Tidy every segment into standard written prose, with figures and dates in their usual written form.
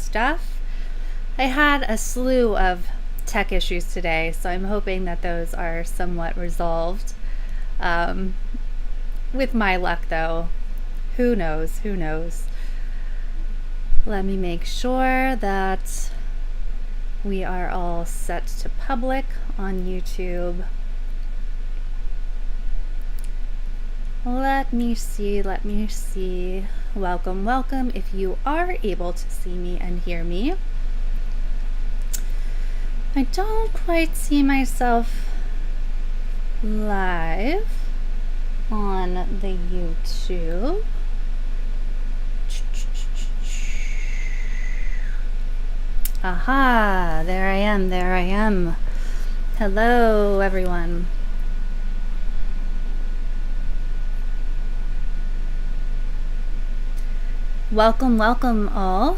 stuff. I had a slew of tech issues today, so I'm hoping that those are somewhat resolved. With my luck, though, who knows? Let me make sure that we are all set to public on YouTube. Let me see. Welcome. If you are able to see me and hear me. I don't quite see myself live on the YouTube. Aha, there I am. Hello, everyone. Welcome all.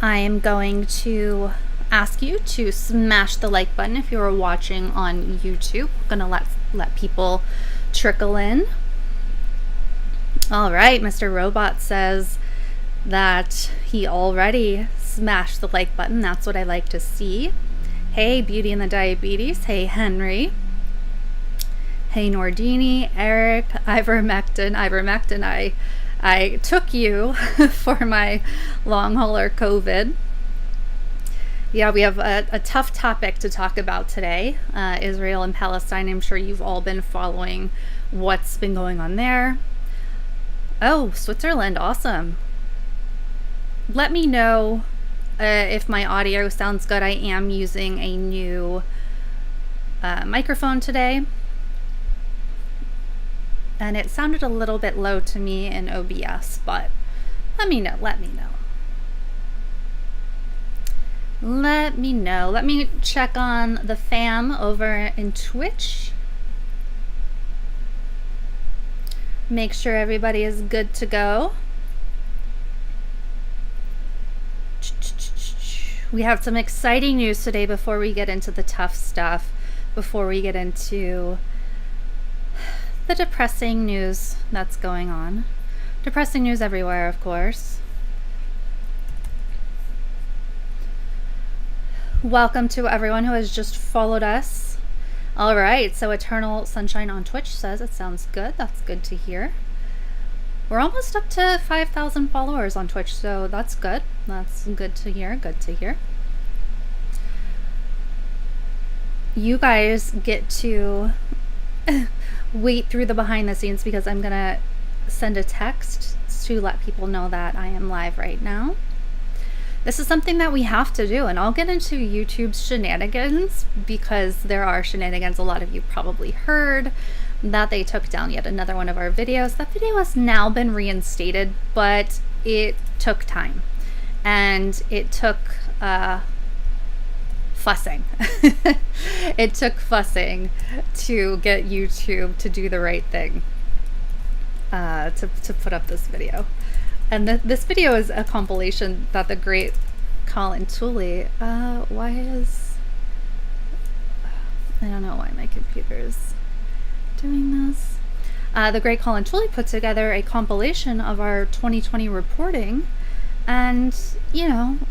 I am going to ask you to smash the like button if you are watching on YouTube. I'm gonna let people trickle in. All right, Mr. Robot says that he already smashed the like button. That's what I like to see. Hey, Beauty and the Diabetes. Hey, Henry. Hey, Nordini, Eric, ivermectin. I took you for my long hauler COVID. Yeah, we have a tough topic to talk about today. Israel and Palestine. I'm sure you've all been following what's been going on there. Oh, Switzerland. Awesome. Let me know if my audio sounds good. I am using a new microphone today. And it sounded a little bit low to me in OBS, but let me know. Let me check on the fam over in Twitch. Make sure everybody is good to go. We have some exciting news today before we get into the tough stuff, before we get into the depressing news that's going on. Depressing news everywhere, of course. Welcome to everyone who has just followed us. All right, so Eternal Sunshine on Twitch says it sounds good. That's good to hear. We're almost up to 5,000 followers on Twitch, so that's good. That's good to hear. You guys get to wait through the behind the scenes because I'm gonna send a text to let people know that I am live right now. This is something that we have to do, and I'll get into YouTube's shenanigans because there are shenanigans. A lot of you probably heard that they took down yet another one of our videos. That video has now been reinstated, but it took time and it took fussing. It took fussing to get YouTube to do the right thing, to put up this video. And this video is a compilation that the great Colin Tooley, I don't know why my computer is doing this. The great Colin Tooley put together a compilation of our 2020 reporting and,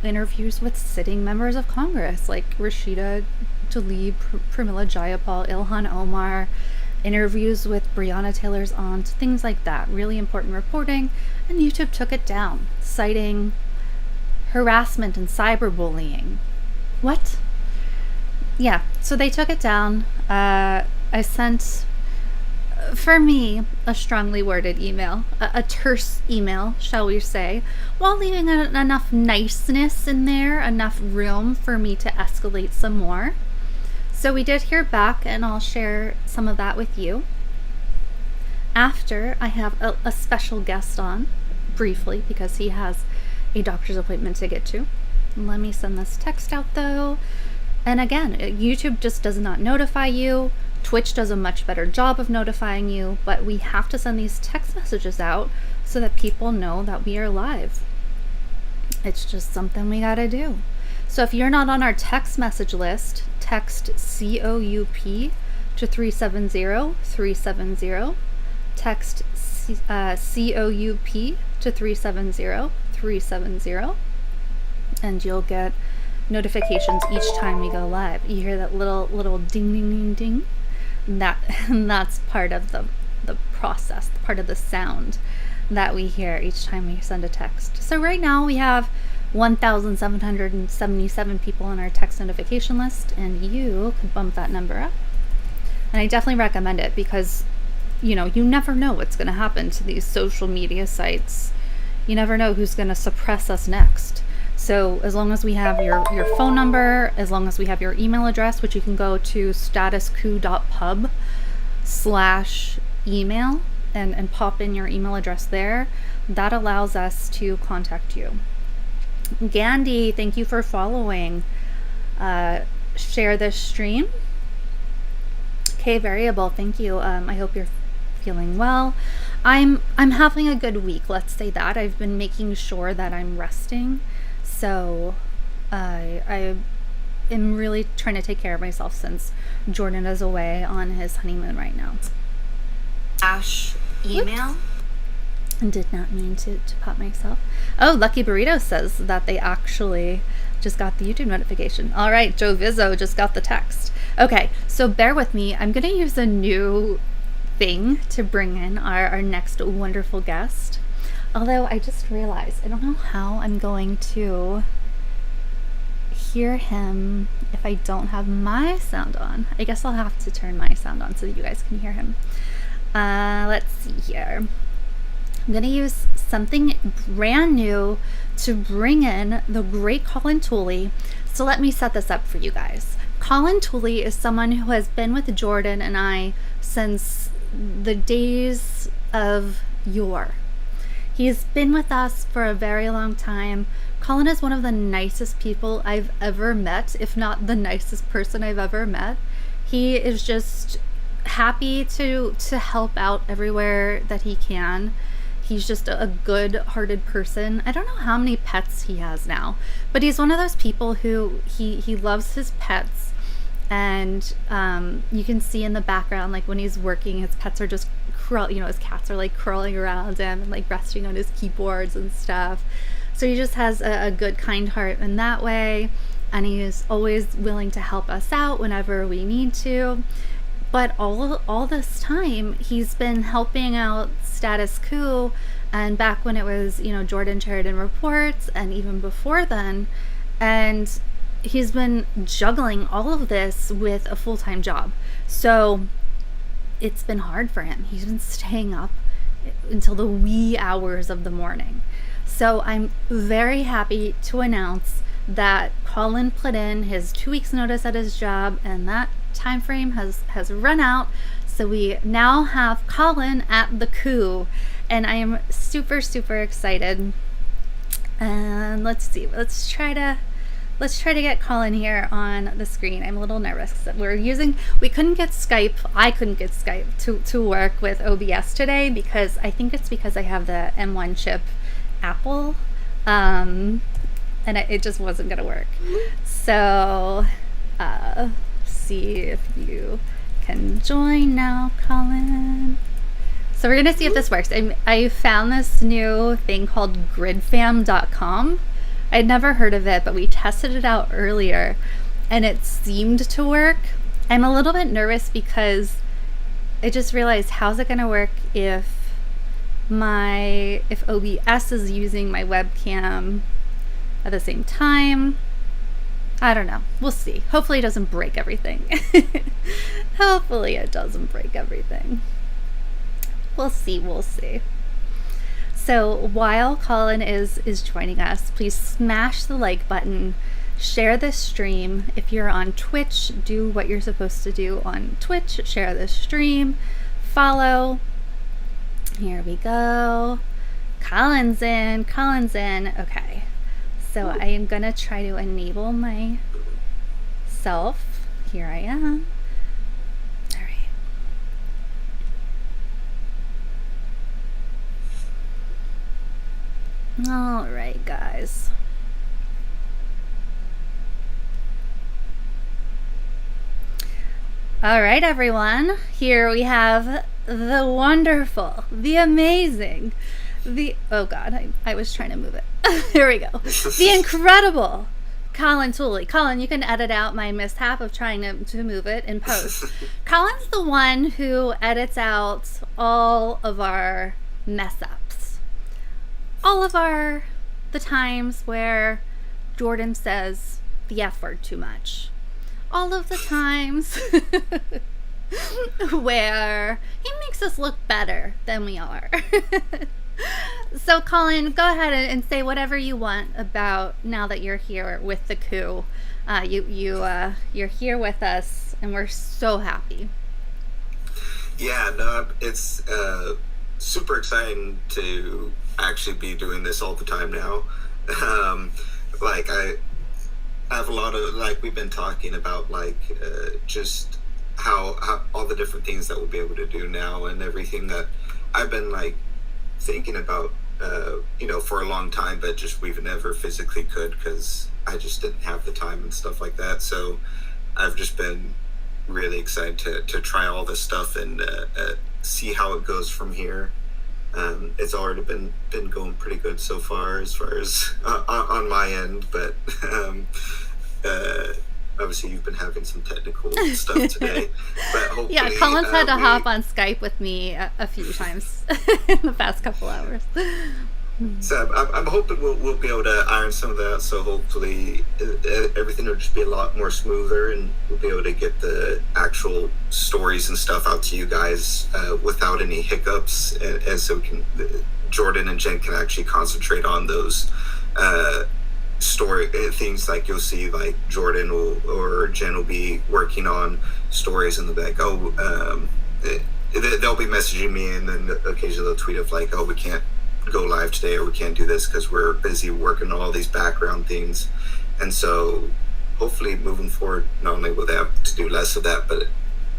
interviews with sitting members of Congress like Rashida Tlaib, Pramila Jayapal, Ilhan Omar, interviews with Breonna Taylor's aunt, things like that. Really important reporting, and YouTube took it down, citing harassment and cyberbullying. What? Yeah, so they took it down. I sent, for me, a strongly worded email, a terse email, shall we say, while leaving enough niceness in there, enough room for me to escalate some more. So we did hear back, and I'll share some of that with you after I have a special guest on, briefly, because he has a doctor's appointment to get to. Let me send this text out, though. And again, YouTube just does not notify you. Twitch does a much better job of notifying you, but we have to send these text messages out so that people know that we are live. It's just something we gotta do. So if you're not on our text message list, text COUP to 370-370. Text COUP to 370-370, and you'll get notifications each time we go live. You hear that little ding ding ding ding? That's part of the process, part of the sound that we hear each time we send a text. So right now we have 1,777 people on our text notification list, and you could bump that number up. And I definitely recommend it because, you never know what's going to happen to these social media sites. You never know who's going to suppress us next. So as long as we have your phone number, as long as we have your email address, which you can go to statuscoup.pub/email and pop in your email address there, that allows us to contact you. Gandhi, thank you for following. Share this stream. K Variable, thank you. I hope you're feeling well. I'm having a good week, let's say that. I've been making sure that I'm resting. So I am really trying to take care of myself since Jordan is away on his honeymoon right now. Email. Whoops. Did not mean to pop myself. Oh, Lucky Burrito says that they actually just got the YouTube notification. All right, Joe Vizzo just got the text. Okay, so bear with me. I'm going to use a new thing to bring in our next wonderful guest. Although I just realized I don't know how I'm going to hear him if I don't have my sound on. I guess I'll have to turn my sound on so that you guys can hear him. Let's see here. I'm going to use something brand new to bring in the great Colin Tooley. So let me set this up for you guys. Colin Tooley is someone who has been with Jordan and I since the days of yore. He's been with us for a very long time. Colin is one of the nicest people I've ever met, if not the nicest person I've ever met. He is just happy to help out everywhere that he can. He's just a good-hearted person. I don't know how many pets he has now, but he's one of those people who he loves his pets. And you can see in the background, like when he's working, his pets are just his cats are like crawling around him and like resting on his keyboards and stuff. So he just has a good, kind heart in that way. And he is always willing to help us out whenever we need to. But all this time, he's been helping out Status Coup, and back when it was, Jordan Sheridan Reports, and even before then. And he's been juggling all of this with a full-time job. So it's been hard for him. He's been staying up until the wee hours of the morning. So I'm very happy to announce that Colin put in his 2 weeks notice at his job, and that time frame has run out. So we now have Colin at the Coup, and I am super excited. And let's see, let's try to get Colin here on the screen. I'm a little nervous that we couldn't get Skype. I couldn't get Skype to work with OBS today because I think it's because I have the M1 chip Apple, and it just wasn't gonna work. So see if you can join now, Colin. So we're gonna see if this works. I found this new thing called gridfam.com. I'd never heard of it, but we tested it out earlier and it seemed to work. I'm a little bit nervous because I just realized, how's it gonna work if OBS is using my webcam at the same time? I don't know. We'll see. Hopefully it doesn't break everything. Hopefully it doesn't break everything. We'll see. So while Colin is joining us, please smash the like button, share this stream. If you're on Twitch, do what you're supposed to do on Twitch, share this stream, follow. Here we go. Colin's in. Okay. So I am going to try to enable myself. Here I am. All right. All right, guys. All right, everyone. Here we have the wonderful, the amazing, Oh God, I was trying to move it. Here we go. The incredible Colin Tooley. Colin, you can edit out my mishap of trying to move it in post. Colin's the one who edits out all of our mess ups. All of the times where Jordan says the F word too much. All of the times where he makes us look better than we are. So, Colin, go ahead and say whatever you want about now that you're here with the Coup. You're here with us, and we're so happy. Yeah, no, it's super exciting to actually be doing this all the time now. Like I have a lot of, like, we've been talking about, like, just how all the different things that we'll be able to do now, and everything that I've been, like, thinking about, for a long time, but just we've never physically could, because I just didn't have the time and stuff like that. So I've just been really excited to try all this stuff and see how it goes from here. It's already been going pretty good so far as on my end, but obviously you've been having some technical stuff today. But hopefully, yeah, Colin's had to hop on Skype with me a few times in the past couple hours. So I'm hoping we'll be able to iron some of that. So hopefully everything will just be a lot more smoother, and we'll be able to get the actual stories and stuff out to you guys without any hiccups, and so Jordan and Jen can actually concentrate on those story things. Like, you'll see, like, Jordan or Jen will be working on stories in the back. They'll be messaging me, and then occasionally they'll tweet of, like, oh, we can't go live today, or we can't do this because we're busy working on all these background things. And so hopefully moving forward, not only will they have to do less of that, but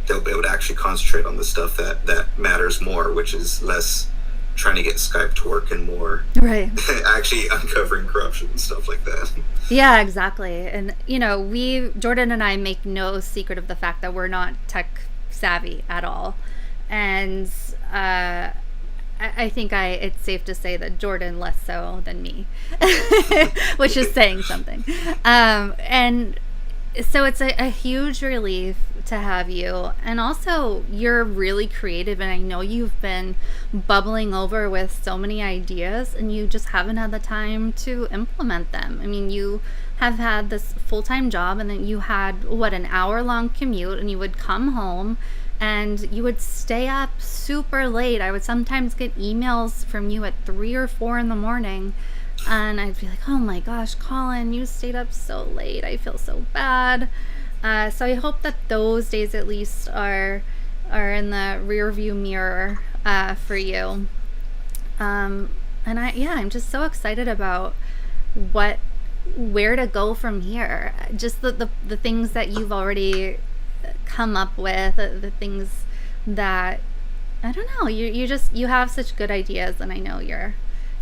they'll be able to actually concentrate on the stuff that matters more, which is less trying to get Skype to work and more right actually uncovering corruption and stuff like that. Yeah, exactly. And Jordan and I make no secret of the fact that we're not tech savvy at all, and I think it's safe to say that Jordan less so than me, which is saying something. And so it's a huge relief to have you. And also, you're really creative, and I know you've been bubbling over with so many ideas, and you just haven't had the time to implement them. I mean, you have had this full-time job, and then you had, an hour-long commute, and you would come home and you would stay up super late. I would sometimes get emails from you at 3 or 4 in the morning, and I'd be like, oh my gosh, Colin, you stayed up so late. I feel so bad. So I hope that those days at least are in the rear view mirror for you. And I'm just so excited about where to go from here. Just the things that you've already come up with, the things that, I don't know, you have such good ideas, and I know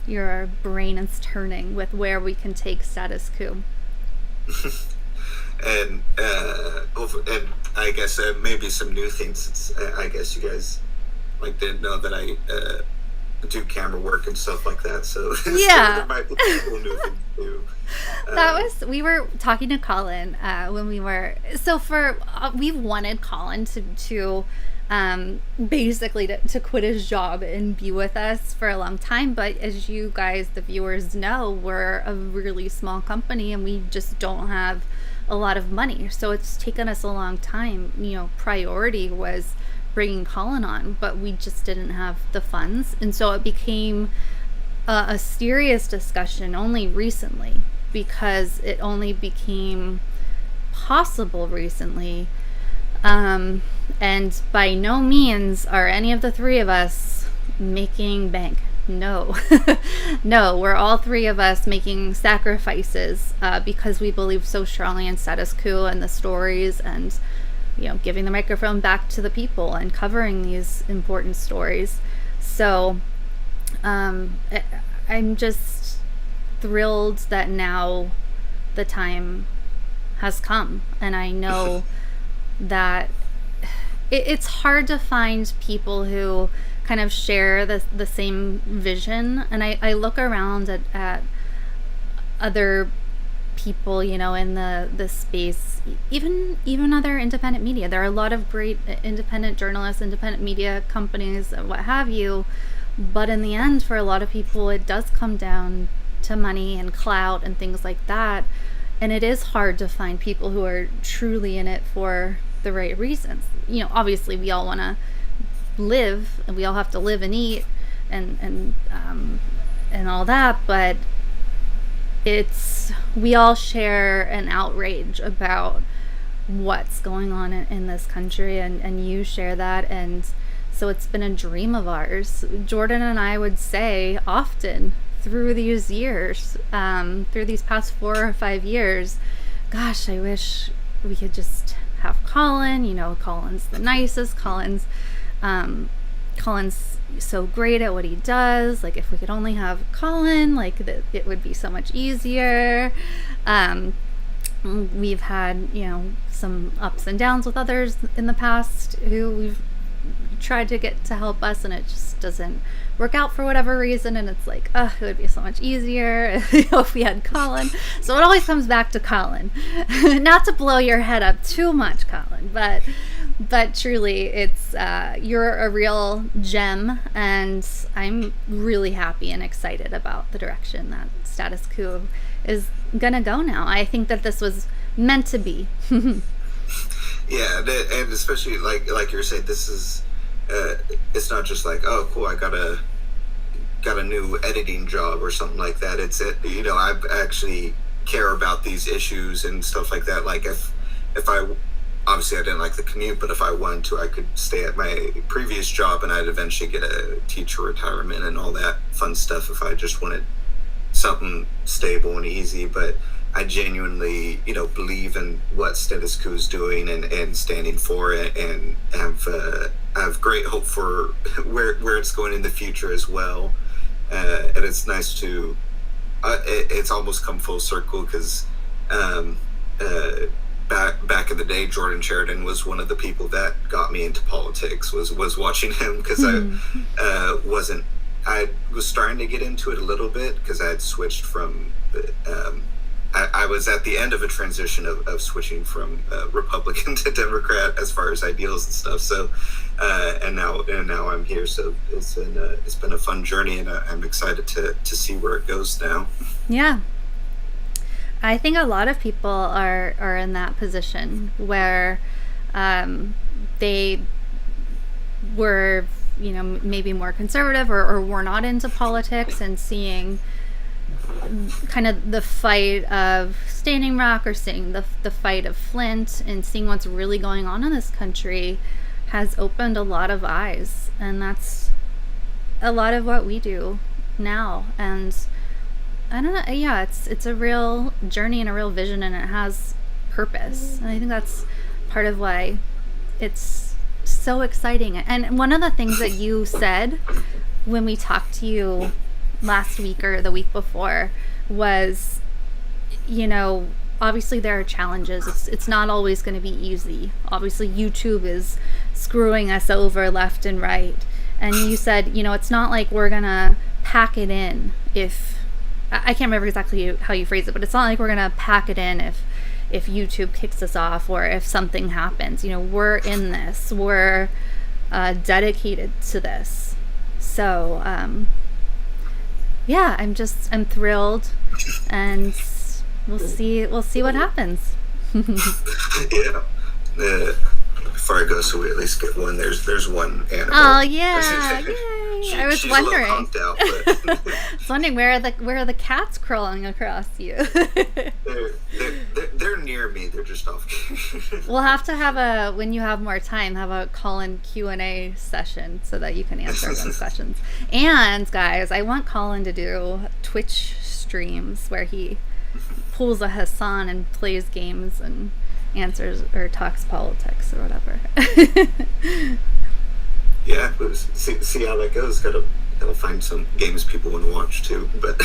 your brain is turning with where we can take Status Coup. And I guess maybe some new things. I guess you guys didn't know that I do camera work and stuff like that. So yeah, there might be cool new things too. We were talking to Colin when we've wanted Colin to basically to quit his job and be with us for a long time, but as you guys, the viewers, know, we're a really small company and we just don't have a lot of money, so it's taken us a long time. Priority was bringing Colin on, but we just didn't have the funds, and so it became a serious discussion only recently, because it only became possible recently. And by no means are any of the three of us making bank. No. No, we're all three of us making sacrifices because we believe so strongly in Status Coup and the stories, and giving the microphone back to the people and covering these important stories. So I'm just thrilled that now the time has come, and I know that it's hard to find people who kind of share the same vision. And I look around at other people, you know, in the space, even other independent media. There are a lot of great independent journalists, independent media companies, what have you. But in the end, for a lot of people, it does come down to money and clout and things like that. And it is hard to find people who are truly in it for the right reasons. You know, obviously we all want to live, and we all have to live and eat and all that, but we all share an outrage about what's going on in this country, and you share that. And so it's been a dream of ours. Jordan and I would say often through these years, through these past 4 or 5 years, gosh, I wish we could just have Colin. You know, Colin's the nicest. Colin's so great at what he does. Like, if we could only have Colin, like, it would be so much easier. We've had, you know, some ups and downs with others in the past who we've tried to get to help us, and it just doesn't work out for whatever reason. And it's like, it would be so much easier if we had Colin. So it always comes back to Colin. Not to blow your head up too much, Colin, but truly, it's you're a real gem, and I'm really happy and excited about the direction that Status Coup is gonna go now. I think that this was meant to be. Yeah, and especially like you were saying, this is it's not just like, oh cool, I got a new editing job or something like that. It's you know, I actually care about these issues and stuff like that. Like if I obviously I didn't like the commute, but if I wanted to, I could stay at my previous job and I'd eventually get a teacher retirement and all that fun stuff if I just wanted something stable and easy. But I genuinely, you know, believe in what Status Coup is doing and standing for it, and have great hope for where it's going in the future as well. And it's nice to, it's almost come full circle, because back in the day, Jordan Sheridan was one of the people that got me into politics. Was watching him, because I was starting to get into it a little bit, because I had switched from I was at the end of a transition of switching from Republican to Democrat as far as ideals and stuff. So and now I'm here. So it's been a fun journey, and I'm excited to see where it goes now. Yeah. I think a lot of people are in that position where they were, you know, maybe more conservative or were not into politics, and seeing kind of the fight of Standing Rock, or seeing the fight of Flint, and seeing what's really going on in this country has opened a lot of eyes. And that's a lot of what we do now. And I don't know, yeah, it's a real journey and a real vision, and it has purpose. And I think that's part of why it's so exciting. And one of the things that you said when we talked to you last week or the week before was, you know, obviously there are challenges. It's not always going to be easy. Obviously YouTube is screwing us over left and right. And you said, you know, it's not like we're going to pack it in if, I can't remember exactly how you phrased it, but it's not like we're going to pack it in if YouTube kicks us off or if something happens. You know, we're in this. We're dedicated to this. So, yeah, I'm thrilled, and we'll see what happens. Yeah. Before I go, so we at least get one. There's one animal. Oh yeah, yay! I was wondering. She's a little conked out, but I was wondering where are the cats crawling across you? they're near me. They're just off. We'll have to when you have more time, have a call-in Q&A session so that you can answer those questions. And guys, I want Colin to do Twitch streams where he pulls a Hassan and plays games and answers or talks politics or whatever. Yeah, see how that goes. Gotta find some games people want to watch too. But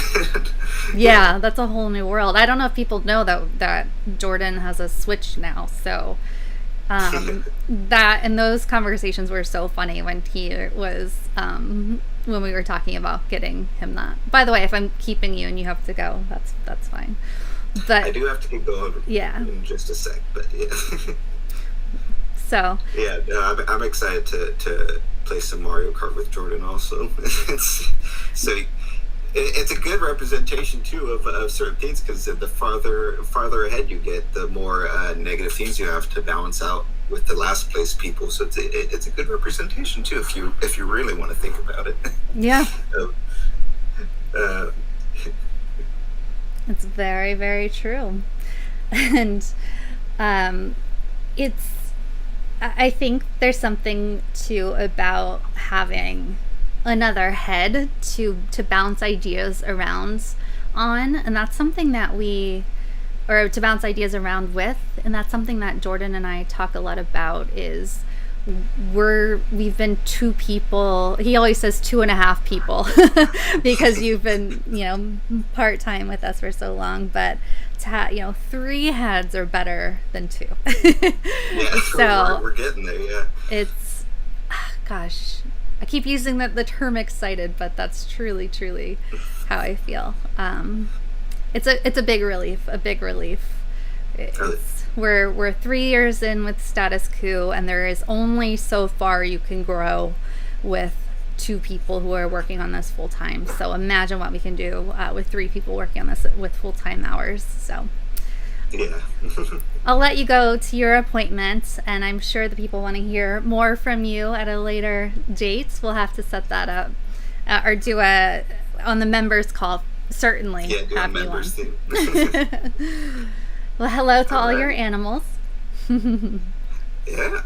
yeah, that's a whole new world. I don't know if people know that Jordan has a Switch now, so That and those conversations were so funny when he was when we were talking about getting him that. By the way, if I'm keeping you and you have to go, that's fine. But I do have to keep going in just a sec, but yeah. So yeah, I'm excited to play some Mario Kart with Jordan also. It's a good representation too of certain things, because the farther ahead you get, the more negative things you have to balance out with the last place people. So it's a good representation too, if you really want to think about it. Yeah. It's very, very true. And I think there's something too about having another head to bounce ideas around on, and that's something that to bounce ideas around with, and that's something that Jordan and I talk a lot about. Is we've been two people. He always says 2.5 people because you've been part-time with us for so long, but 3 heads are better than 2. Yeah, so we're getting there. Yeah, it's gosh, I keep using the term excited, but that's truly how I feel. It's a big relief. We're 3 years in with Status Coup, and there is only so far you can grow with 2 people who are working on this full time. So imagine what we can do with 3 people working on this with full time hours. So yeah. I'll let you go to your appointment, and I'm sure the people want to hear more from you at a later date. We'll have to set that up or do on the members call. Certainly. Yeah, do a members thing. Well, hello to all your animals. Yeah,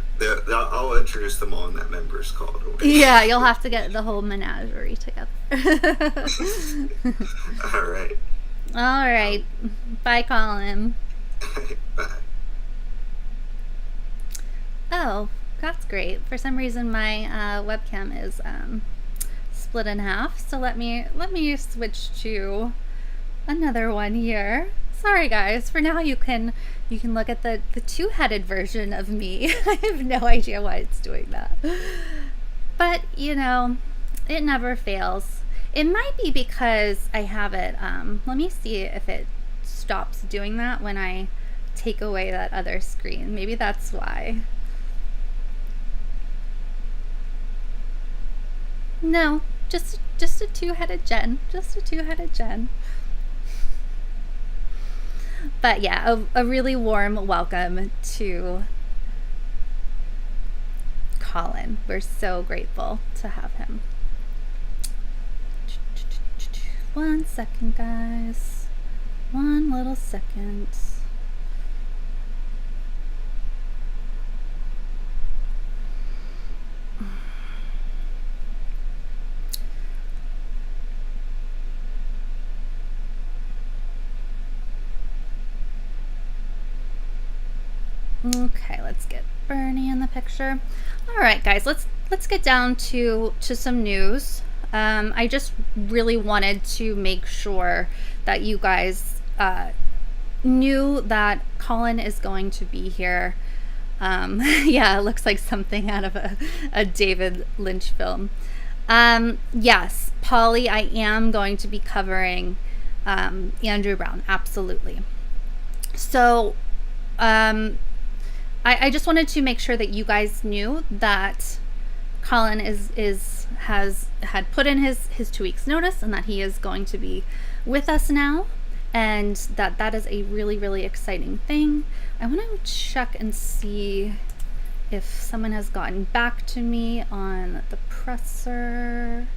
I'll introduce them all in that members call. Yeah, you'll have to get the whole menagerie together. All right. Bye, Colin. Bye. Oh, that's great. For some reason, my webcam is split in half. So let me switch to another one here. Sorry, guys. For now, you can look at the 2-headed version of me. I have no idea why it's doing that, but it never fails. It might be because I have it. Let me see if it stops doing that when I take away that other screen. Maybe that's why. No, just a 2-headed Jen. Just a 2-headed Jen. But yeah, a really warm welcome to Colin. We're so grateful to have him. 1 second, guys. 1 little second. Okay, let's get Bernie in the picture. All right, guys, let's get down to some news. I just really wanted to make sure that you guys knew that Colin is going to be here. Yeah, it looks like something out of a David Lynch film. Yes, Polly, I am going to be covering Andrew Brown, absolutely. So I just wanted to make sure that you guys knew that Colin had put in his 2 weeks notice, and that he is going to be with us now, and that is a really, really exciting thing. I want to check and see if someone has gotten back to me on the presser.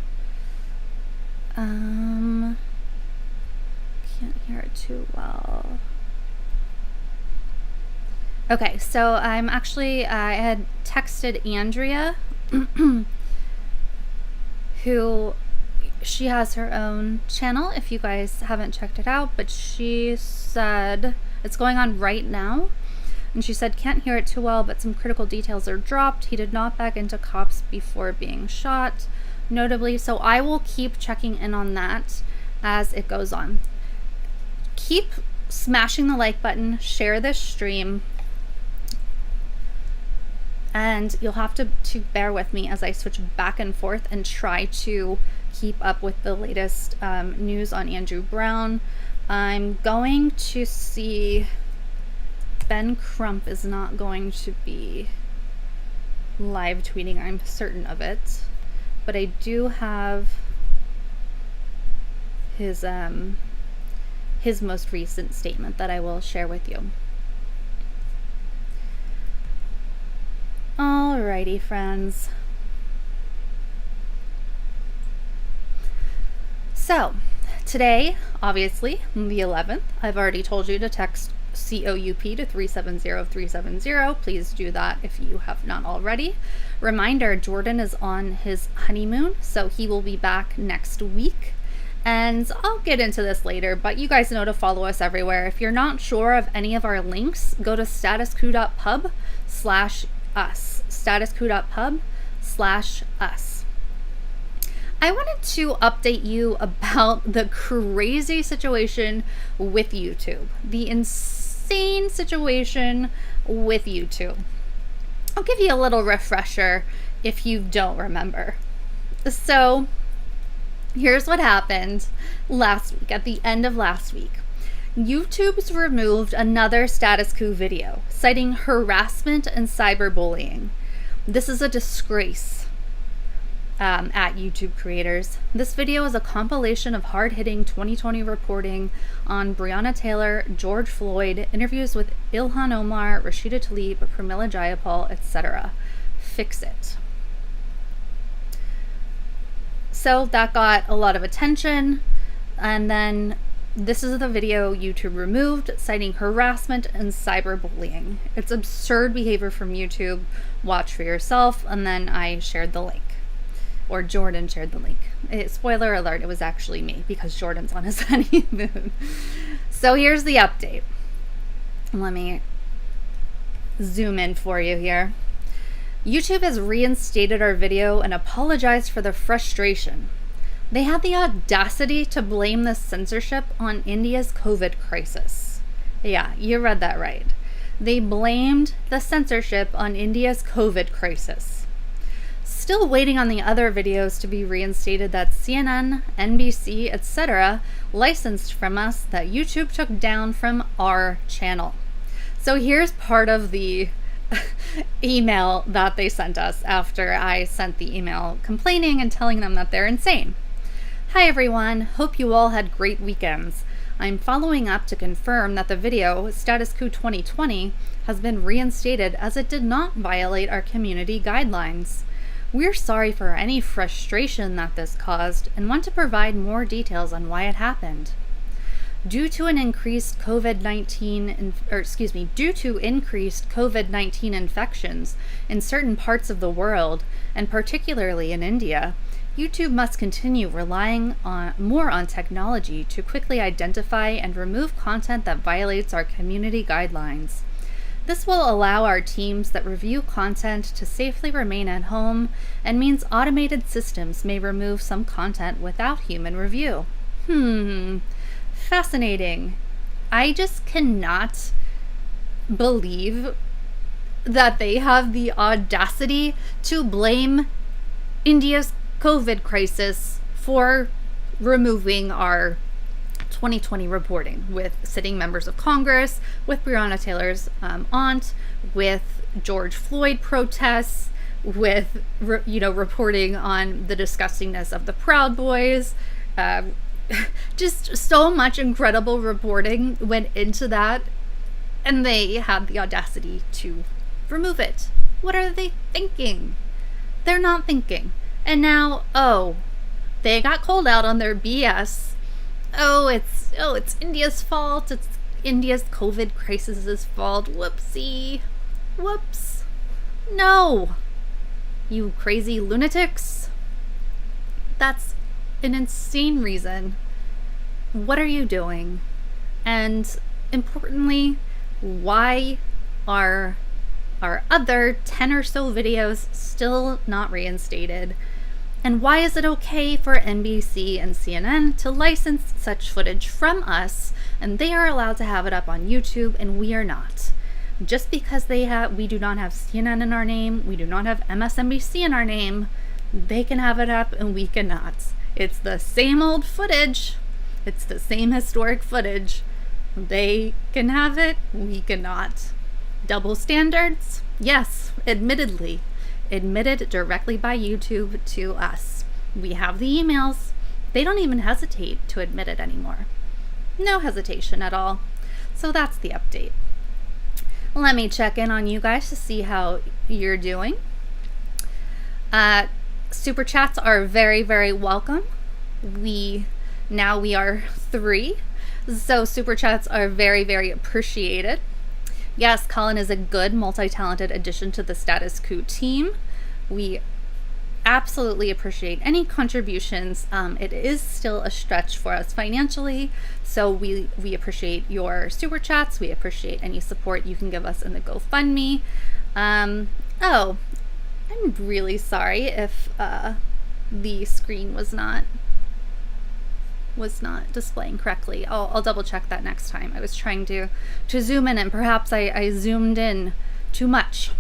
Can't hear it too well. Okay, so I had texted Andrea, who, she has her own channel, if you guys haven't checked it out, but she said it's going on right now, and she said, can't hear it too well, but some critical details are dropped. He did not back into cops before being shot, notably, so I will keep checking in on that as it goes on. Keep smashing the like button, share this stream. And you'll have to bear with me as I switch back and forth and try to keep up with the latest news on Andrew Brown. I'm going to see Ben Crump is not going to be live tweeting, I'm certain of it. But I do have his most recent statement that I will share with you. Alrighty, friends. So, today, obviously, the 11th, I've already told you to text COUP to 370-370. Please do that if you have not already. Reminder, Jordan is on his honeymoon, so he will be back next week. And I'll get into this later, but you guys know to follow us everywhere. If you're not sure of any of our links, go to statuscoup.pub/us. statuscoup.pub/us. I wanted to update you about the crazy situation with YouTube. The insane situation with YouTube. I'll give you a little refresher if you don't remember. So, here's what happened last week, at the end of last week. YouTube's removed another Status Coup video, citing harassment and cyberbullying. This is a disgrace at YouTube creators. This video is a compilation of hard-hitting 2020 reporting on Breonna Taylor, George Floyd, interviews with Ilhan Omar, Rashida Tlaib, Pramila Jayapal, etc. Fix it. So that got a lot of attention, and then this is the video YouTube removed, citing harassment and cyberbullying. It's absurd behavior from YouTube. Watch for yourself. And then I shared the link, or Jordan shared the link. Spoiler alert, it was actually me because Jordan's on his honeymoon. So here's the update. Let me zoom in for you here. YouTube has reinstated our video and apologized for the frustration. They had the audacity to blame the censorship on India's COVID crisis. Yeah, you read that right. They blamed the censorship on India's COVID crisis. Still waiting on the other videos to be reinstated that CNN, NBC, etc. licensed from us that YouTube took down from our channel. So here's part of the email that they sent us after I sent the email complaining and telling them that they're insane. Hi everyone, hope you all had great weekends. I'm following up to confirm that the video, Status Coup 2020, has been reinstated as it did not violate our community guidelines. We're sorry for any frustration that this caused and want to provide more details on why it happened. Due to increased COVID-19 infections in certain parts of the world, and particularly in India, YouTube must continue relying more on technology to quickly identify and remove content that violates our community guidelines. This will allow our teams that review content to safely remain at home and means automated systems may remove some content without human review. Fascinating. I just cannot believe that they have the audacity to blame India's COVID crisis for removing our 2020 reporting with sitting members of Congress, with Breonna Taylor's aunt, with George Floyd protests, with reporting on the disgustingness of the Proud Boys. Just so much incredible reporting went into that, and they had the audacity to remove it. What are they thinking? They're not thinking. And now, they got called out on their BS. It's India's fault. It's India's COVID crisis's fault. Whoopsie. Whoops. No. You crazy lunatics. That's an insane reason. What are you doing? And importantly, why are our other 10 or so videos still not reinstated? And why is it okay for NBC and CNN to license such footage from us, and they are allowed to have it up on YouTube and we are not? Just because we do not have CNN in our name, we do not have MSNBC in our name, they can have it up and we cannot. It's the same old footage. It's the same historic footage. They can have it, we cannot. Double standards? Yes, admittedly. Admitted directly by YouTube to us. We have the emails. They don't even hesitate to admit it anymore. No hesitation at all. So that's the update. Let me check in on you guys to see how you're doing. Super chats are very, very welcome. We are 3. So super chats are very, very appreciated. Yes, Colin is a good multi-talented addition to the Status Coup team. We absolutely appreciate any contributions. It is still a stretch for us financially, so we appreciate your super chats. We appreciate any support you can give us in the GoFundMe. Oh, I'm really sorry if the screen was not displaying correctly. I'll double check that next time. I was trying to zoom in, and perhaps I zoomed in too much.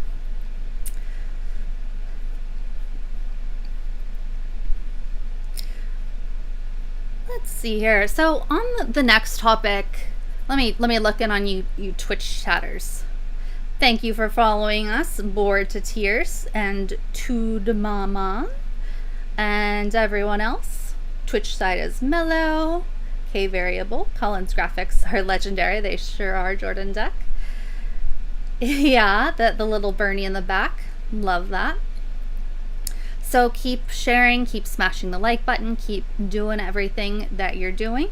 Let's see here. So on the next topic, let me look in on you Twitch chatters. Thank you for following us, Bored to Tears and Tude Mama, and everyone else. Twitch side is Mellow, K Variable. Colin's graphics are legendary. They sure are, Jordan Deck. Yeah, the little Bernie in the back. Love that. So keep sharing, keep smashing the like button, keep doing everything that you're doing,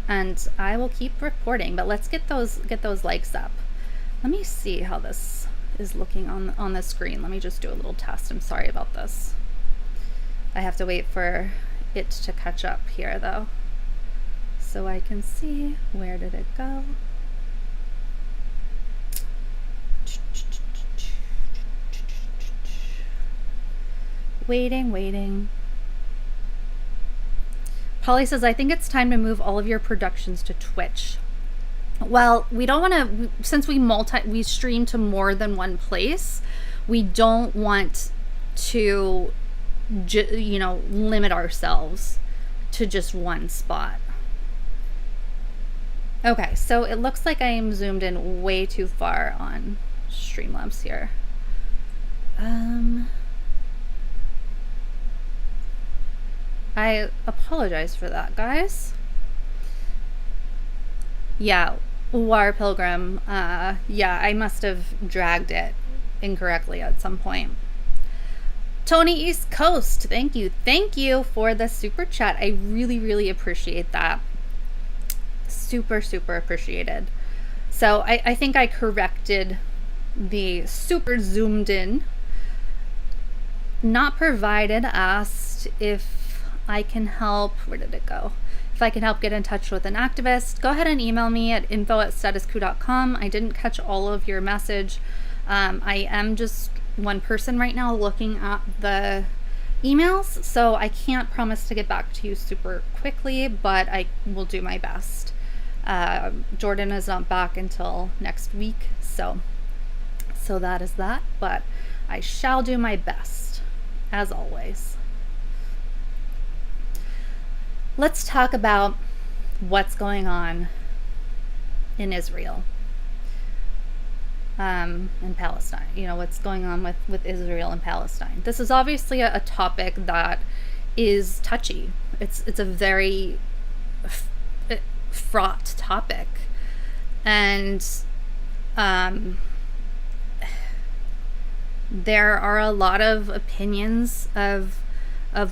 and I will keep reporting. But let's get those likes up. Let me see how this is looking on the screen. Let me just do a little test. I'm sorry about this. I have to wait for it to catch up here though, so I can see where did it go. Waiting. Polly says, I think it's time to move all of your productions to Twitch. Well, we don't want to, since we stream to more than one place, we don't want to, limit ourselves to just one spot. Okay, so it looks like I am zoomed in way too far on Streamlabs here. I apologize for that, guys. Yeah, War Pilgrim. Yeah, I must have dragged it incorrectly at some point. Tony East Coast, thank you. Thank you for the super chat. I really, really appreciate that. Super, super appreciated. So I think I corrected the super zoomed in. Not provided asked if I can help. Where did it go? If I can help get in touch with an activist, go ahead and email me at info@statuscoup.com. I didn't catch all of your message. I am just one person right now looking at the emails, so I can't promise to get back to you super quickly, but I will do my best. Jordan is not back until next week, so that is that, but I shall do my best, as always. Let's talk about what's going on in Israel, and Palestine. What's going on with Israel and Palestine. This is obviously a topic that is touchy. It's a very fraught topic, and there are a lot of opinions of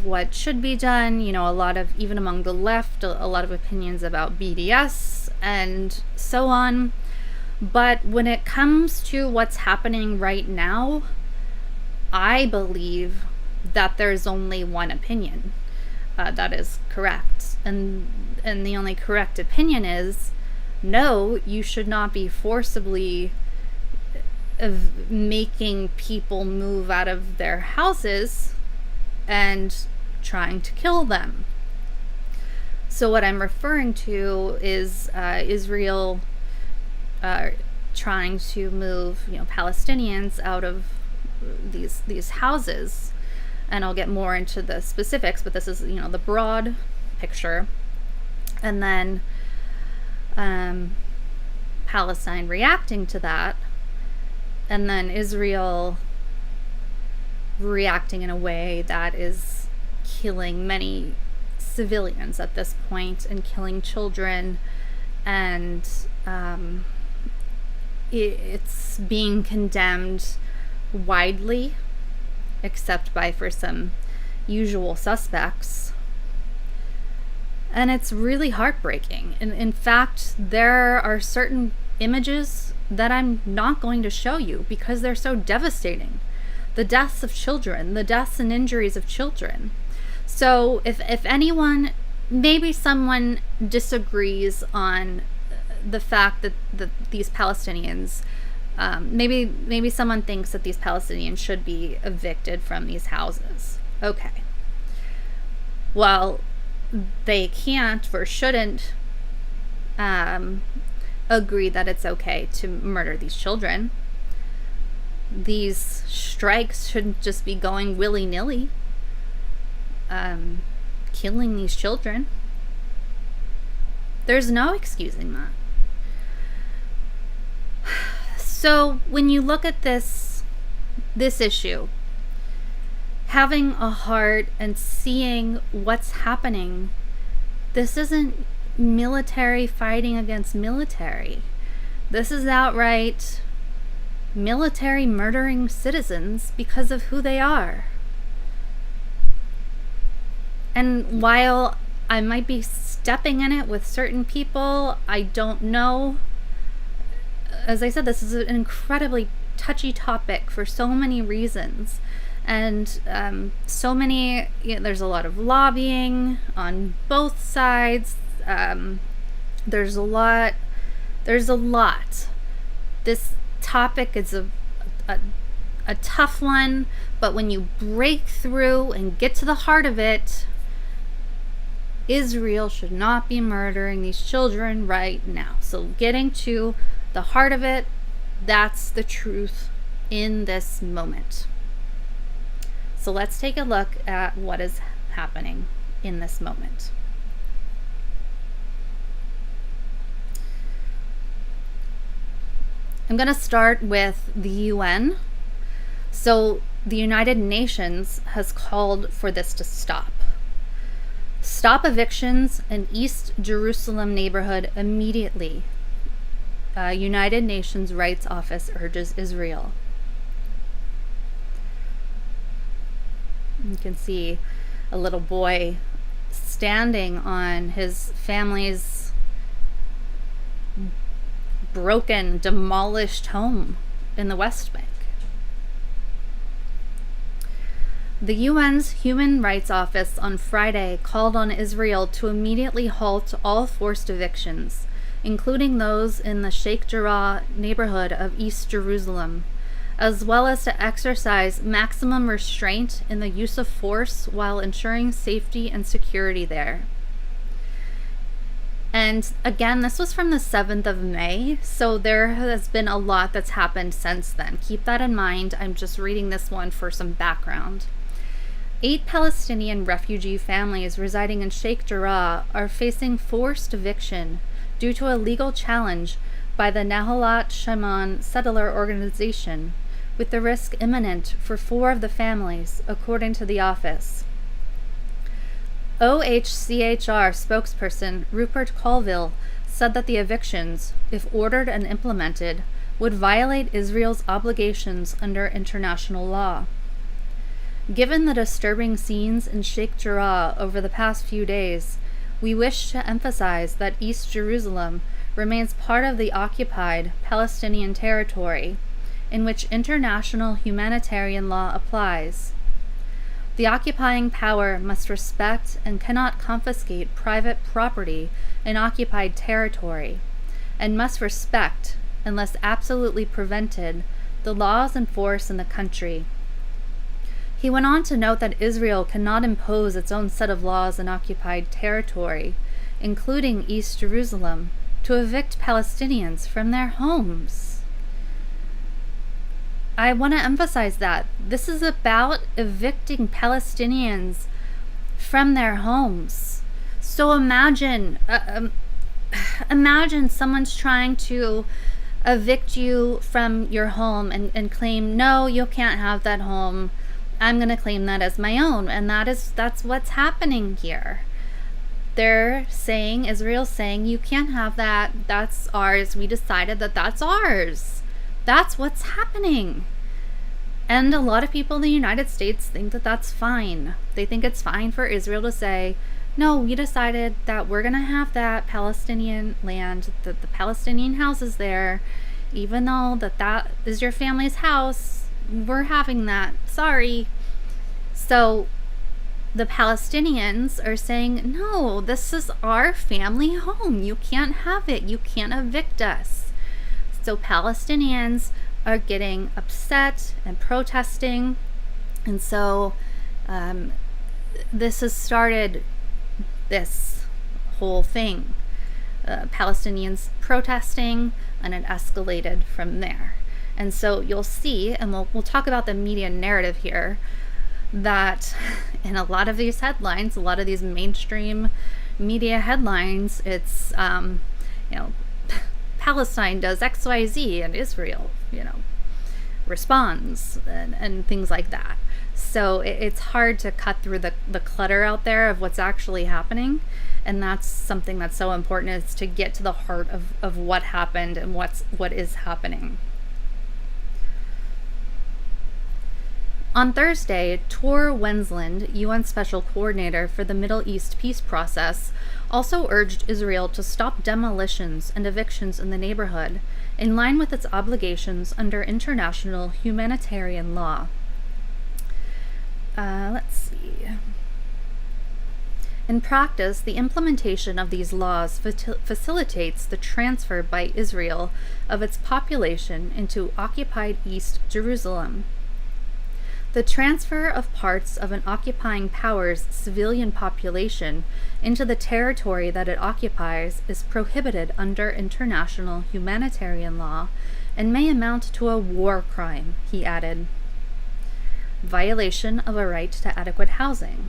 what should be done, a lot of, even among the left, a lot of opinions about BDS and so on. But when it comes to what's happening right now, I believe that there's only one opinion that is correct. And the only correct opinion is, no, you should not be forcibly making people move out of their houses and trying to kill them. So what I'm referring to is Israel trying to move, Palestinians out of these houses. And I'll get more into the specifics, but this is, the broad picture. And then Palestine reacting to that, and then Israel reacting in a way that is killing many civilians at this point and killing children, and it's being condemned widely, except for some usual suspects. And it's really heartbreaking. And in fact, there are certain images that I'm not going to show you because they're so devastating. The deaths of children, the deaths and injuries of children. So if anyone, maybe someone disagrees on the fact that these Palestinians, maybe someone thinks that these Palestinians should be evicted from these houses. Okay. Well, they can't or shouldn't agree that it's okay to murder these children. These strikes shouldn't just be going willy-nilly, killing these children. There's no excusing that. So when you look at this issue, having a heart and seeing what's happening, this isn't military fighting against military. This is outright military murdering citizens because of who they are. And while I might be stepping in it with certain people, I don't know. As I said, this is an incredibly touchy topic for so many reasons. And so many, there's a lot of lobbying on both sides. There's a lot. This topic is a tough one, but when you break through and get to the heart of it, Israel should not be murdering these children right now. So getting to the heart of it, that's the truth in this moment. So let's take a look at what is happening in this moment. I'm going to start with the UN. So the United Nations has called for this to stop. Stop evictions in East Jerusalem neighborhood immediately. United Nations Rights Office urges Israel. You can see a little boy standing on his family's broken, demolished home in the West Bank. The UN's Human Rights Office on Friday called on Israel to immediately halt all forced evictions, including those in the Sheikh Jarrah neighborhood of East Jerusalem, as well as to exercise maximum restraint in the use of force while ensuring safety and security there. And again, this was from the 7th of May, so there has been a lot that's happened since then. Keep that in mind. I'm just reading this one for some background. 8 Palestinian refugee families residing in Sheikh Jarrah are facing forced eviction due to a legal challenge by the Nahalat Shaman settler organization, with the risk imminent for 4 of the families, according to the office. OHCHR spokesperson Rupert Colville said that the evictions, if ordered and implemented, would violate Israel's obligations under international law. Given the disturbing scenes in Sheikh Jarrah over the past few days, we wish to emphasize that East Jerusalem remains part of the occupied Palestinian territory, in which international humanitarian law applies. The occupying power must respect and cannot confiscate private property in occupied territory, and must respect, unless absolutely prevented, the laws in force in the country. He went on to note that Israel cannot impose its own set of laws in occupied territory, including East Jerusalem, to evict Palestinians from their homes. I want to emphasize that this is about evicting Palestinians from their homes. So imagine someone's trying to evict you from your home and claim, no, you can't have that home. I'm going to claim that as my own. And that's what's happening here. They're saying, Israel's saying, you can't have that. That's ours. We decided that that's ours. That's what's happening. And a lot of people in the United States think that that's fine. They think it's fine for Israel to say, no, we decided that we're going to have that Palestinian land, that the Palestinian house is there, even though that is your family's house. We're having that. Sorry. So the Palestinians are saying, no, this is our family home. You can't have it. You can't evict us. So Palestinians are getting upset and protesting. And so this has started this whole thing. Palestinians protesting, and it escalated from there. And so you'll see, and we'll talk about the media narrative here, that in a lot of these headlines, a lot of these mainstream media headlines, it's Palestine does XYZ and Israel, responds and things like that. So it's hard to cut through the clutter out there of what's actually happening. And that's something that's so important, is to get to the heart of what happened and what is happening. On Thursday, Tor Wensland, UN Special Coordinator for the Middle East peace process, also urged Israel to stop demolitions and evictions in the neighborhood, in line with its obligations under international humanitarian law. Let's see. In practice, the implementation of these laws facilitates the transfer by Israel of its population into occupied East Jerusalem. The transfer of parts of an occupying power's civilian population into the territory that it occupies is prohibited under international humanitarian law and may amount to a war crime, he added. Violation of a right to adequate housing.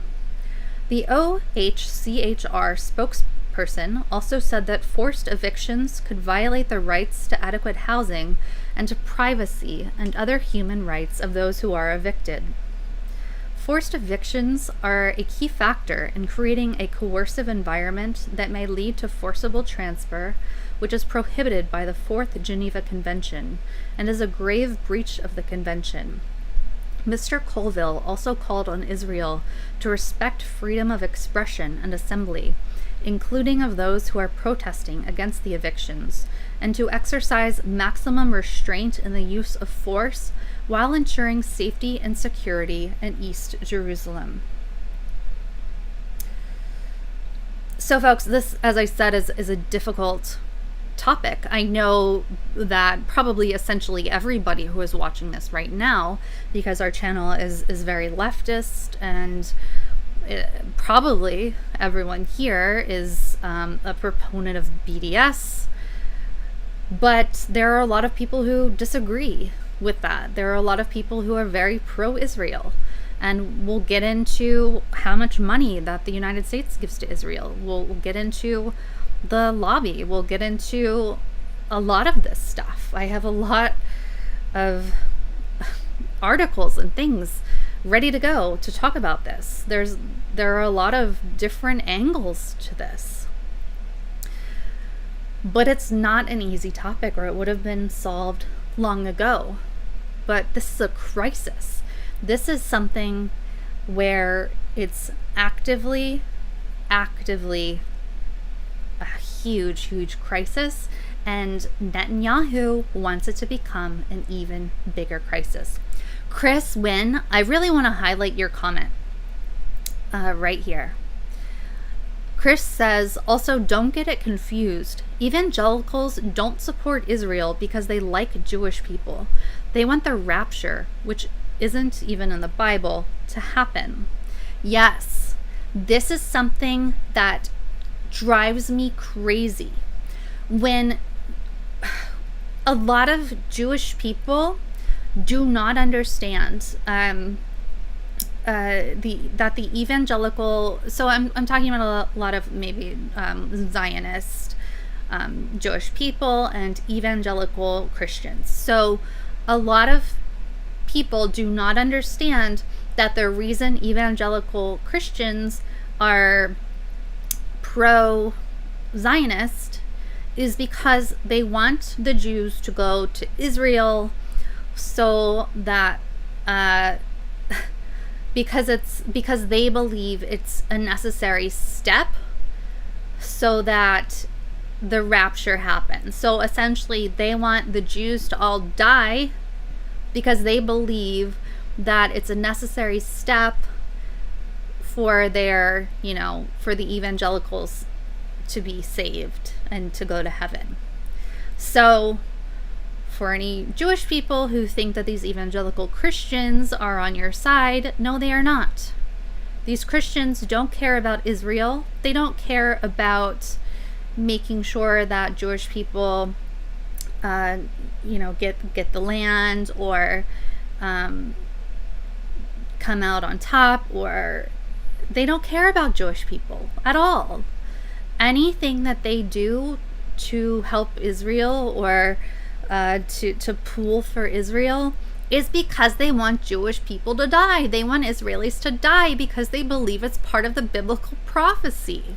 The OHCHR spokesperson also said that forced evictions could violate the rights to adequate housing and to privacy and other human rights of those who are evicted. Forced evictions are a key factor in creating a coercive environment that may lead to forcible transfer, which is prohibited by the Fourth Geneva Convention and is a grave breach of the convention. Mr. Colville also called on Israel to respect freedom of expression and assembly, including of those who are protesting against the evictions, and to exercise maximum restraint in the use of force while ensuring safety and security in East Jerusalem. So, folks, this, as I said, is a difficult topic. I know that probably essentially everybody who is watching this right now, because our channel is very leftist, and probably everyone here is a proponent of BDS, but there are a lot of people who disagree with that. There are a lot of people who are very pro-Israel, and we'll get into how much money that the United States gives to Israel. We'll get into the lobby. We'll get into a lot of this stuff. I have a lot of articles and things ready to go to talk about this. There are a lot of different angles to this. But it's not an easy topic, or it would have been solved long ago. But this is a crisis. This is something where it's actively a huge crisis, and Netanyahu wants it to become an even bigger crisis. Chris Wynn, I really want to highlight your comment right here. Chris says, also, don't get it confused. Evangelicals don't support Israel because they like Jewish people. They want the rapture, which isn't even in the Bible, to happen. Yes, this is something that drives me crazy. When a lot of Jewish people do not understand the evangelical. So I'm talking about a lot of maybe Zionist Jewish people and evangelical Christians. So a lot of people do not understand that the reason evangelical Christians are pro-Zionist is because they want the Jews to go to Israel, so that because they believe it's a necessary step so that the rapture happens. So essentially they want the Jews to all die because they believe that it's a necessary step for their, for the evangelicals to be saved and to go to heaven. So for any Jewish people who think that these evangelical Christians are on your side, no, they are not. These Christians don't care about Israel. They don't care about making sure that Jewish people, get the land or come out on top, or they don't care about Jewish people at all. Anything that they do to help Israel or to pool for Israel is because they want Jewish people to die. They want Israelis to die because they believe it's part of the biblical prophecy.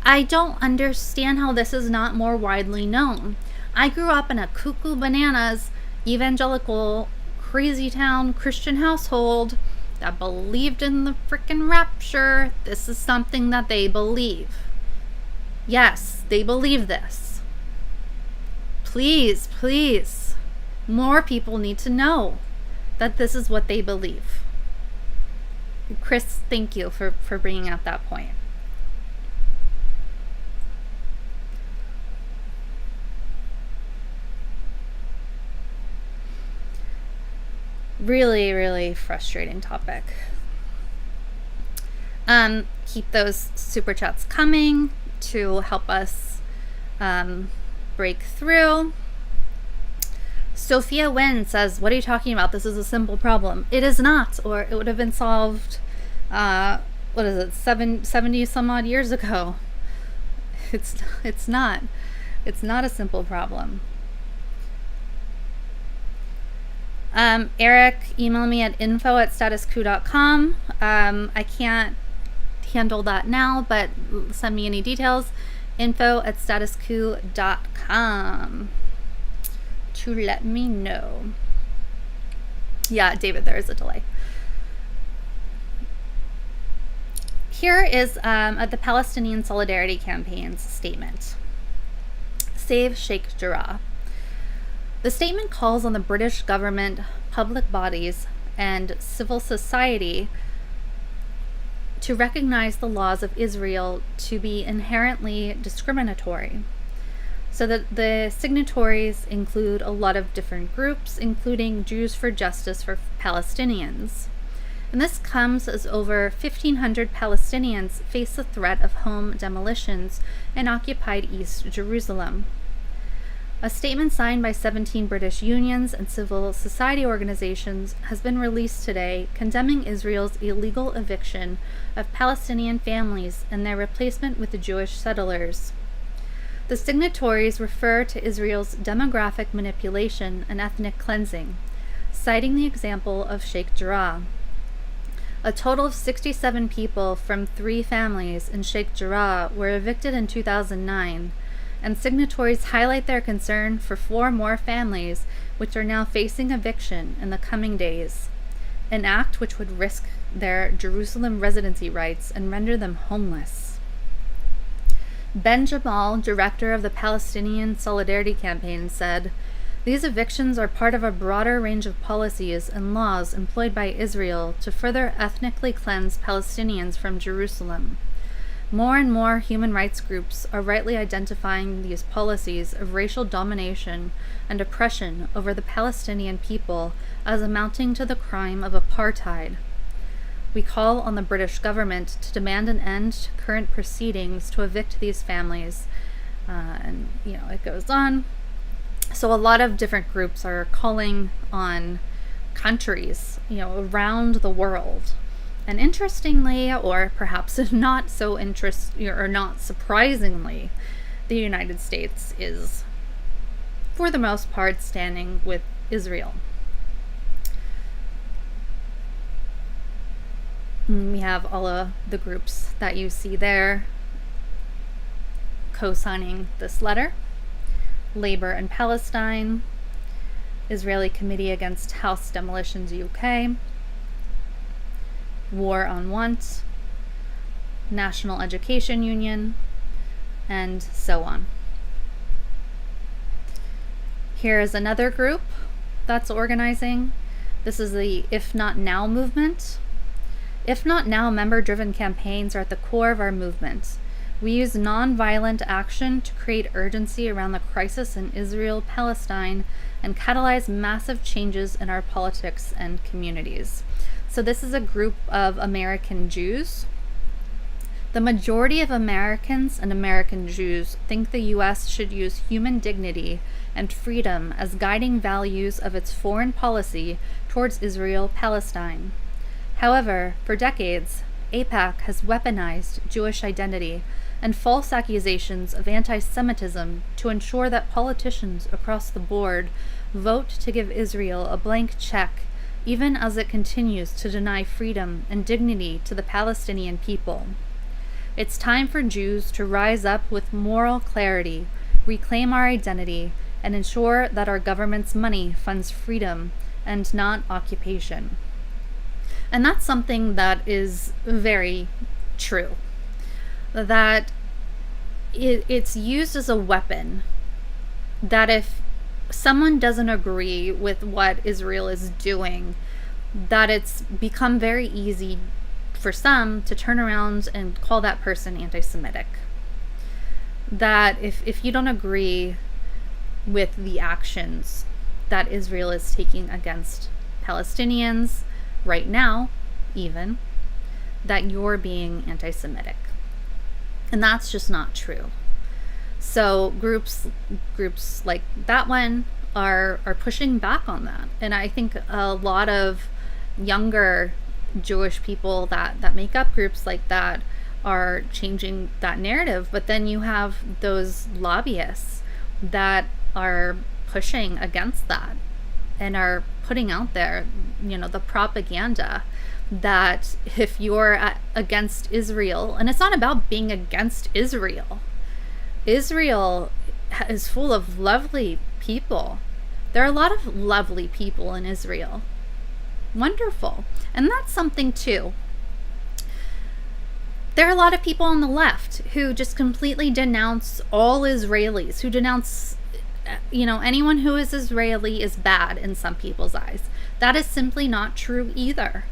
I don't understand how this is not more widely known. I grew up in a cuckoo bananas evangelical crazy town Christian household that believed in the frickin' rapture. This is something that they believe. Yes, they believe this. Please, more people need to know that this is what they believe. Chris, thank you for bringing up that point. Really, really frustrating topic. Keep those super chats coming to help us break through. Sophia Wynn says, what are you talking about? This is a simple problem. It is not, or it would have been solved, 70 some odd years ago. It's not. It's not a simple problem. Eric, email me at info@statuscoup.com. I can't handle that now, but send me any details. info@statuscoup.com to let me know. Yeah, David, there is a delay. Here is the Palestinian Solidarity Campaign's statement. Save Sheikh Jarrah. The statement calls on the British government, public bodies, and civil society to recognize the laws of Israel to be inherently discriminatory. So that the signatories include a lot of different groups, including Jews for Justice for Palestinians. And this comes as over 1,500 Palestinians face the threat of home demolitions in occupied East Jerusalem. A statement signed by 17 British unions and civil society organizations has been released today condemning Israel's illegal eviction of Palestinian families and their replacement with the Jewish settlers. The signatories refer to Israel's demographic manipulation and ethnic cleansing, citing the example of Sheikh Jarrah. A total of 67 people from 3 families in Sheikh Jarrah were evicted in 2009, and signatories highlight their concern for 4 more families which are now facing eviction in the coming days, an act which would risk their Jerusalem residency rights and render them homeless. Ben Jamal, director of the Palestinian Solidarity Campaign, said, "These evictions are part of a broader range of policies and laws employed by Israel to further ethnically cleanse Palestinians from Jerusalem. More and more human rights groups are rightly identifying these policies of racial domination and oppression over the Palestinian people as amounting to the crime of apartheid. We call on the British government to demand an end to current proceedings to evict these families." And, it goes on. So a lot of different groups are calling on countries, around the world. And interestingly, or perhaps not so or not surprisingly, the United States is, for the most part, standing with Israel. We have all of the groups that you see there co-signing this letter: Labor in Palestine, Israeli Committee Against House Demolitions UK, War on Want, National Education Union, and so on. Here is another group that's organizing. This is the If Not Now movement. If Not Now member-driven campaigns are at the core of our movement. We use non-violent action to create urgency around the crisis in Israel, Palestine, and catalyze massive changes in our politics and communities. So this is a group of American Jews. The majority of Americans and American Jews think the U.S. should use human dignity and freedom as guiding values of its foreign policy towards Israel, Palestine. However, for decades, AIPAC has weaponized Jewish identity and false accusations of anti-Semitism to ensure that politicians across the board vote to give Israel a blank check, even as it continues to deny freedom and dignity to the Palestinian people. It's time for Jews to rise up with moral clarity, reclaim our identity, and ensure that our government's money funds freedom and not occupation. And that's something that is very true. That it's used as a weapon. That if someone doesn't agree with what Israel is doing, that it's become very easy for some to turn around and call that person anti-Semitic. That if you don't agree with the actions that Israel is taking against Palestinians right now, even, that you're being anti-Semitic. And that's just not true. So groups like that one are pushing back on that. And I think a lot of younger Jewish people that make up groups like that are changing that narrative. But then you have those lobbyists that are pushing against that and are putting out there, the propaganda that if you're against Israel, and it's not about being against Israel. Israel is full of lovely people. There are a lot of lovely people in Israel. Wonderful. And that's something too. There are a lot of people on the left who just completely denounce all Israelis, who denounce anyone who is Israeli is bad in some people's eyes. That is simply not true either.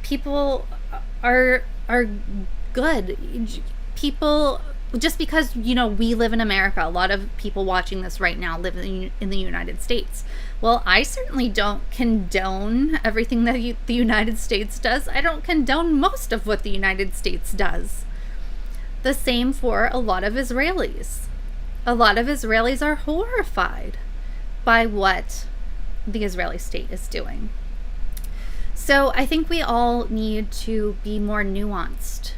People are good. People, just because we live in America, a lot of people watching this right now live in the United States. Well, I certainly don't condone everything that the United States does. I don't condone most of what the United States does. The same for a lot of Israelis. A lot of Israelis are horrified by what the Israeli state is doing. So I think we all need to be more nuanced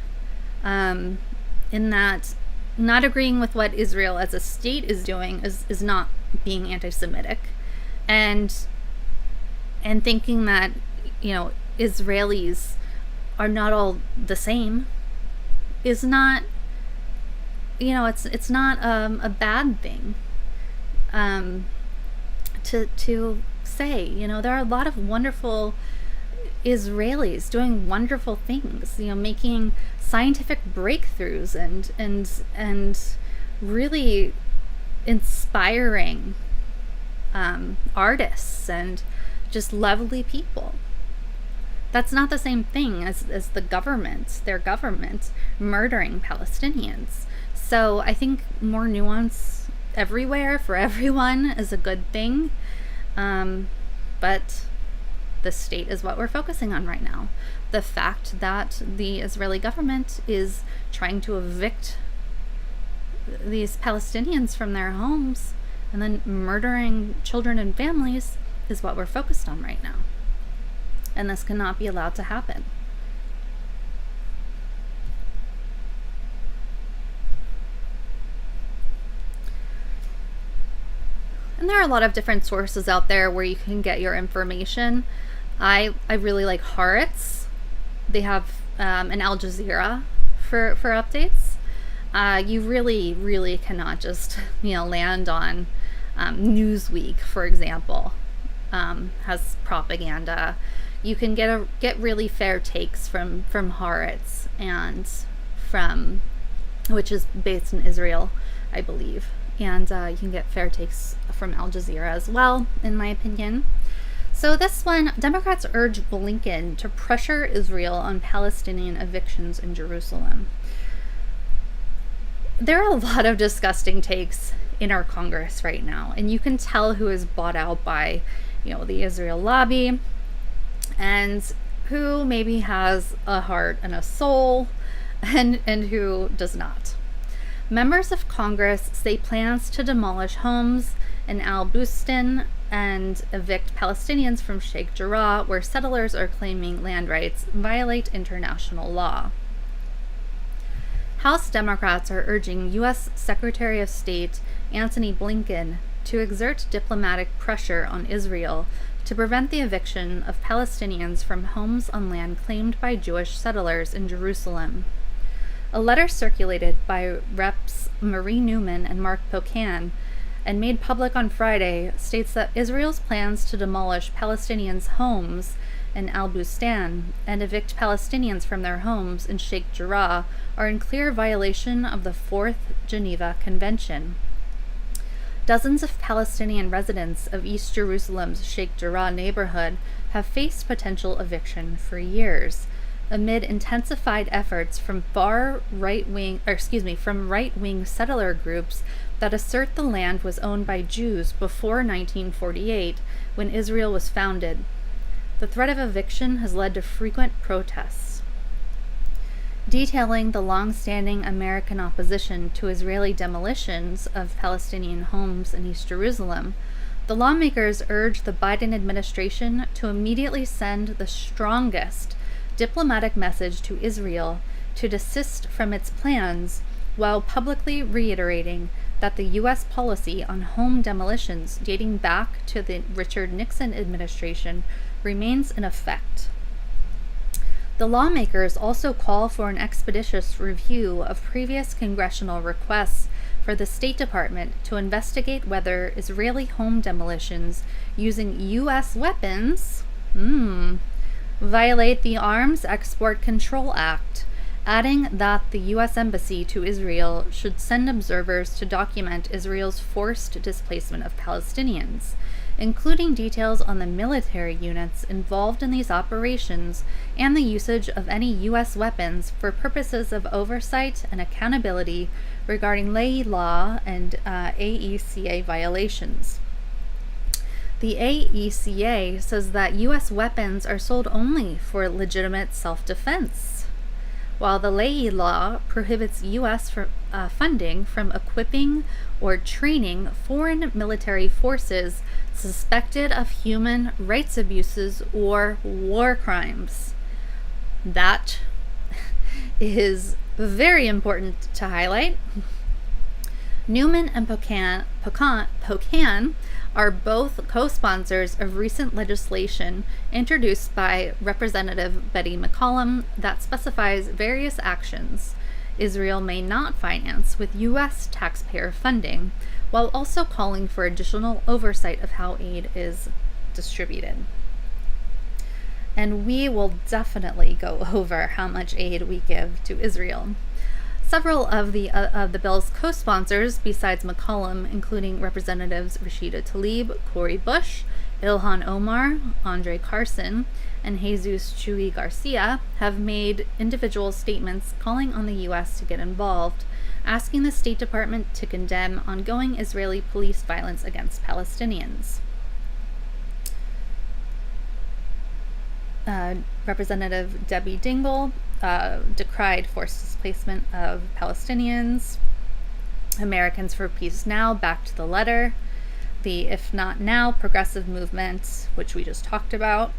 in that not agreeing with what Israel as a state is doing is not being anti-Semitic, and thinking that Israelis are not all the same is not it's not a bad thing to say. There are a lot of wonderful Israelis doing wonderful things, making scientific breakthroughs and really inspiring artists and just lovely people. That's not the same thing as their government murdering Palestinians. So I think more nuance everywhere for everyone is a good thing. But the state is what we're focusing on right now. The fact that the Israeli government is trying to evict these Palestinians from their homes, And then murdering children and families is what we're focused on right now. And this cannot be allowed to happen. And there are a lot of different sources out there where you can get your information. I really like Haaretz. They have an Al Jazeera for updates. You really cannot just land on Newsweek, for example, has propaganda. You can get really fair takes from Haaretz and from, which is based in Israel, I believe. And you can get fair takes from Al Jazeera as well, in my opinion. So this one, Democrats urge Blinken to pressure Israel on Palestinian evictions in Jerusalem. There are a lot of disgusting takes in our Congress right now, and you can tell who is bought out by, the Israel lobby, and who maybe has a heart and a soul, and who does not. Members of Congress say plans to demolish homes in Al Bustan and evict Palestinians from Sheikh Jarrah, where settlers are claiming land rights, violate international law. House Democrats are urging U.S. Secretary of State Antony Blinken to exert diplomatic pressure on Israel to prevent the eviction of Palestinians from homes on land claimed by Jewish settlers in Jerusalem. A letter circulated by Reps. Marie Newman and Mark Pocan and made public on Friday states that Israel's plans to demolish Palestinians' homes in Al Bustan and evict Palestinians from their homes in Sheikh Jarrah are in clear violation of the Fourth Geneva Convention. Dozens of Palestinian residents of East Jerusalem's Sheikh Jarrah neighborhood have faced potential eviction for years, amid intensified efforts from right-wing settler groups that assert the land was owned by Jews before 1948, when Israel was founded. The threat of eviction has led to frequent protests. Detailing the long-standing American opposition to Israeli demolitions of Palestinian homes in East Jerusalem, the lawmakers urge the Biden administration to immediately send the strongest diplomatic message to Israel to desist from its plans, while publicly reiterating that the U.S. policy on home demolitions dating back to the Richard Nixon administration remains in effect. The lawmakers also call for an expeditious review of previous congressional requests for the State Department to investigate whether Israeli home demolitions using U.S. weapons violate the Arms Export Control Act, adding that the U.S. Embassy to Israel should send observers to document Israel's forced displacement of Palestinians, including details on the military units involved in these operations and the usage of any U.S. weapons for purposes of oversight and accountability regarding ley law and AECA violations. The AECA says that U.S. weapons are sold only for legitimate self-defense, while the ley law prohibits U.S. funding from equipping or training foreign military forces suspected of human rights abuses or war crimes. That is very important to highlight. Newman and Pocan are both co-sponsors of recent legislation introduced by Representative Betty McCollum that specifies various actions Israel may not finance with U.S. taxpayer funding, while also calling for additional oversight of how aid is distributed. And we will definitely go over how much aid we give to Israel. Several of the bill's co-sponsors, besides McCollum, including Representatives Rashida Tlaib, Cori Bush, Ilhan Omar, Andre Carson, and Jesus Chuy Garcia, have made individual statements calling on the U.S. to get involved, asking the State Department to condemn ongoing Israeli police violence against Palestinians. Representative Debbie Dingell decried forced displacement of Palestinians. Americans for Peace Now backed the letter. the If Not Now progressive movement, which we just talked about.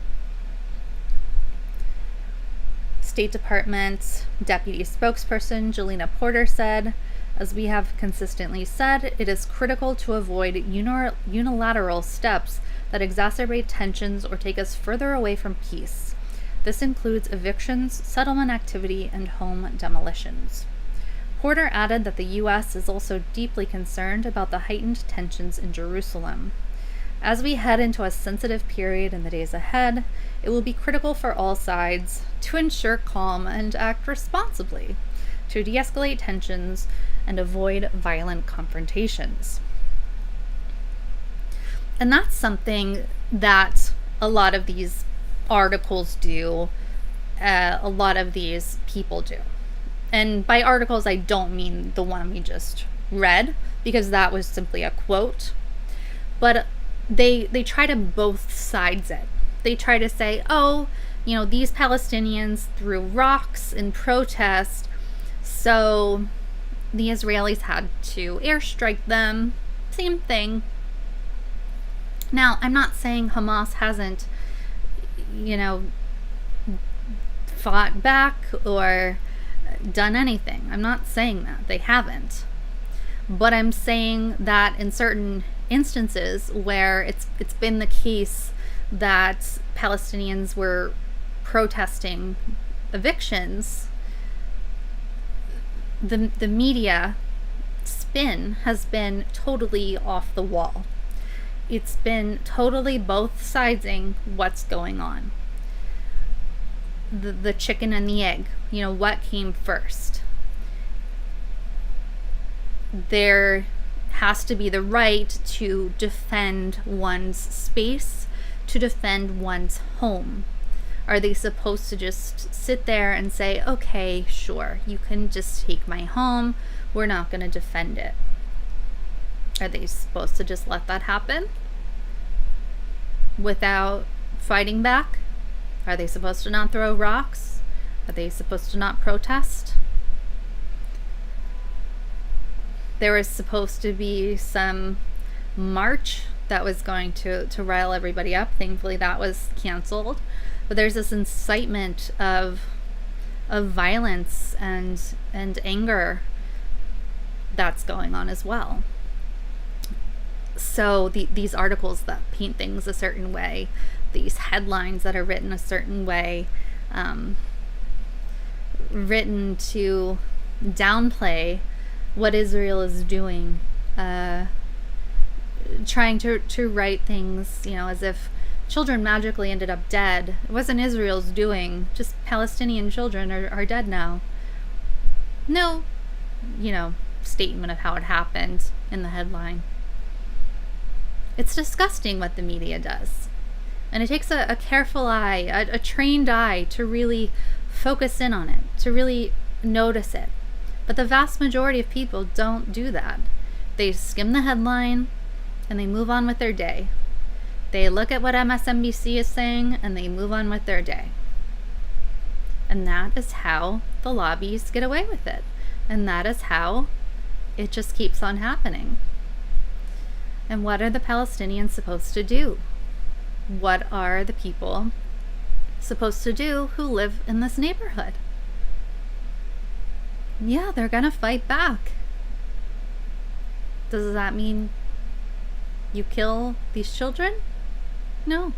State Department Deputy Spokesperson Jelena Porter said, "As we have consistently said, it is critical to avoid unilateral steps that exacerbate tensions or take us further away from peace. This includes evictions, settlement activity, and home demolitions." Porter added that the U.S. is also deeply concerned about the heightened tensions in Jerusalem. As we head into a sensitive period in the days ahead, it will be critical for all sides to ensure calm and act responsibly, to de-escalate tensions and avoid violent confrontations. And that's something that a lot of these articles do, a lot of these people do. And by articles, I don't mean the one we just read, because that was simply a quote. But they try to both sides it. They try to say, oh, these Palestinians threw rocks in protest, so the Israelis had to airstrike them. Same thing. Now, I'm not saying Hamas hasn't, fought back or done anything. I'm not saying that. They haven't. But I'm saying that in certain instances where it's been the case that Palestinians were protesting evictions, the media spin has been totally off the wall. It's been totally both siding what's going on. The chicken and the egg. What came first? There has to be the right to defend one's space, to defend one's home. Are they supposed to just sit there and say, okay, sure, you can just take my home, we're not going to defend it? Are they supposed to just let that happen without fighting back? Are they supposed to not throw rocks? Are they supposed to not protest? There was supposed to be some march that was going to rile everybody up. Thankfully, that was canceled. But there's this incitement of violence and anger that's going on as well. So these articles that paint things a certain way, these headlines that are written a certain way, written to downplay what Israel is doing, trying to write things, as if children magically ended up dead. It wasn't Israel's doing, just Palestinian children are dead now. No, statement of how it happened in the headline. It's disgusting what the media does. And it takes a careful eye, a trained eye to really focus in on it, to really notice it. But the vast majority of people don't do that. They skim the headline and they move on with their day. They look at what MSNBC is saying and they move on with their day. And that is how the lobbies get away with it. And that is how it just keeps on happening. And what are the Palestinians supposed to do? What are the people supposed to do who live in this neighborhood? Yeah, they're gonna fight back. Does that mean you kill these children? No,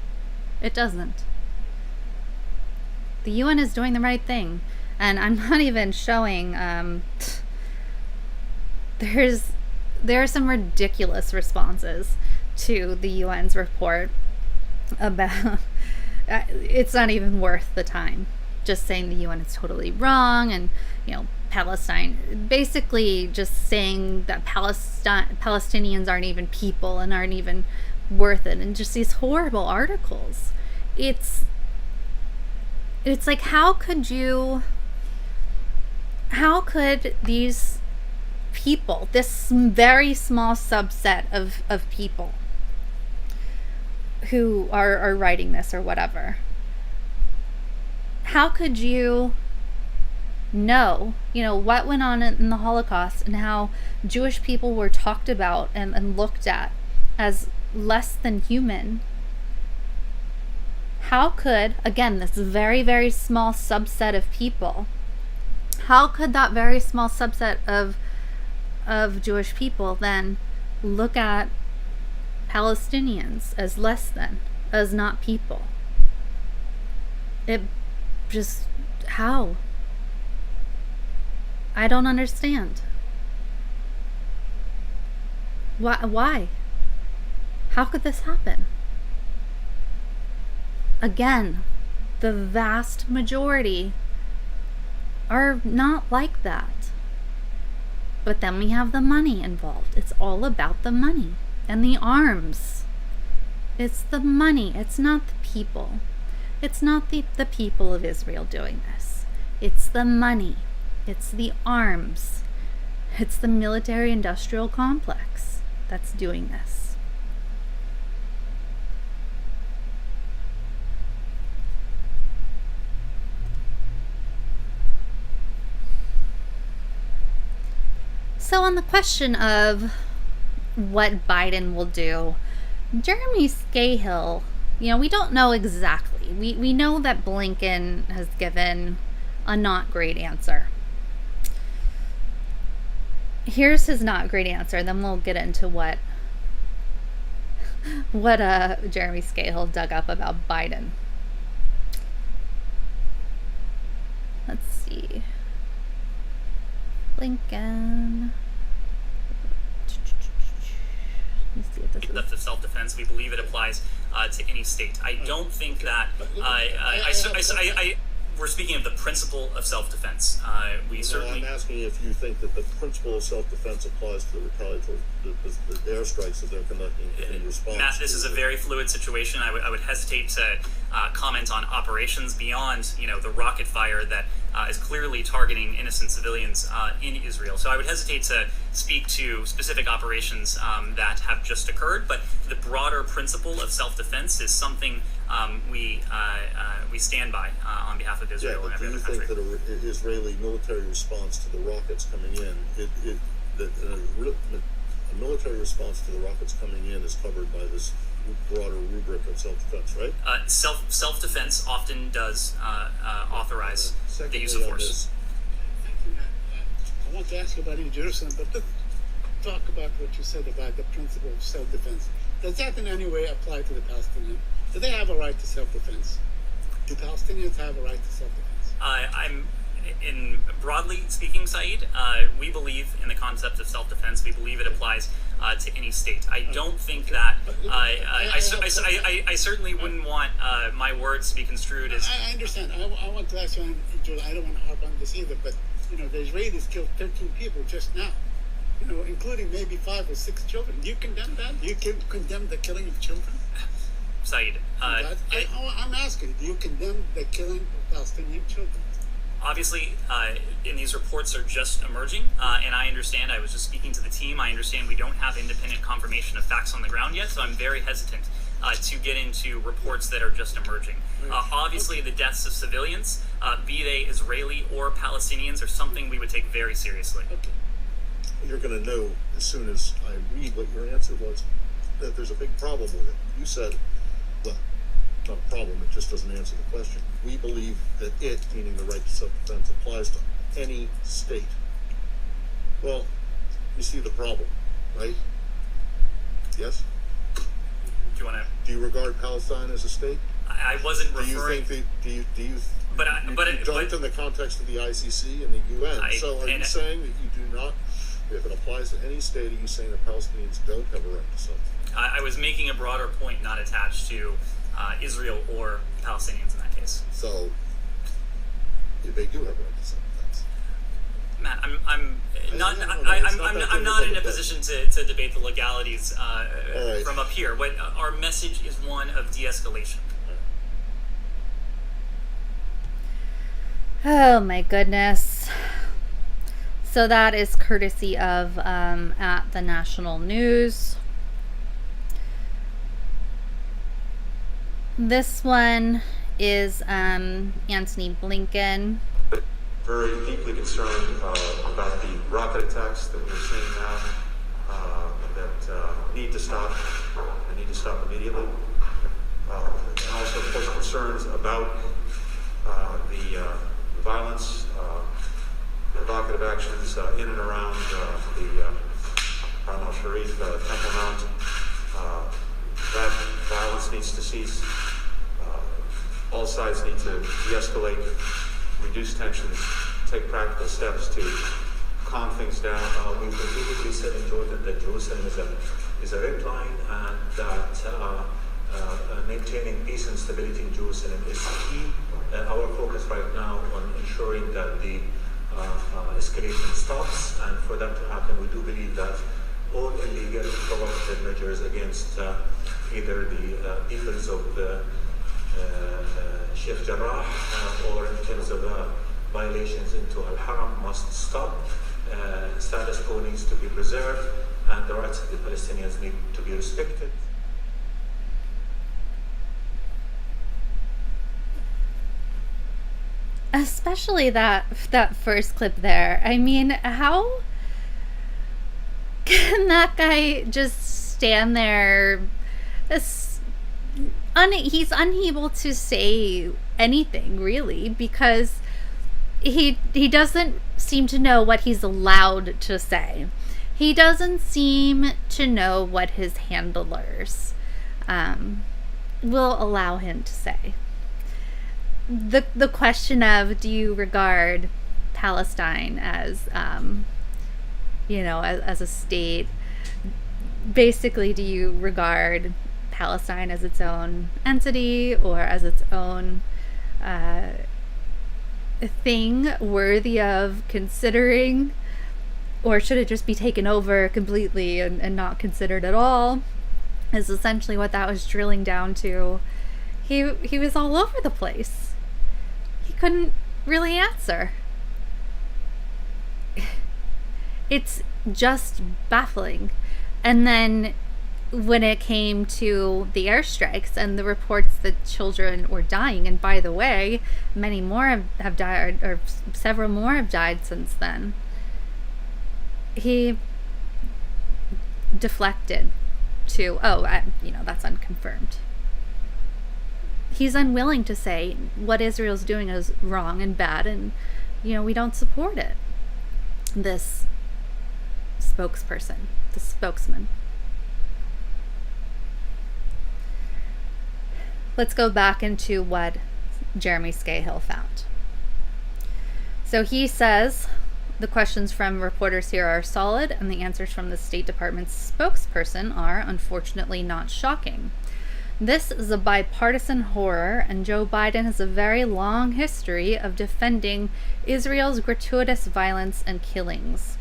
it doesn't. The UN is doing the right thing. And I'm not even showing, there are some ridiculous responses to the UN's report about, it's not even worth the time. Just saying the UN is totally wrong and, Palestine, basically just saying that Palestinians aren't even people and aren't even worth it, and just these horrible articles. It's like, how could these people, this very small subset of people who are writing this or whatever, how could you know what went on in the Holocaust and how Jewish people were talked about and looked at as less than human, how could, again, this very, very small subset of people, how could that very small subset of Jewish people then look at Palestinians as less than, as not people? It just, how? I don't understand. Why? How could this happen? Again, the vast majority are not like that. But then we have the money involved. It's all about the money and the arms. It's the money. It's not the people. It's not the people of Israel doing this. It's the money. It's the arms. It's the military-industrial complex that's doing this. So on the question of what Biden will do, Jeremy Scahill, we don't know exactly. We know that Blinken has given a not great answer. Here's his not great answer, then we'll get into what Jeremy Scahill dug up about Biden. Let's see. Blinken. Let me see if this Left of self-defense, we believe it applies to any state. I don't think that we're speaking of the principle of self-defense. I'm asking if you think that the principle of self-defense applies to the retaliatory the airstrikes that they're conducting in response. Matt, this is a very fluid situation. I would hesitate to comment on operations beyond the rocket fire that is clearly targeting innocent civilians in Israel. So I would hesitate to speak to specific operations that have just occurred. But the broader principle of self-defense is something we stand by on behalf of Israel and every other country. Do you think that an Israeli military response to the rockets coming in, a military response to the rockets coming in is covered by this broader rubric of self-defense, right? Self-defense often does authorize the use of force. Thank you, Matt. I want to ask you about in Jerusalem, but let's talk about what you said about the principle of self-defense. Does that in any way apply to the Palestinians? Do they have a right to self-defense? Do Palestinians have a right to self-defense? In broadly speaking, Saeed, we believe in the concept of self-defense. We believe it applies to any state. I don't think that I certainly wouldn't want my words to be construed as. I understand. I want to ask you, I don't want to harp on this either, but the Israelis killed 13 people just now, including maybe 5 or 6 children. Do you condemn that? Do you condemn the killing of children? Saeed, I'm asking, do you condemn the killing of Palestinian children? Obviously, and these reports are just emerging, and I understand, I was just speaking to the team, I understand we don't have independent confirmation of facts on the ground yet, so I'm very hesitant to get into reports that are just emerging. Obviously, the deaths of civilians, be they Israeli or Palestinians, are something we would take very seriously. Okay. You're going to know as soon as I read what your answer was that there's a big problem with it. You said, well, not a problem, it just doesn't answer the question. We believe that it, meaning the right to self-defense, applies to any state. Well, you see the problem, right? Yes? Do you regard Palestine as a state? I wasn't referring. Do you But don't in the context of the ICC and the UN. Are you saying that you do not? If it applies to any state, are you saying that Palestinians don't have a right to self-defense? I was making a broader point, not attached to Israel or Palestinians in that case. So they do have a right to self-defense. Matt, I'm not in a position to debate the legalities from up here. What our message is one of de-escalation. Oh my goodness. So that is courtesy of at the National News. This one is Antony Blinken. Very deeply concerned about the rocket attacks that we're seeing now that need to stop. need to stop immediately. And also, of course, concerns about the violence, provocative actions in and around the Haram al-Sharif, Temple Mount. That violence needs to cease. All sides need to de-escalate, reduce tensions, take practical steps to calm things down. We've repeatedly said in Jordan that Jerusalem is a red line, and that maintaining peace and stability in Jerusalem is key. Our focus right now on ensuring that the escalation stops, and for that to happen, we do believe that all illegal and provocative measures against either the peoples of Sheikh Jarrah or in terms of violations into Al-Haram must stop. Status quo needs to be preserved, and the rights of the Palestinians need to be respected. Especially that first clip there. I mean, how can that guy just stand there? He's unable to say anything, really, because he doesn't seem to know what he's allowed to say. He doesn't seem to know what his handlers will allow him to say. The question of, do you regard Palestine as as a state? Basically, do you regard Palestine as its own entity or as its own thing worthy of considering, or should it just be taken over completely and not considered at all? Is essentially what that was drilling down to. He was all over the place. He couldn't really answer. It's just baffling. And then when it came to the airstrikes and the reports that children were dying, and by the way, many more have died, or several more have died since then, he deflected to, that's unconfirmed. He's unwilling to say what Israel's doing is wrong and bad, and we don't support it. This spokesman. Let's go back into what Jeremy Scahill found. So he says the questions from reporters here are solid, and the answers from the State Department's spokesperson are unfortunately not shocking. This is a bipartisan horror, and Joe Biden has a very long history of defending Israel's gratuitous violence and killings.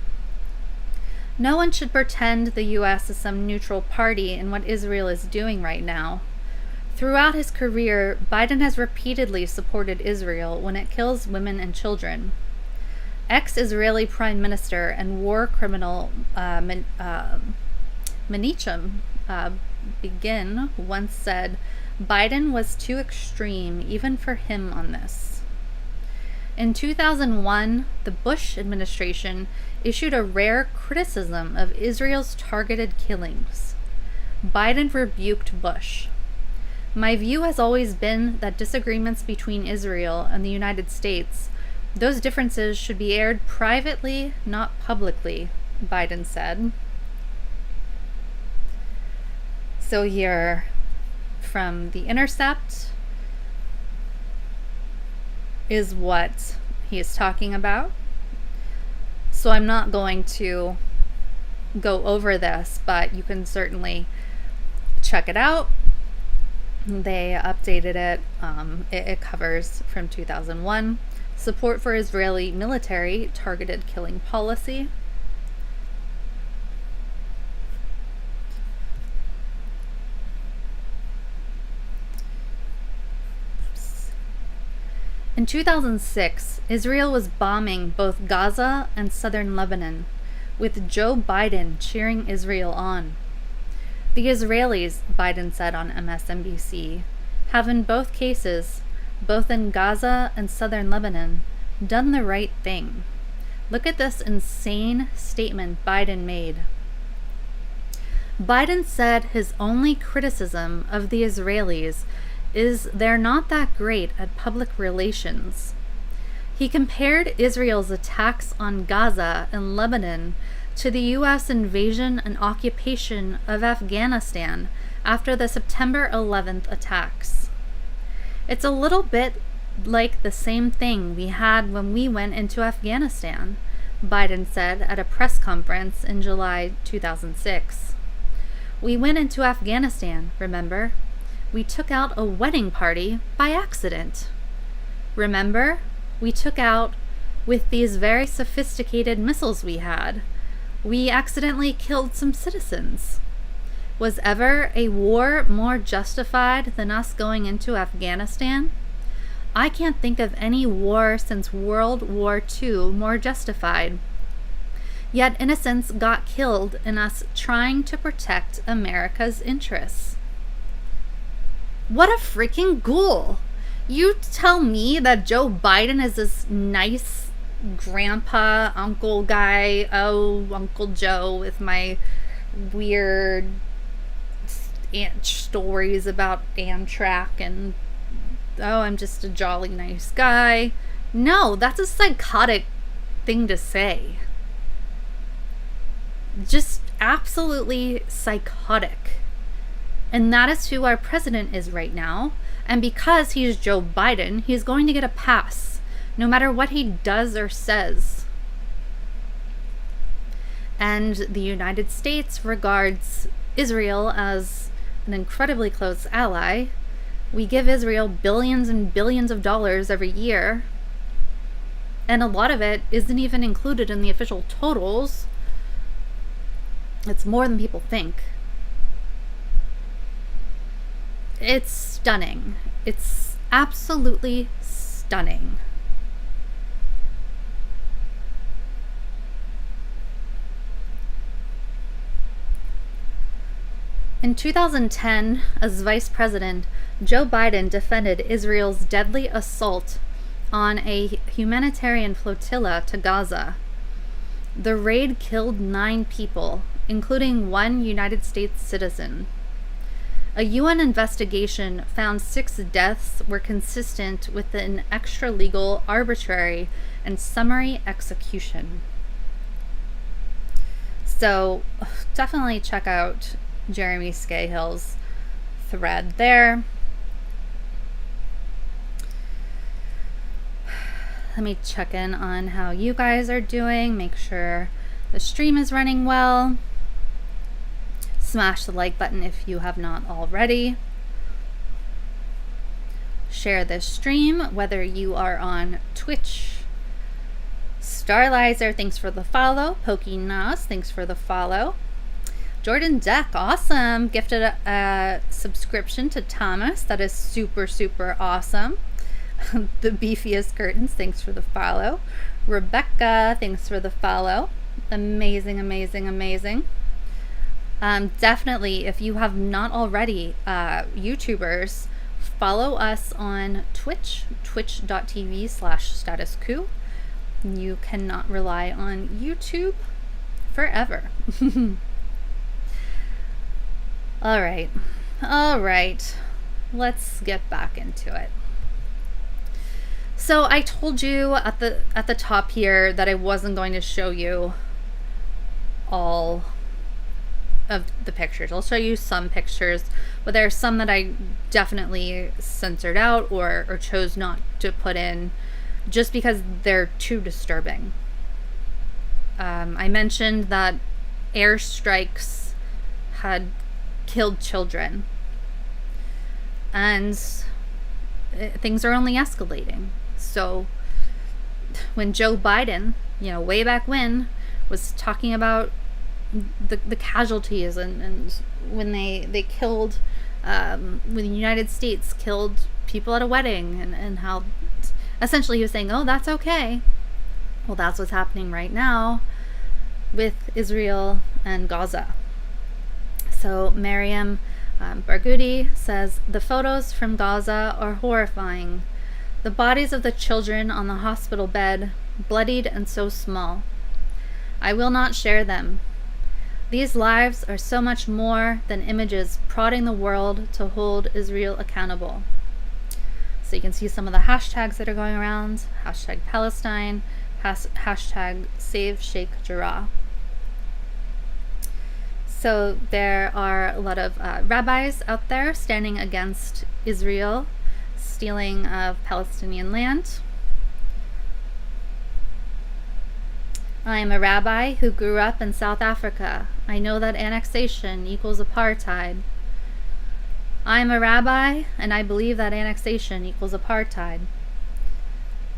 No one should pretend the U.S. is some neutral party in what Israel is doing right now. Throughout his career, Biden has repeatedly supported Israel when it kills women and children. Ex-Israeli Prime Minister and war criminal Menachem Begin once said, Biden was too extreme even for him on this. In 2001, the Bush administration issued a rare criticism of Israel's targeted killings. Biden rebuked Bush. My view has always been that disagreements between Israel and the United States, those differences should be aired privately, not publicly, Biden said. So here from The Intercept is what he is talking about. So I'm not going to go over this, but you can certainly check it out. They updated it. It covers from 2001, support for Israeli military targeted killing policy. In 2006, Israel was bombing both Gaza and southern Lebanon, with Joe Biden cheering Israel on. The Israelis, Biden said on MSNBC, have in both cases, both in Gaza and southern Lebanon, done the right thing. Look at this insane statement Biden made. Biden said his only criticism of the Israelis is they're not that great at public relations. He compared Israel's attacks on Gaza and Lebanon to the U.S. invasion and occupation of Afghanistan after the September 11th attacks. It's a little bit like the same thing we had when we went into Afghanistan, Biden said at a press conference in July 2006. We went into Afghanistan, remember? We took out a wedding party by accident. Remember? We took out with these very sophisticated missiles we had. We accidentally killed some citizens. Was ever a war more justified than us going into Afghanistan? I can't think of any war since World War II more justified. Yet innocents got killed in us trying to protect America's interests. What a freaking ghoul! You tell me that Joe Biden is this nice grandpa, uncle guy, oh, Uncle Joe with my weird stories about Amtrak and, oh, I'm just a jolly nice guy. No, that's a psychotic thing to say. Just absolutely psychotic. And that is who our president is right now. And because he's Joe Biden, he's going to get a pass, no matter what he does or says. And the United States regards Israel as an incredibly close ally. We give Israel billions and billions of dollars every year. And a lot of it isn't even included in the official totals. It's more than people think. It's stunning. It's absolutely stunning. In 2010, as vice president, Joe Biden defended Israel's deadly assault on a humanitarian flotilla to Gaza. The raid killed 9 people, including 1 United States citizen. A UN investigation found 6 deaths were consistent with an extra-legal, arbitrary, and summary execution. So definitely check out Jeremy Scahill's thread there. Let me check in on how you guys are doing, make sure the stream is running well. Smash the like button if you have not already. Share this stream, whether you are on Twitch. Starlizer, thanks for the follow. Pokey Nas, thanks for the follow. Jordan Deck, awesome. Gifted a subscription to Thomas. That is super, super awesome. The beefiest curtains, thanks for the follow. Rebecca, thanks for the follow. Amazing, amazing, amazing. Definitely, if you have not already, YouTubers, follow us on Twitch, twitch.tv/statuscoup. You cannot rely on YouTube forever. All right. Let's get back into it. So I told you at the top here that I wasn't going to show you all of the pictures. I'll show you some pictures, but there are some that I definitely censored out or chose not to put in just because they're too disturbing. I mentioned that airstrikes had killed children, and things are only escalating. So when Joe Biden, way back when, was talking about the casualties and when they killed, when the United States killed people at a wedding, and how essentially he was saying, oh, that's okay. Well, that's what's happening right now with Israel and Gaza. So Mariam Barghouti says, the photos from Gaza are horrifying. The bodies of the children on the hospital bed, bloodied and so small. I will not share them. These lives are so much more than images prodding the world to hold Israel accountable. So you can see some of the hashtags that are going around. Hashtag Palestine, hashtag Save Sheikh Jarrah. So there are a lot of rabbis out there standing against Israel stealing of Palestinian land. I am a rabbi who grew up in South Africa. I know that annexation equals apartheid. I am a rabbi, and I believe that annexation equals apartheid.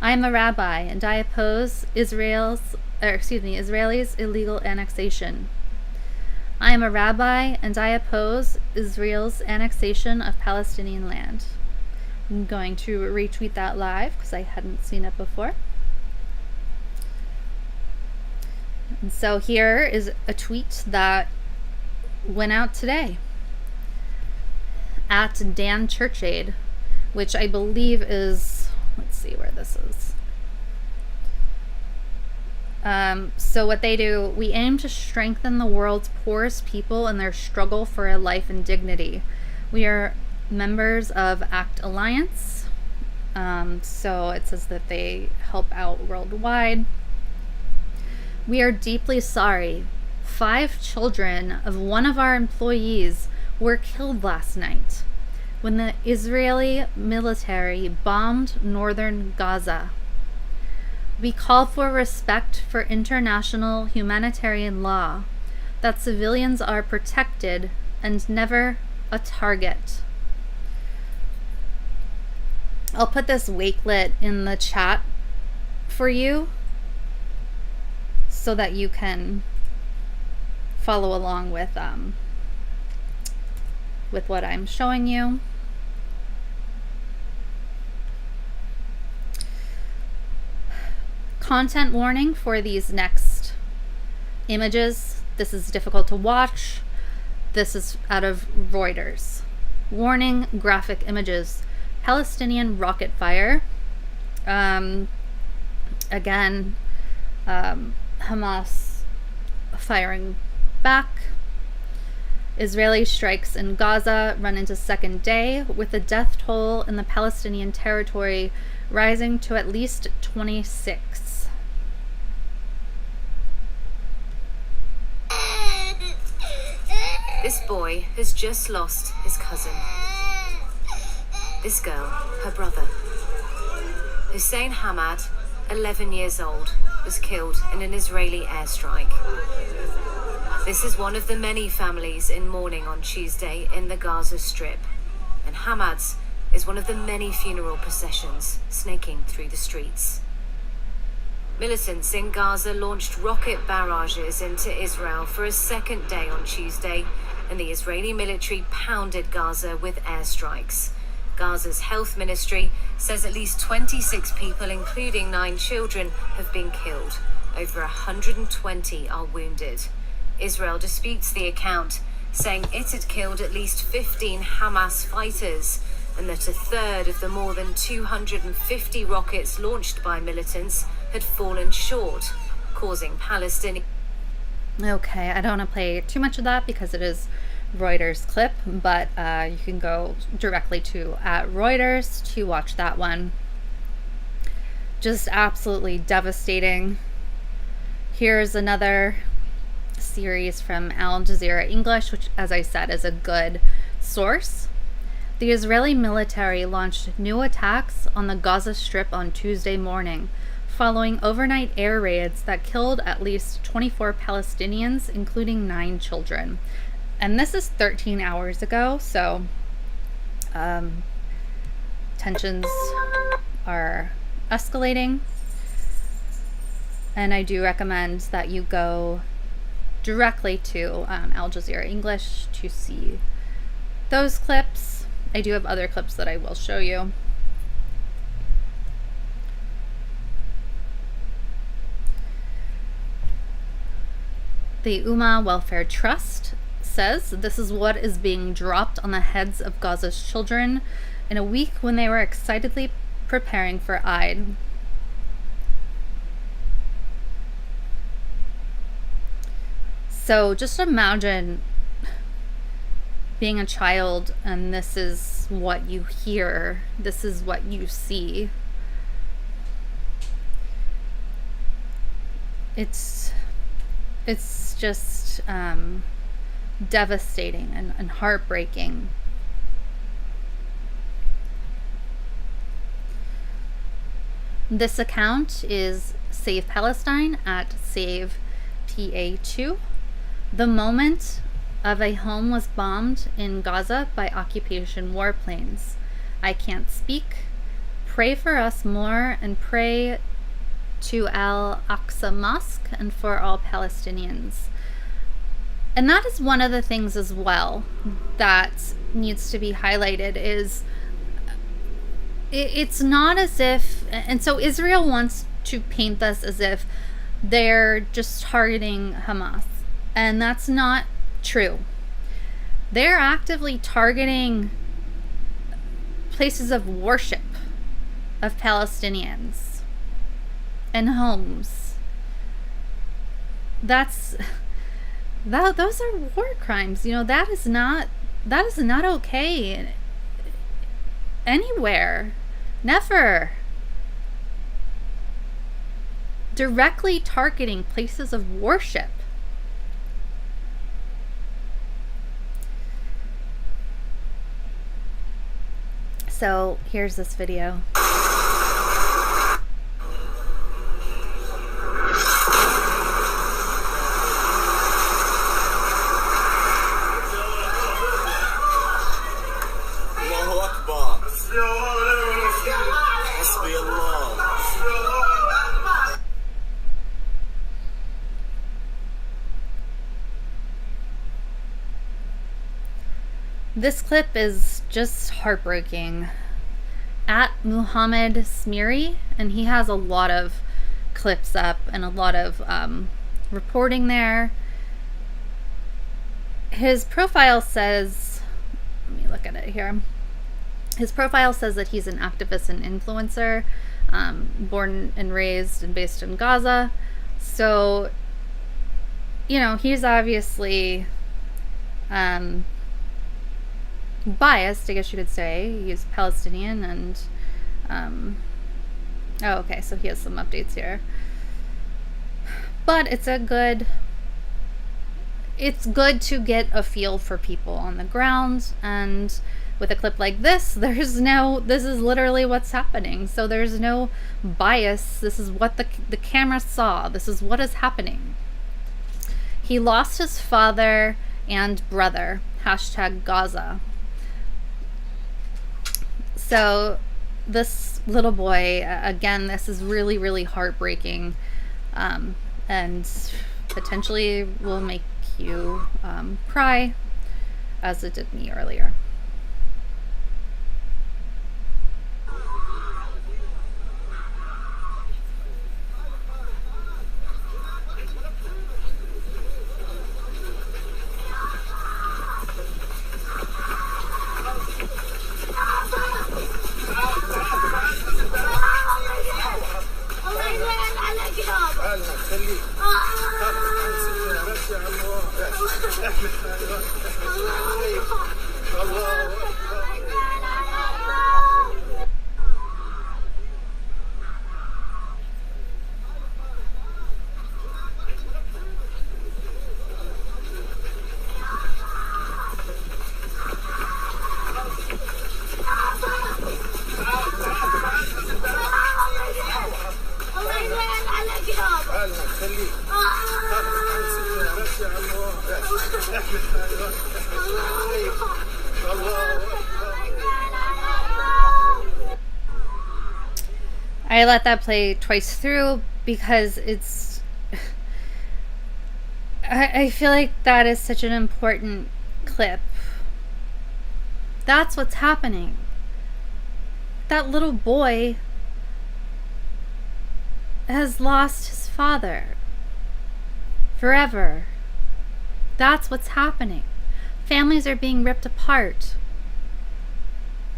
I am a rabbi, and I oppose Israel's Israelis' illegal annexation. I am a rabbi, and I oppose Israel's annexation of Palestinian land. I'm going to retweet that live because I hadn't seen it before. And so here is a tweet that went out today at Dan Churchaid, which I believe is, let's see where this is. So what they do, we aim to strengthen the world's poorest people in their struggle for a life and dignity. We are members of ACT Alliance. So it says that they help out worldwide. We are deeply sorry. 5 children of one of our employees were killed last night when the Israeli military bombed northern Gaza. We call for respect for international humanitarian law, that civilians are protected and never a target. I'll put this wakelet in the chat for you so that you can follow along with what I'm showing you. Content warning for these next images. This is difficult to watch. This is out of Reuters. Warning, graphic images. Palestinian rocket fire. Again, Hamas firing back. Israeli strikes in Gaza run into second day, with the death toll in the Palestinian territory rising to at least 26. This boy has just lost his cousin. This girl, her brother. Hussein Hamad, 11 years old, was killed in an Israeli airstrike. This is one of the many families in mourning on Tuesday in the Gaza Strip, and Hamad's is one of the many funeral processions snaking through the streets. Militants in Gaza launched rocket barrages into Israel for a second day on Tuesday, and the Israeli military pounded Gaza with airstrikes. Gaza's health ministry says at least 26 people, including 9 children, have been killed. Over 120 are wounded. Israel disputes the account, saying it had killed at least 15 Hamas fighters, and that a third of the more than 250 rockets launched by militants had fallen short, causing Palestinian... Okay, I don't want to play too much of that because it is Reuters clip, but you can go directly to Reuters to watch that one. Just absolutely devastating. Here's another series from Al Jazeera English, which, as I said, is a good source. The Israeli military launched new attacks on the Gaza Strip on Tuesday morning, following overnight air raids that killed at least 24 Palestinians, including 9 children. And this is 13 hours ago, so tensions are escalating. And I do recommend that you go directly to Al Jazeera English to see those clips. I do have other clips that I will show you. The Ummah Welfare Trust says this is what is being dropped on the heads of Gaza's children in a week when they were excitedly preparing for Eid. So just imagine being a child and this is what you hear, this is what you see. It's just devastating and heartbreaking. This account is Save Palestine at Save PA2. The moment of a home was bombed in Gaza by occupation warplanes. I can't speak. Pray for us more and pray to Al-Aqsa Mosque and for all Palestinians. And that is one of the things as well that needs to be highlighted is it's not as if, and so Israel wants to paint this as if they're just targeting Hamas, and that's not true. They're actively targeting places of worship of Palestinians and homes. Those are war crimes. You know, that is not okay anywhere. Never. Directly targeting places of worship. So here's this video. This clip is just heartbreaking. At Muhammad Smiri, and he has a lot of clips up and a lot of reporting there. His profile says, let me look at it here. His profile says that he's an activist and influencer, born and raised and based in Gaza. So, you know, he's obviously biased, I guess you could say. He's Palestinian and oh, okay, so he has some updates here. But it's good to get a feel for people on the ground, and with a clip like this, this is literally what's happening. So there's no bias. This is what the camera saw. This is what is happening. He lost his father and brother. #Gaza. So this little boy, again, this is really, really heartbreaking, and potentially will make you cry, as it did me earlier. I let that play twice through because it's I feel like that is such an important clip. That's what's happening. That little boy has lost his father forever. That's what's happening. Families are being ripped apart.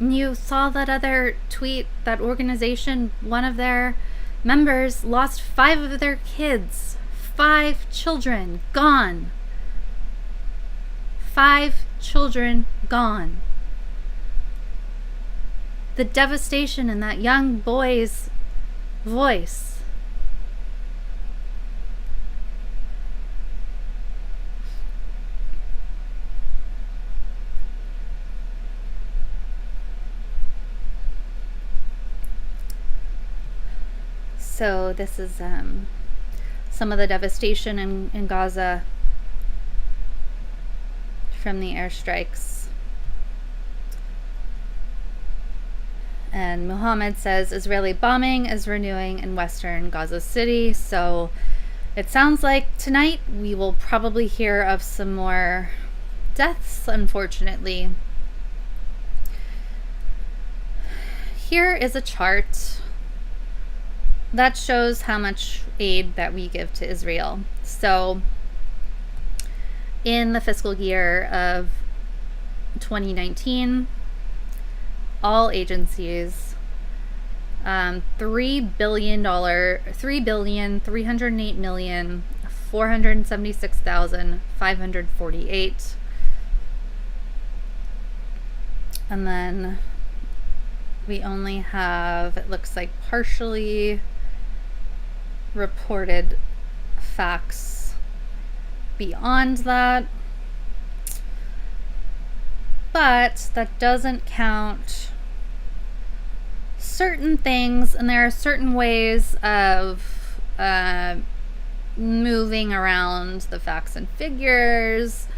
And you saw that other tweet, that organization, one of their members lost 5 of their kids. 5 children gone. 5 children gone. The devastation in that young boy's voice. So this is some of the devastation in Gaza from the airstrikes. And Muhammad says Israeli bombing is renewing in western Gaza City. So it sounds like tonight we will probably hear of some more deaths, unfortunately. Here is a chart that shows how much aid that we give to Israel. So in the fiscal year of 2019, all agencies, $3,308,476,548, and then we only have, it looks like, partially reported facts beyond that, but that doesn't count certain things, and there are certain ways of moving around the facts and figures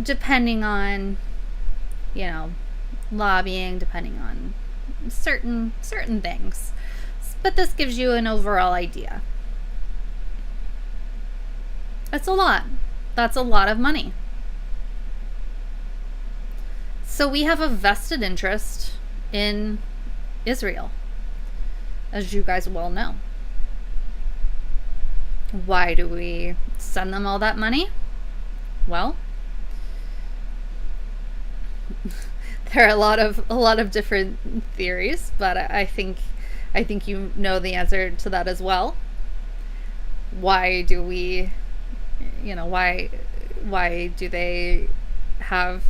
depending on, you know, lobbying, depending on certain things. But this gives you an overall idea. That's a lot. That's a lot of money. So we have a vested interest in Israel, as you guys well know. Why do we send them all that money? Well, there are a lot of different theories, but I think you know the answer to that as well. Why do we, why do they have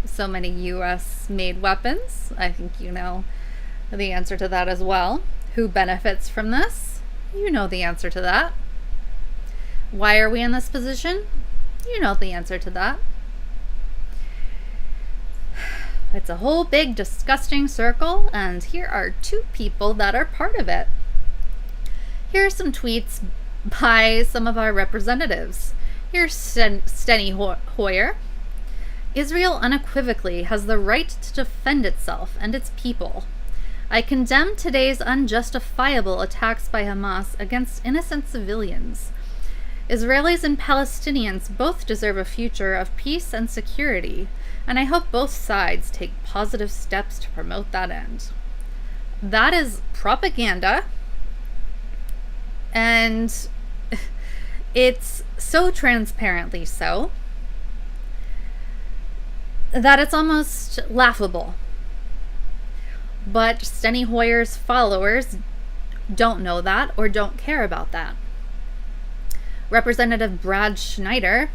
so many US made weapons? I think you know the answer to that as well. Who benefits from this? You know the answer to that. Why are we in this position? You know the answer to that. It's a whole big disgusting circle, and here are 2 people that are part of it. Here are some tweets by some of our representatives. Here's Steny Hoyer. Israel unequivocally has the right to defend itself and its people. I condemn today's unjustifiable attacks by Hamas against innocent civilians. Israelis and Palestinians both deserve a future of peace and security, and I hope both sides take positive steps to promote that end. That is propaganda, and it's so transparently so that it's almost laughable. But Steny Hoyer's followers don't know that or don't care about that. Representative Brad Schneider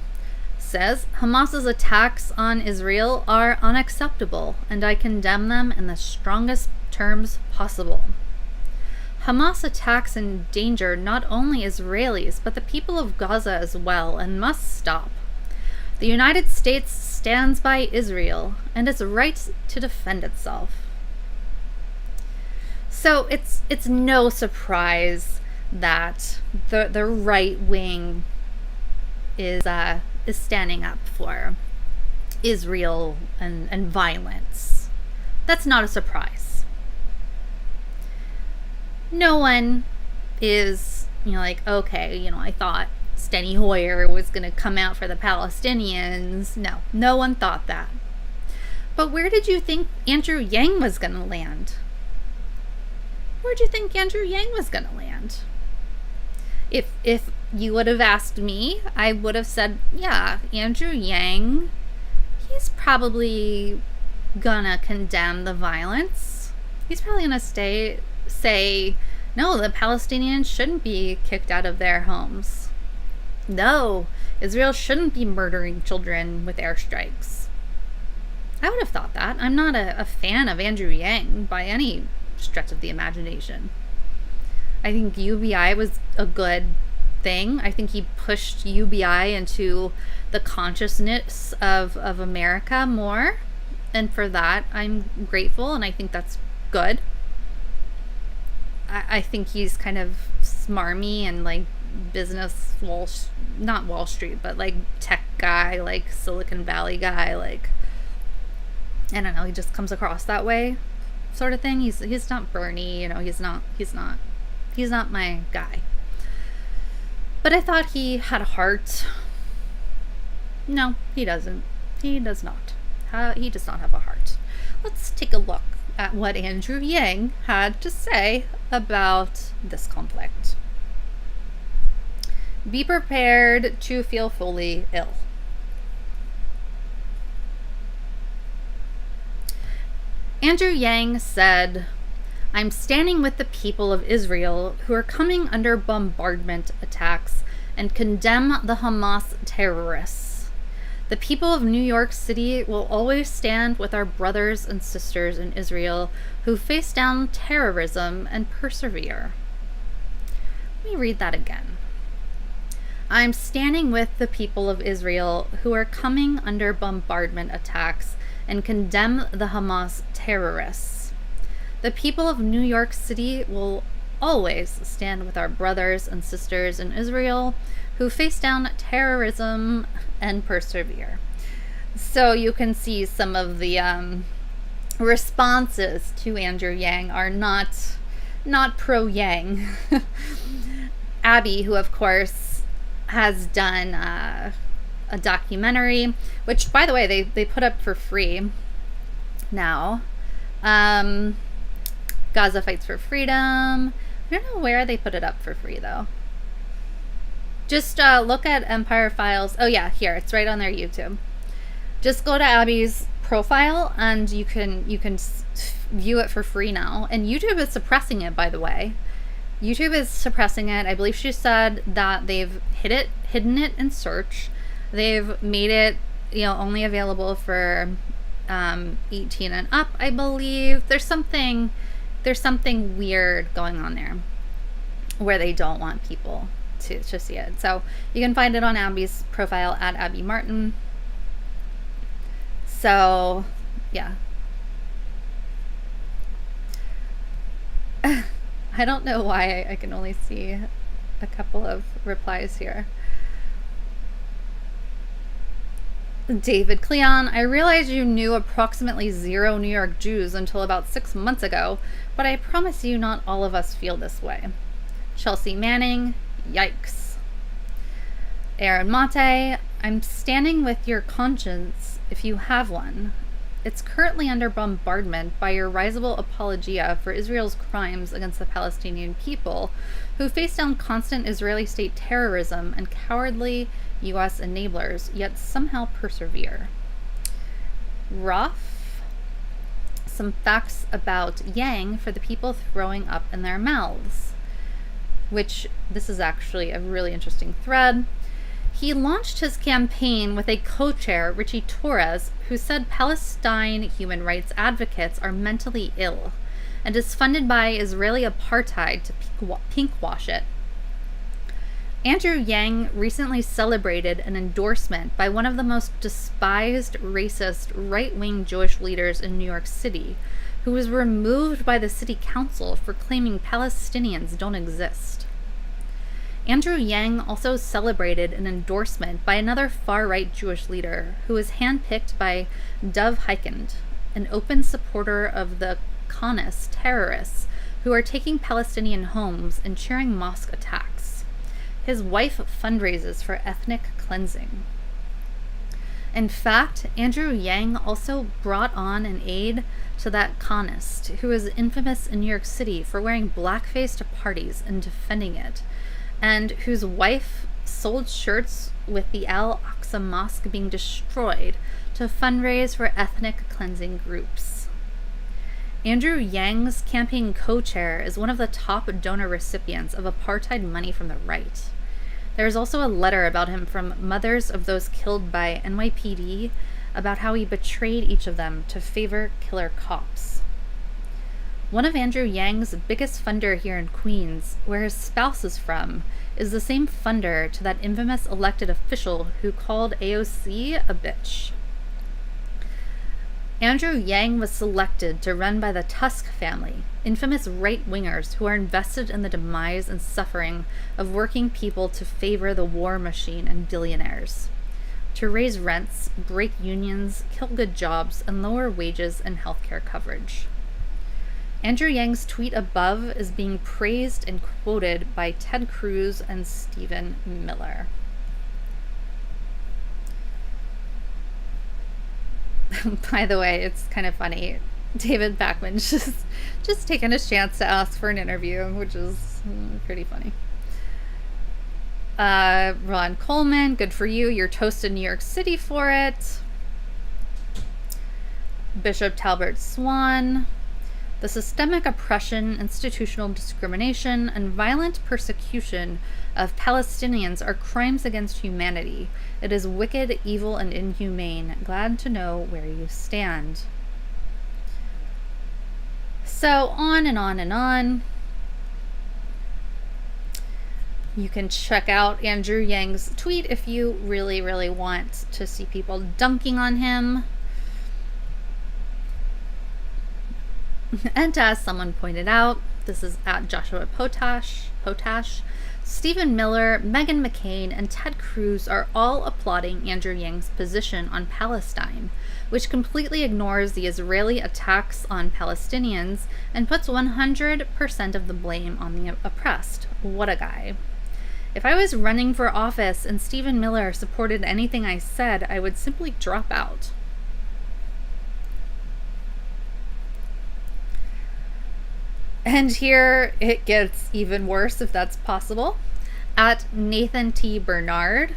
says Hamas's attacks on Israel are unacceptable, and I condemn them in the strongest terms possible. Hamas attacks endanger not only Israelis, but the people of Gaza as well, and must stop. The United States stands by Israel and its right to defend itself. So it's no surprise that the right wing is standing up for Israel and violence. That's not a surprise. No one is, like, okay, I thought Steny Hoyer was going to come out for the Palestinians. No one thought that. But where did you think Andrew Yang was going to land? Where'd you think Andrew Yang was going to land? If you would have asked me, I would have said, yeah, Andrew Yang, he's probably gonna condemn the violence. He's probably gonna say, no, the Palestinians shouldn't be kicked out of their homes. No, Israel shouldn't be murdering children with airstrikes. I would have thought that. I'm not a fan of Andrew Yang by any stretch of the imagination. I think UBI was a good thing. I think he pushed UBI into the consciousness of America more. And for that, I'm grateful, and I think that's good. I think he's kind of smarmy and like business not Wall Street, but like tech guy, like Silicon Valley guy, like, I don't know, he just comes across that way sort of thing. He's not Bernie, you know, he's not my guy. But I thought he had a heart. No, he doesn't. He does not. He does not have a heart. Let's take a look at what Andrew Yang had to say about this conflict. Be prepared to feel fully ill. Andrew Yang said, "I'm standing with the people of Israel who are coming under bombardment attacks and condemn the Hamas terrorists. The people of New York City will always stand with our brothers and sisters in Israel who face down terrorism and persevere." Let me read that again. "I'm standing with the people of Israel who are coming under bombardment attacks and condemn the Hamas terrorists. The people of New York City will always stand with our brothers and sisters in Israel who face down terrorism and persevere." So you can see some of the responses to Andrew Yang are not pro-Yang. Abby, who of course has done a documentary, which, by the way, they put up for free now. Gaza Fights for Freedom. I don't know where they put it up for free, though. Just look at Empire Files. Oh, yeah, here. It's right on their YouTube. Just go to Abby's profile, and you can view it for free now. And YouTube is suppressing it, by the way. YouTube is suppressing it. I believe she said that they've hidden it in search. They've made it, only available for 18 and up, I believe. There's something weird going on there where they don't want people to see it. So you can find it on Abby's profile at Abby Martin. So, yeah. I don't know why I can only see a couple of replies here. David Cleon, "I realize you knew approximately 0 New York Jews until about 6 months ago, but I promise you not all of us feel this way." Chelsea Manning, "Yikes." Aaron Mate, "I'm standing with your conscience if you have one. It's currently under bombardment by your risible apologia for Israel's crimes against the Palestinian people, who face down constant Israeli state terrorism and cowardly U.S. enablers, yet somehow persevere." Ruff, "Some facts about Yang for the people throwing up in their mouths," which this is actually a really interesting thread. He launched his campaign with a co-chair, Richie Torres, who said Palestine human rights advocates are mentally ill and is funded by Israeli apartheid to pinkwash it. Andrew Yang recently celebrated an endorsement by one of the most despised, racist, right-wing Jewish leaders in New York City, who was removed by the city council for claiming Palestinians don't exist. Andrew Yang also celebrated an endorsement by another far-right Jewish leader who was handpicked by Dov Hikind, an open supporter of the Khanist terrorists who are taking Palestinian homes and cheering mosque attacks. His wife fundraises for ethnic cleansing. In fact, Andrew Yang also brought on an aide to that Khanist, who is infamous in New York City for wearing blackface to parties and defending it, and whose wife sold shirts with the Al-Aqsa Mosque being destroyed to fundraise for ethnic cleansing groups. Andrew Yang's campaign co-chair is one of the top donor recipients of apartheid money from the right. There's also a letter about him from mothers of those killed by NYPD about how he betrayed each of them to favor killer cops. One of Andrew Yang's biggest funder here in Queens, where his spouse is from, is the same funder to that infamous elected official who called AOC a bitch. Andrew Yang was selected to run by the Tusk family, infamous right-wingers who are invested in the demise and suffering of working people to favor the war machine and billionaires, to raise rents, break unions, kill good jobs, and lower wages and healthcare coverage. Andrew Yang's tweet above is being praised and quoted by Ted Cruz and Stephen Miller. By the way, it's kind of funny. David Backman's just taking his chance to ask for an interview, which is pretty funny. Ron Coleman, good for you. You're toasted New York City for it. Bishop Talbert Swan. The systemic oppression, institutional discrimination, and violent persecution of Palestinians are crimes against humanity. It is wicked, evil, and inhumane. Glad to know where you stand. So on and on and on. You can check out Andrew Yang's tweet if you really, really want to see people dunking on him. And as someone pointed out, this is at Joshua Potash, Stephen Miller, Meghan McCain, and Ted Cruz are all applauding Andrew Yang's position on Palestine, which completely ignores the Israeli attacks on Palestinians and puts 100% of the blame on the oppressed. What a guy. If I was running for office and Stephen Miller supported anything I said, I would simply drop out. And here it gets even worse, if that's possible. At Nathan T. Bernard,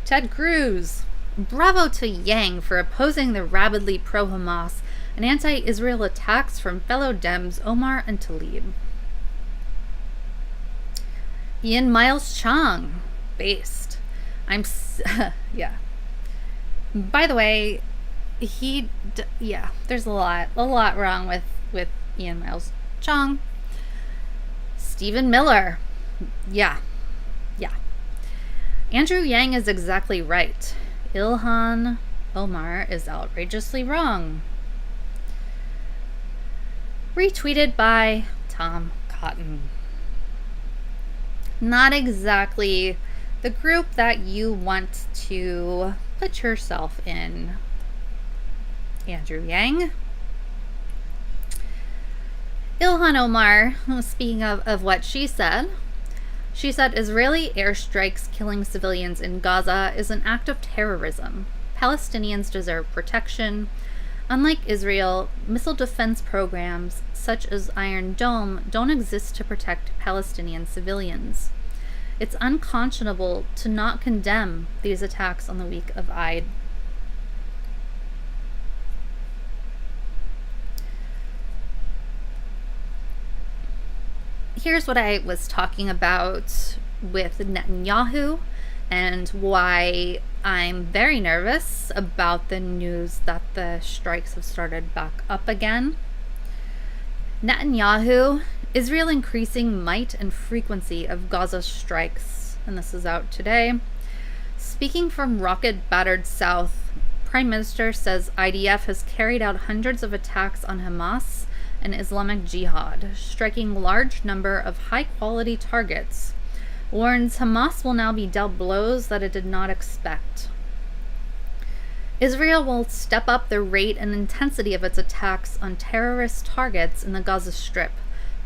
Ted Cruz, bravo to Yang for opposing the rabidly pro-Hamas and anti-Israel attacks from fellow Dems Omar and Tlaib. Ian Miles Chang, based. Yeah. By the way, there's a lot wrong with Ian Miles Chang. Stephen Miller. Yeah. Andrew Yang is exactly right. Ilhan Omar is outrageously wrong. Retweeted by Tom Cotton. Not exactly the group that you want to put yourself in. Andrew Yang. Ilhan Omar, speaking of what she said Israeli airstrikes killing civilians in Gaza is an act of terrorism. Palestinians deserve protection. Unlike Israel, missile defense programs such as Iron Dome don't exist to protect Palestinian civilians. It's unconscionable to not condemn these attacks on the week of Eid. Here's what I was talking about with Netanyahu and why I'm very nervous about the news that the strikes have started back up again. Netanyahu, Israel increasing might and frequency of Gaza strikes, and this is out today. Speaking from rocket-battered south, Prime Minister says IDF has carried out hundreds of attacks on Hamas and Islamic Jihad, striking large number of high-quality targets. Warns Hamas will now be dealt blows that it did not expect. Israel will step up the rate and intensity of its attacks on terrorist targets in the Gaza Strip,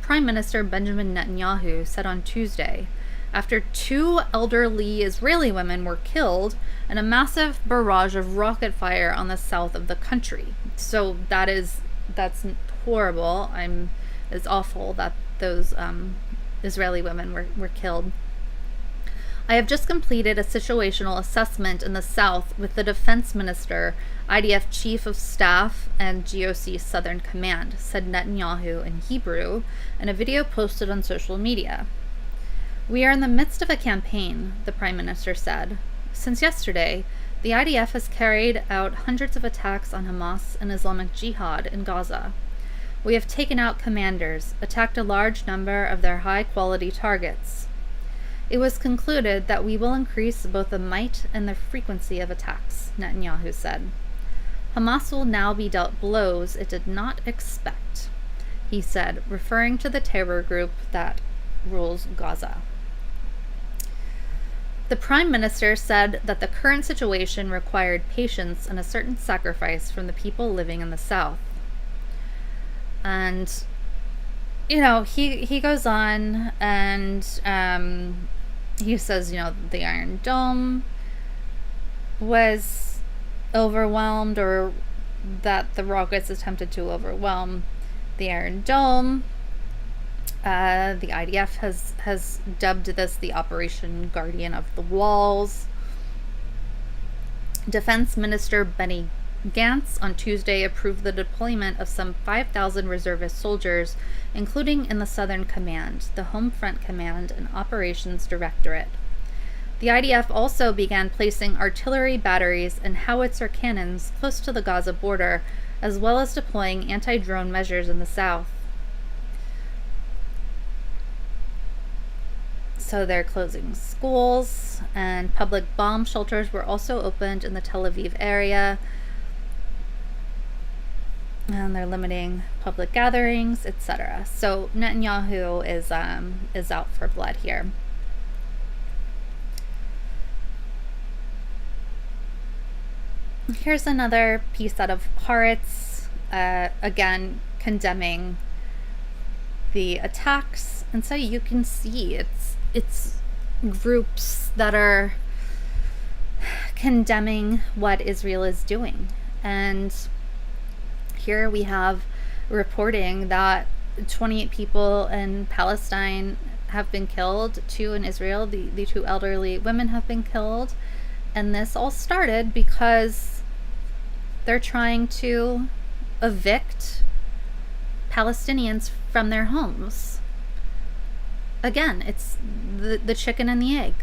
Prime Minister Benjamin Netanyahu said on Tuesday, after 2 elderly Israeli women were killed and a massive barrage of rocket fire on the south of the country. So that's horrible. It's awful that those Israeli women were killed. I have just completed a situational assessment in the south with the defense minister, IDF chief of staff, and GOC Southern Command, said Netanyahu in Hebrew in a video posted on social media. We are in the midst of a campaign, the Prime Minister said. Since yesterday, the IDF has carried out hundreds of attacks on Hamas and Islamic Jihad in Gaza. We have taken out commanders, attacked a large number of their high-quality targets. It was concluded that we will increase both the might and the frequency of attacks, Netanyahu said. Hamas will now be dealt blows it did not expect, he said, referring to the terror group that rules Gaza. The Prime Minister said that the current situation required patience and a certain sacrifice from the people living in the South. And, he goes on and he says, the Iron Dome was overwhelmed, or that the rockets attempted to overwhelm the Iron Dome. The IDF has dubbed this the Operation Guardian of the Walls. Defense Minister Benny Gantz on Tuesday approved the deployment of some 5,000 reservist soldiers, including in the Southern Command, the Home Front Command, and Operations Directorate. The IDF also began placing artillery batteries and howitzer cannons close to the Gaza border, as well as deploying anti-drone measures in the south. So they're closing schools, and public bomb shelters were also opened in the Tel Aviv area. And they're limiting public gatherings, etc. So Netanyahu is out for blood here. Here's another piece out of Haaretz, again condemning the attacks, and so you can see it's groups that are condemning what Israel is doing. And here we have reporting that 28 people in Palestine have been killed, 2 in Israel. The 2 elderly women have been killed. And this all started because they're trying to evict Palestinians from their homes. Again, it's the chicken and the egg.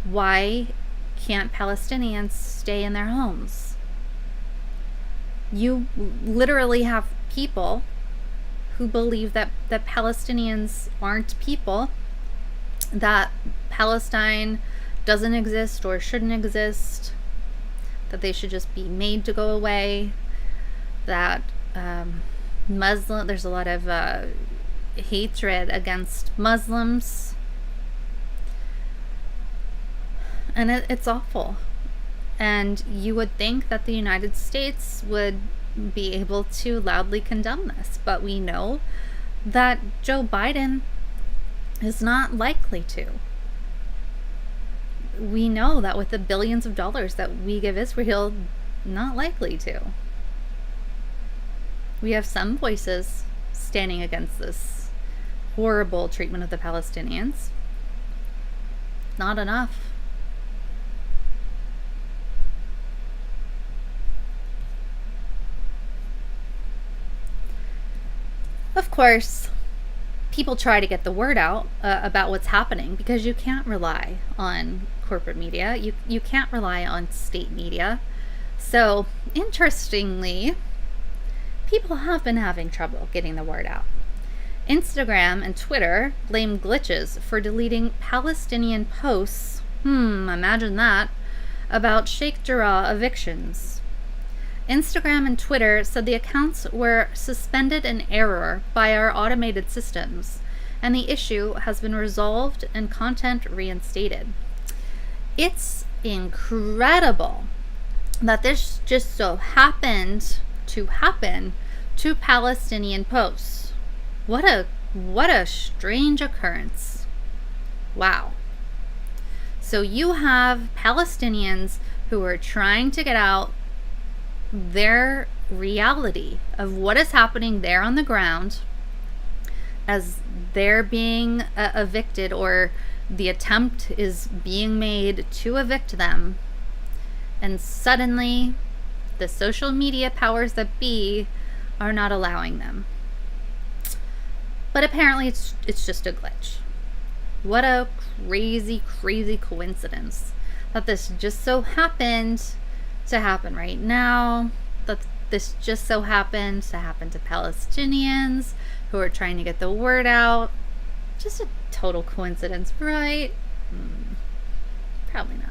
Why can't Palestinians stay in their homes? You literally have people who believe that Palestinians aren't people, that Palestine doesn't exist or shouldn't exist, that they should just be made to go away, that there's a lot of hatred against Muslims, and it's awful. And you would think that the United States would be able to loudly condemn this, but we know that Joe Biden is not likely to. We know that with the billions of dollars that we give Israel, not likely to. We have some voices standing against this horrible treatment of the Palestinians. Not enough. Of course, people try to get the word out about what's happening, because you can't rely on corporate media. You can't rely on state media. So, interestingly, people have been having trouble getting the word out. Instagram and Twitter blame glitches for deleting Palestinian posts, imagine that, about Sheikh Jarrah evictions. Instagram and Twitter said the accounts were suspended in error by our automated systems, and the issue has been resolved and content reinstated. It's incredible that this just so happened to happen to Palestinian posts. What a strange occurrence. Wow. So you have Palestinians who are trying to get out their reality of what is happening there on the ground as they're being evicted, or the attempt is being made to evict them, and suddenly the social media powers that be are not allowing them. But apparently it's just a glitch. What a crazy, crazy coincidence that this just so happened to happen right now, that this just so happened to happen to Palestinians who are trying to get the word out. Just a total coincidence, right? Probably not.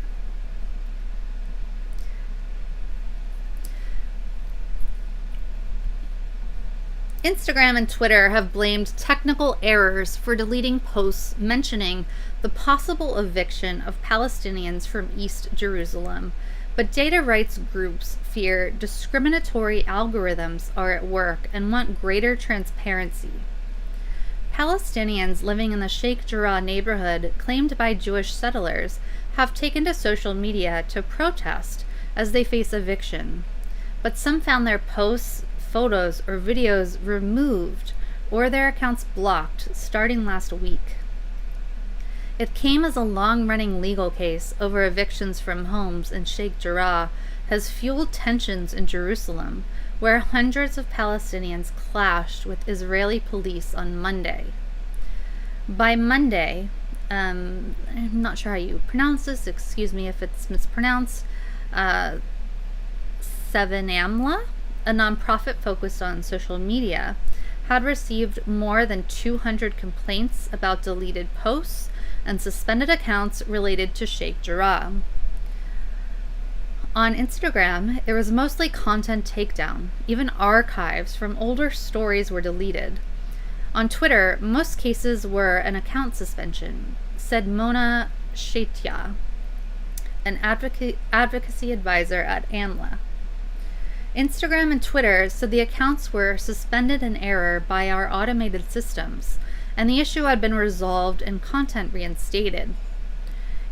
Instagram and Twitter have blamed technical errors for deleting posts mentioning the possible eviction of Palestinians from East Jerusalem, but data rights groups fear discriminatory algorithms are at work and want greater transparency. Palestinians living in the Sheikh Jarrah neighborhood claimed by Jewish settlers have taken to social media to protest as they face eviction, but some found their posts, photos, or videos removed or their accounts blocked starting last week. It came as a long-running legal case over evictions from homes in Sheikh Jarrah has fueled tensions in Jerusalem, where hundreds of Palestinians clashed with Israeli police on Monday. By Monday, I'm not sure how you pronounce this, excuse me if it's mispronounced, Amla, a nonprofit focused on social media, had received more than 200 complaints about deleted posts and suspended accounts related to Sheikh Jarrah. On Instagram, it was mostly content takedown. Even archives from older stories were deleted. On Twitter, most cases were an account suspension, said Mona Shaitia, an advocacy advisor at AMLA. Instagram and Twitter said the accounts were suspended in error by our automated systems, and the issue had been resolved and content reinstated.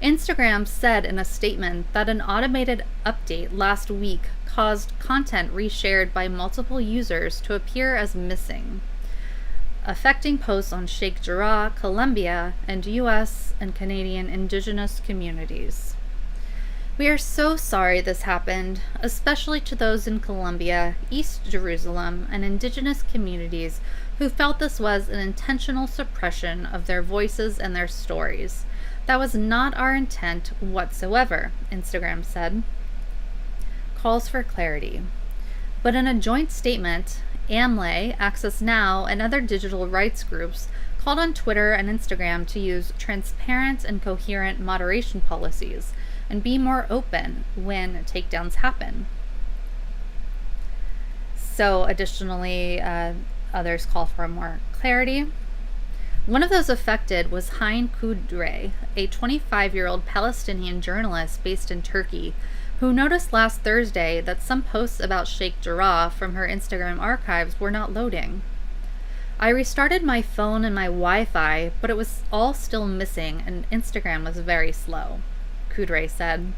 Instagram said in a statement that an automated update last week caused content reshared by multiple users to appear as missing, affecting posts on Sheikh Jarrah, Colombia, and U.S. and Canadian Indigenous communities. We are so sorry this happened, especially to those in Colombia, East Jerusalem, and Indigenous communities who felt this was an intentional suppression of their voices and their stories. That was not our intent whatsoever, Instagram said. Calls for clarity. But in a joint statement, AMLA, Access Now, and other digital rights groups called on Twitter and Instagram to use transparent and coherent moderation policies and be more open when takedowns happen. So additionally, others call for more clarity. One of those affected was Coup, a 25-year-old Palestinian journalist based in Turkey, who noticed last Thursday that some posts about Sheikh Jarrah from her Instagram archives were not loading. I restarted my phone and my Wi-Fi, but it was all still missing and Instagram was very slow, Kudre said.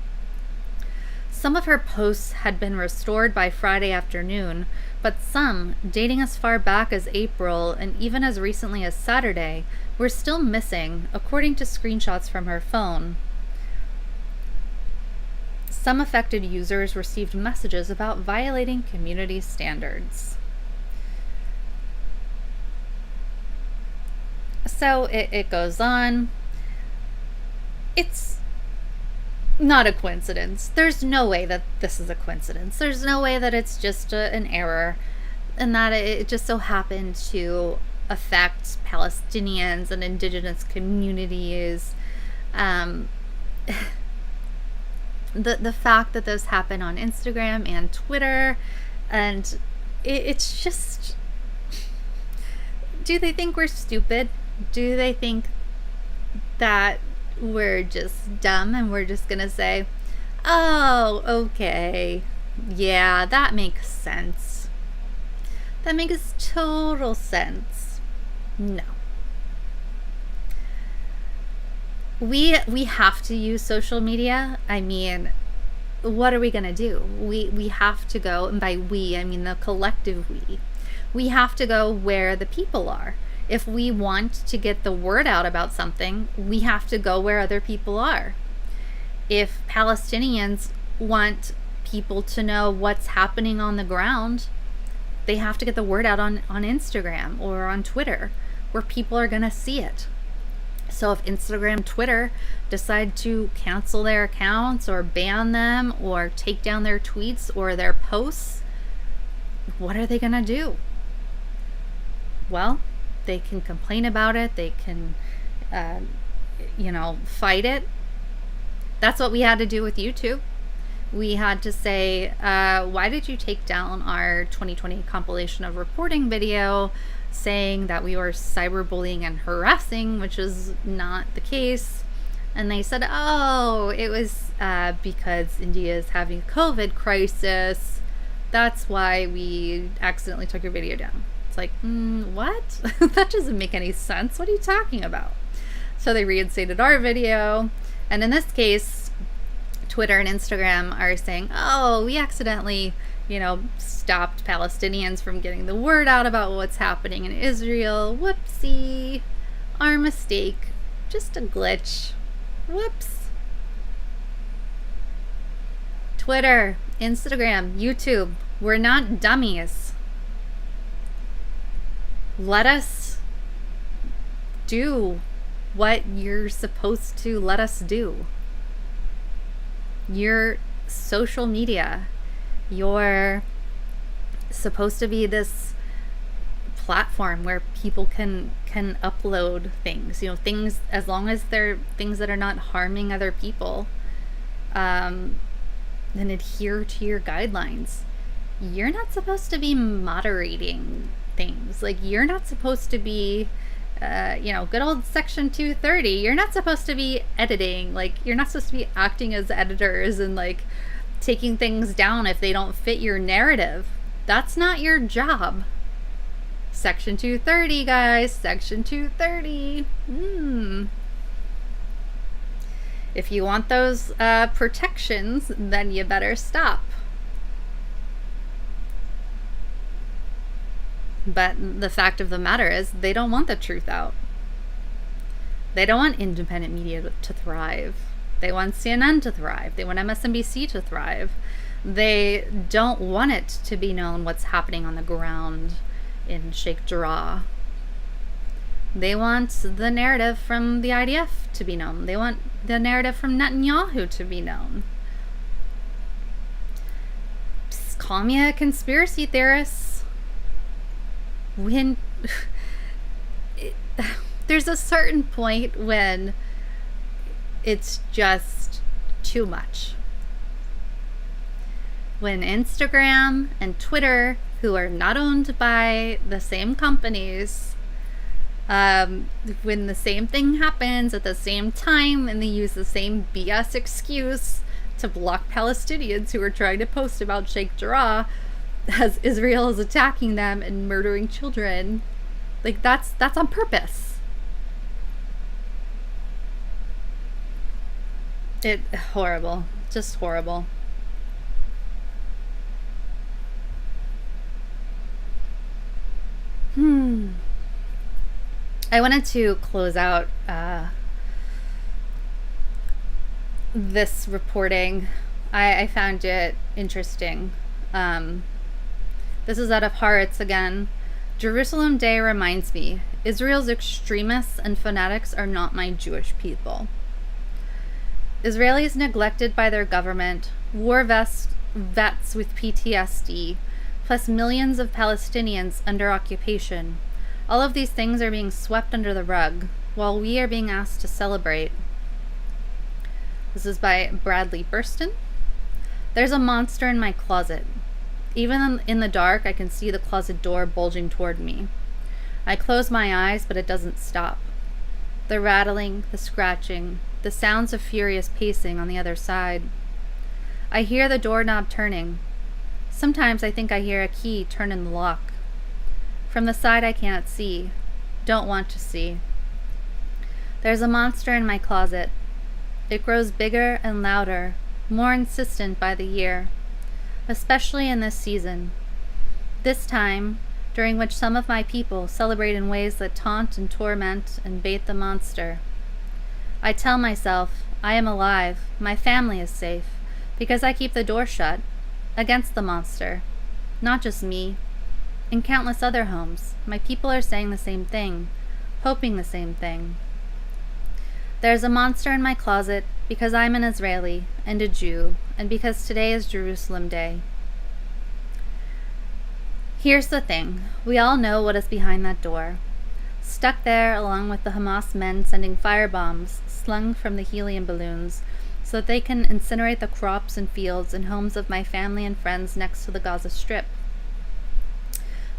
Some of her posts had been restored by Friday afternoon, but some, dating as far back as April and even as recently as Saturday, were still missing, according to screenshots from her phone. Some affected users received messages about violating community standards. So it goes on. It's not a coincidence. There's no way that this is a coincidence. There's no way that it's just an error and that it just so happened to affect Palestinians and indigenous communities. The fact that those happen on Instagram and Twitter, and it's just, do they think we're stupid? Do they think that we're just dumb and we're just gonna say, oh, okay, yeah, that makes sense. That makes total sense. No. We have to use social media. I mean, what are we gonna do? We have to go, and by we, I mean the collective we. We have to go where the people are. If we want to get the word out about something, we have to go where other people are. If Palestinians want people to know what's happening on the ground, they have to get the word out on Instagram or on Twitter, where people are going to see it. So if Instagram, Twitter decide to cancel their accounts or ban them or take down their tweets or their posts, what are they going to do? Well, they can complain about it. They can, fight it. That's what we had to do with YouTube. We had to say, why did you take down our 2020 compilation of reporting video saying that we were cyberbullying and harassing, which is not the case? And they said, oh, it was because India is having a COVID crisis. That's why we accidentally took your video down. It's like, what? That doesn't make any sense. What are you talking about? So they reinstated our video. And in this case, Twitter and Instagram are saying, oh, we accidentally, stopped Palestinians from getting the word out about what's happening in Israel. Whoopsie. Our mistake. Just a glitch. Whoops. Twitter, Instagram, YouTube, we're not dummies. Let us do what you're supposed to let us do. Your social media, you're supposed to be this platform where people can upload things, things, as long as they're things that are not harming other people, and adhere to your guidelines. You're not supposed to be moderating things. Like, you're not supposed to be good old Section 230. You're not supposed to be editing. Like, you're not supposed to be acting as editors and taking things down if they don't fit your narrative. That's not your job. Section 230, guys. Section 230. If you want those protections, then you better stop. But the fact of the matter is, they don't want the truth out. They don't want independent media to thrive. They want CNN to thrive. They want MSNBC to thrive. They don't want it to be known what's happening on the ground in Sheikh Jarrah. They want the narrative from the IDF to be known. They want the narrative from Netanyahu to be known. Just call me a conspiracy theorist. There's a certain point when it's just too much. When Instagram and Twitter, who are not owned by the same companies, when the same thing happens at the same time and they use the same BS excuse to block Palestinians who are trying to post about Sheikh Jarrah, as Israel is attacking them and murdering children, that's on purpose. Horrible. Just horrible. I wanted to close out this reporting. I found it interesting. This is out of Haaretz again. Jerusalem Day reminds me, Israel's extremists and fanatics are not my Jewish people. Israelis neglected by their government, war vets with PTSD, plus millions of Palestinians under occupation. All of these things are being swept under the rug, while we are being asked to celebrate. This is by Bradley Burston. There's a monster in my closet. Even in the dark, I can see the closet door bulging toward me. I close my eyes, but it doesn't stop. The rattling, the scratching, the sounds of furious pacing on the other side. I hear the doorknob turning. Sometimes I think I hear a key turn in the lock. From the side I can't see, don't want to see. There's a monster in my closet. It grows bigger and louder, more insistent by the year, especially in this season. This time, during which some of my people celebrate in ways that taunt and torment and bait the monster. I tell myself, I am alive, my family is safe, because I keep the door shut, against the monster. Not just me. In countless other homes, my people are saying the same thing, hoping the same thing. There's a monster in my closet because I'm an Israeli and a Jew, and because today is Jerusalem Day. Here's the thing. We all know what is behind that door. Stuck there along with the Hamas men sending firebombs slung from the helium balloons so that they can incinerate the crops and fields and homes of my family and friends next to the Gaza Strip.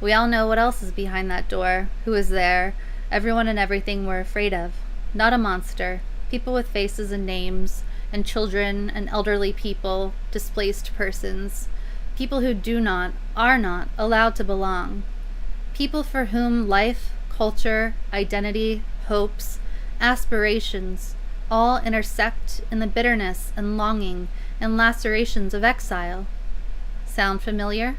We all know what else is behind that door, who is there, everyone and everything we're afraid of. Not a monster, people with faces and names, and children and elderly people, displaced persons, people who are not allowed to belong, people for whom life, culture, identity, hopes, aspirations all intersect in the bitterness and longing and lacerations of exile. Sound familiar?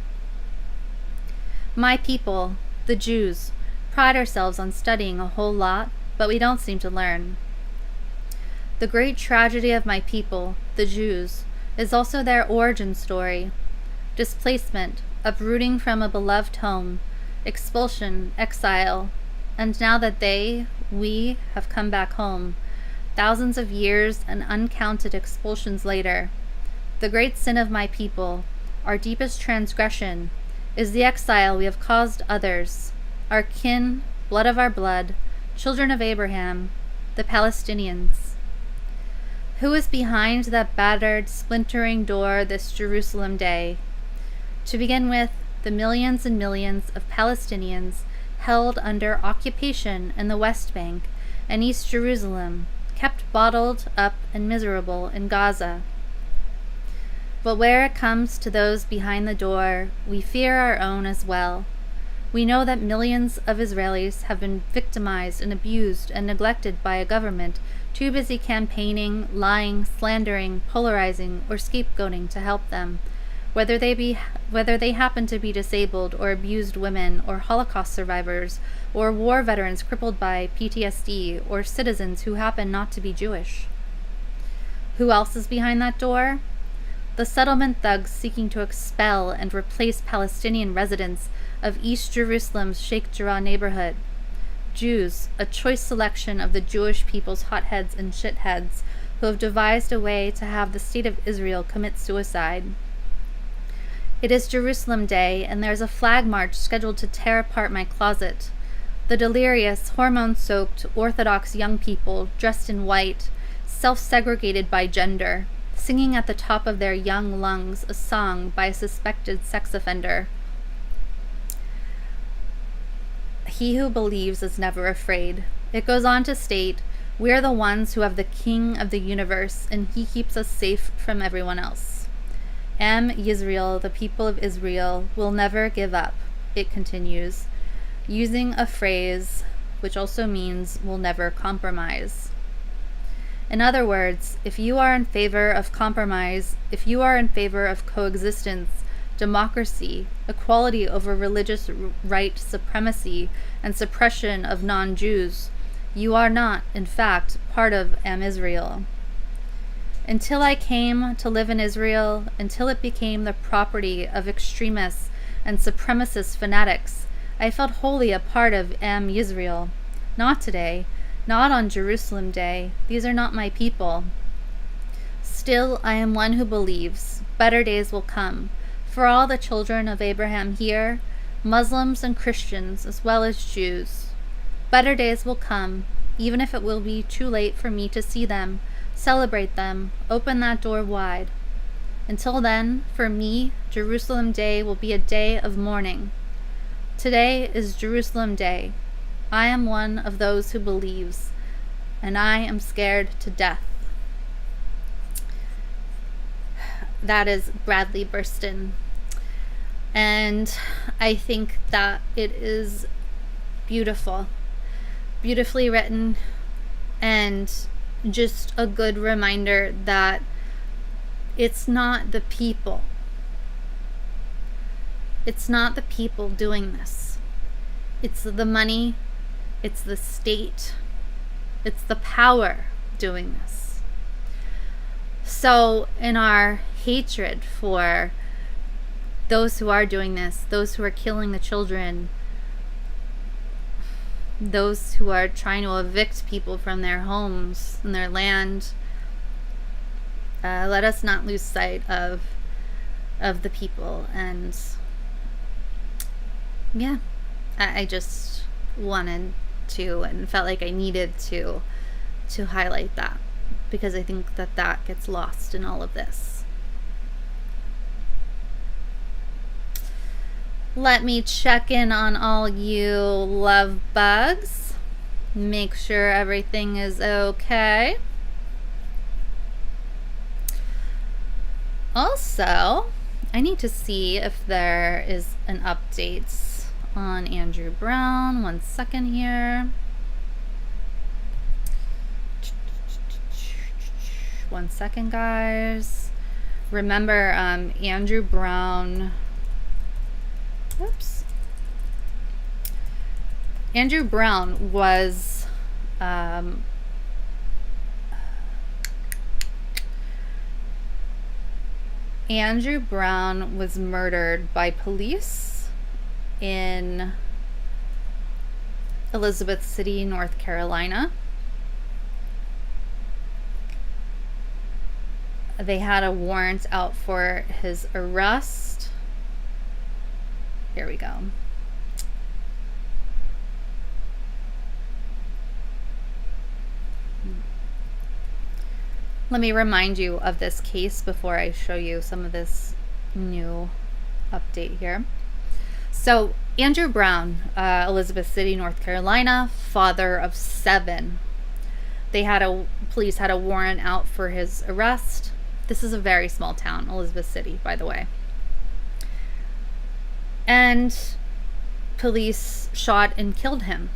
My people, the Jews, pride ourselves on studying a whole lot, but we don't seem to learn. The great tragedy of my people, the Jews, is also their origin story. Displacement, uprooting from a beloved home, expulsion, exile, and now that we have come back home, thousands of years and uncounted expulsions later, the great sin of my people, our deepest transgression, is the exile we have caused others, our kin, blood of our blood, children of Abraham, the Palestinians. Who is behind that battered, splintering door this Jerusalem day? To begin with, the millions and millions of Palestinians held under occupation in the West Bank and East Jerusalem, kept bottled up and miserable in Gaza. But where it comes to those behind the door, we fear our own as well. We know that millions of Israelis have been victimized and abused and neglected by a government too busy campaigning, lying, slandering, polarizing, or scapegoating to help them, whether they happen to be disabled or abused women or Holocaust survivors or war veterans crippled by PTSD or citizens who happen not to be Jewish. Who else is behind that door? The settlement thugs seeking to expel and replace Palestinian residents of East Jerusalem's Sheikh Jarrah neighborhood. Jews, a choice selection of the Jewish people's hotheads and shitheads who have devised a way to have the state of Israel commit suicide. It is Jerusalem Day, and there's a flag march scheduled to tear apart my closet. The delirious, hormone-soaked, Orthodox young people, dressed in white, self-segregated by gender, singing at the top of their young lungs a song by a suspected sex offender. He who believes is never afraid. It goes on to state, we're the ones who have the King of the universe, and he keeps us safe from everyone else. Am Yisrael, the people of Israel, will never give up, it continues, using a phrase which also means will never compromise. In other words, if you are in favor of compromise, if you are in favor of coexistence, democracy, equality over religious right supremacy, and suppression of non-Jews, you are not, in fact, part of Am Israel. Until I came to live in Israel, until it became the property of extremists and supremacist fanatics, I felt wholly a part of Am Yisrael. Not today, not on Jerusalem Day. These are not my people. Still, I am one who believes better days will come for all the children of Abraham here, Muslims and Christians, as well as Jews. Better days will come, even if it will be too late for me to see them, celebrate them, open that door wide. Until then, for me, Jerusalem Day will be a day of mourning. Today is Jerusalem Day. I am one of those who believes, and I am scared to death. That is Bradley Burston. And I think that it is beautiful, beautifully written, and just a good reminder that it's not the people. It's not the people doing this. It's the money, it's the state, it's the power doing this. So in our hatred for those who are doing this, those who are killing the children, those who are trying to evict people from their homes and their land. Let us not lose sight of the people. And yeah, I just wanted to and felt like I needed to highlight that, because I think that gets lost in all of this. Let me check in on all you love bugs. Make sure everything is okay. Also, I need to see if there is an update on Andrew Brown. 1 second here. 1 second, guys. Remember, Andrew Brown. Oops. Andrew Brown was Andrew Brown was murdered by police in Elizabeth City, North Carolina. They had a warrant out for his arrest. Here we go. Let me remind you of this case before I show you some of this new update here. So, Andrew Brown, Elizabeth City, North Carolina, father of 7. Police had a warrant out for his arrest. This is a very small town, Elizabeth City, by the way. And police shot and killed him.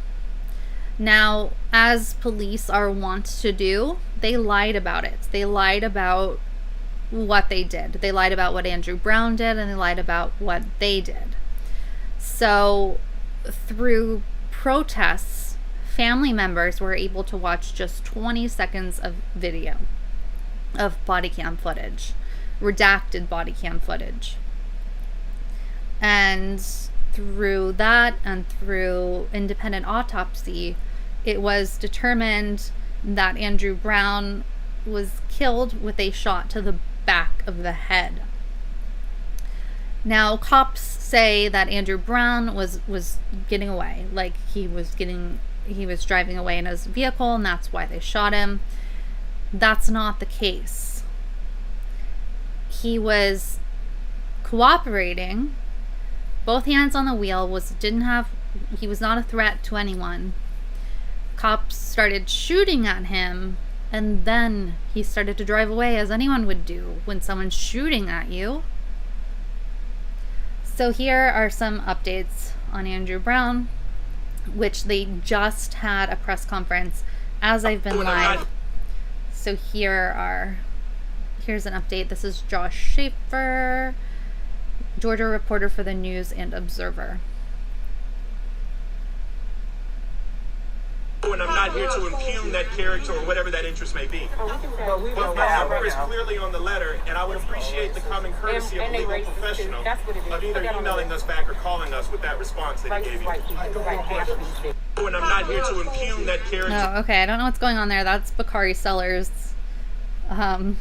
Now, as police are wont to do, they lied about it. They lied about what they did. They lied about what Andrew Brown did, and they lied about what they did. So, through protests, family members were able to watch just 20 seconds of video of body cam footage, redacted body cam footage. And through that and through independent autopsy, it was determined that Andrew Brown was killed with a shot to the back of the head. Now, cops say that Andrew Brown was getting away, like he was driving away in his vehicle, and that's why they shot him. That's not the case. He was cooperating, both hands on the wheel, he was not a threat to anyone. Cops started shooting at him, and then he started to drive away, as anyone would do when someone's shooting at you. So here are some updates on Andrew Brown, which they just had a press conference as I've been live. So here's an update. This is Josh Schaefer, Georgia reporter for the News and Observer. And I'm not here to impugn that character or whatever that interest may be. But my number is clearly on the letter, and I would appreciate the common courtesy of a legal professional of either emailing us back or calling us with that response that he gave you. And I'm not here to impugn that character. Oh, okay. I don't know what's going on there. That's Bakari Sellers. Let's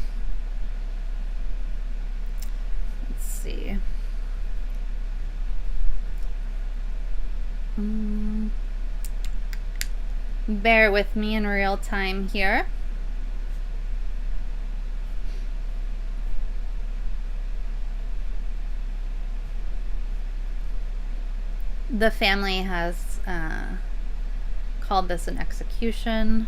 see. Bear with me in real time here. The family has called this an execution.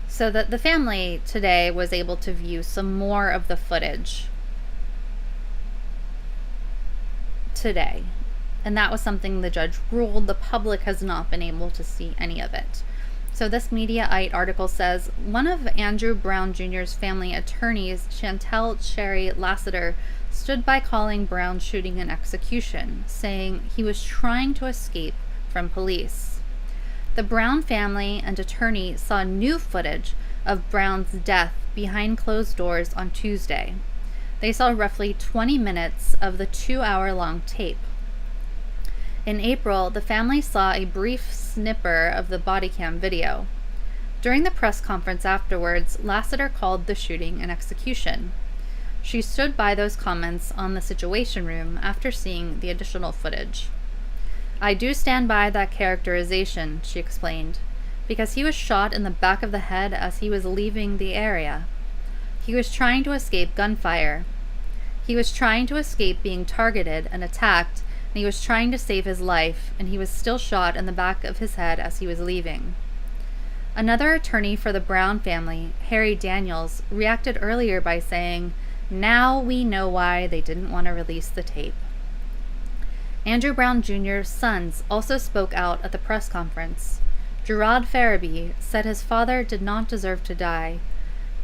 So that the family today was able to view some more of the footage today. And that was something the judge ruled. The public has not been able to see any of it. So this Mediaite article says, one of Andrew Brown Jr.'s family attorneys, Chantel Sherry Lassiter, stood by calling Brown's shooting an execution, saying he was trying to escape from police. The Brown family and attorney saw new footage of Brown's death behind closed doors on Tuesday. They saw roughly 20 minutes of the 2-hour-long tape. In April, the family saw a brief snipper of the body cam video. During the press conference afterwards, Lassiter called the shooting an execution. She stood by those comments on the Situation Room after seeing the additional footage. "I do stand by that characterization," she explained, "because he was shot in the back of the head as he was leaving the area. He was trying to escape gunfire. He was trying to escape being targeted and attacked, and he was trying to save his life, and he was still shot in the back of his head as he was leaving." Another attorney for the Brown family, Harry Daniels, reacted earlier by saying, "Now we know why they didn't want to release the tape." Andrew Brown Jr.'s sons also spoke out at the press conference. Gerard Farabee said his father did not deserve to die.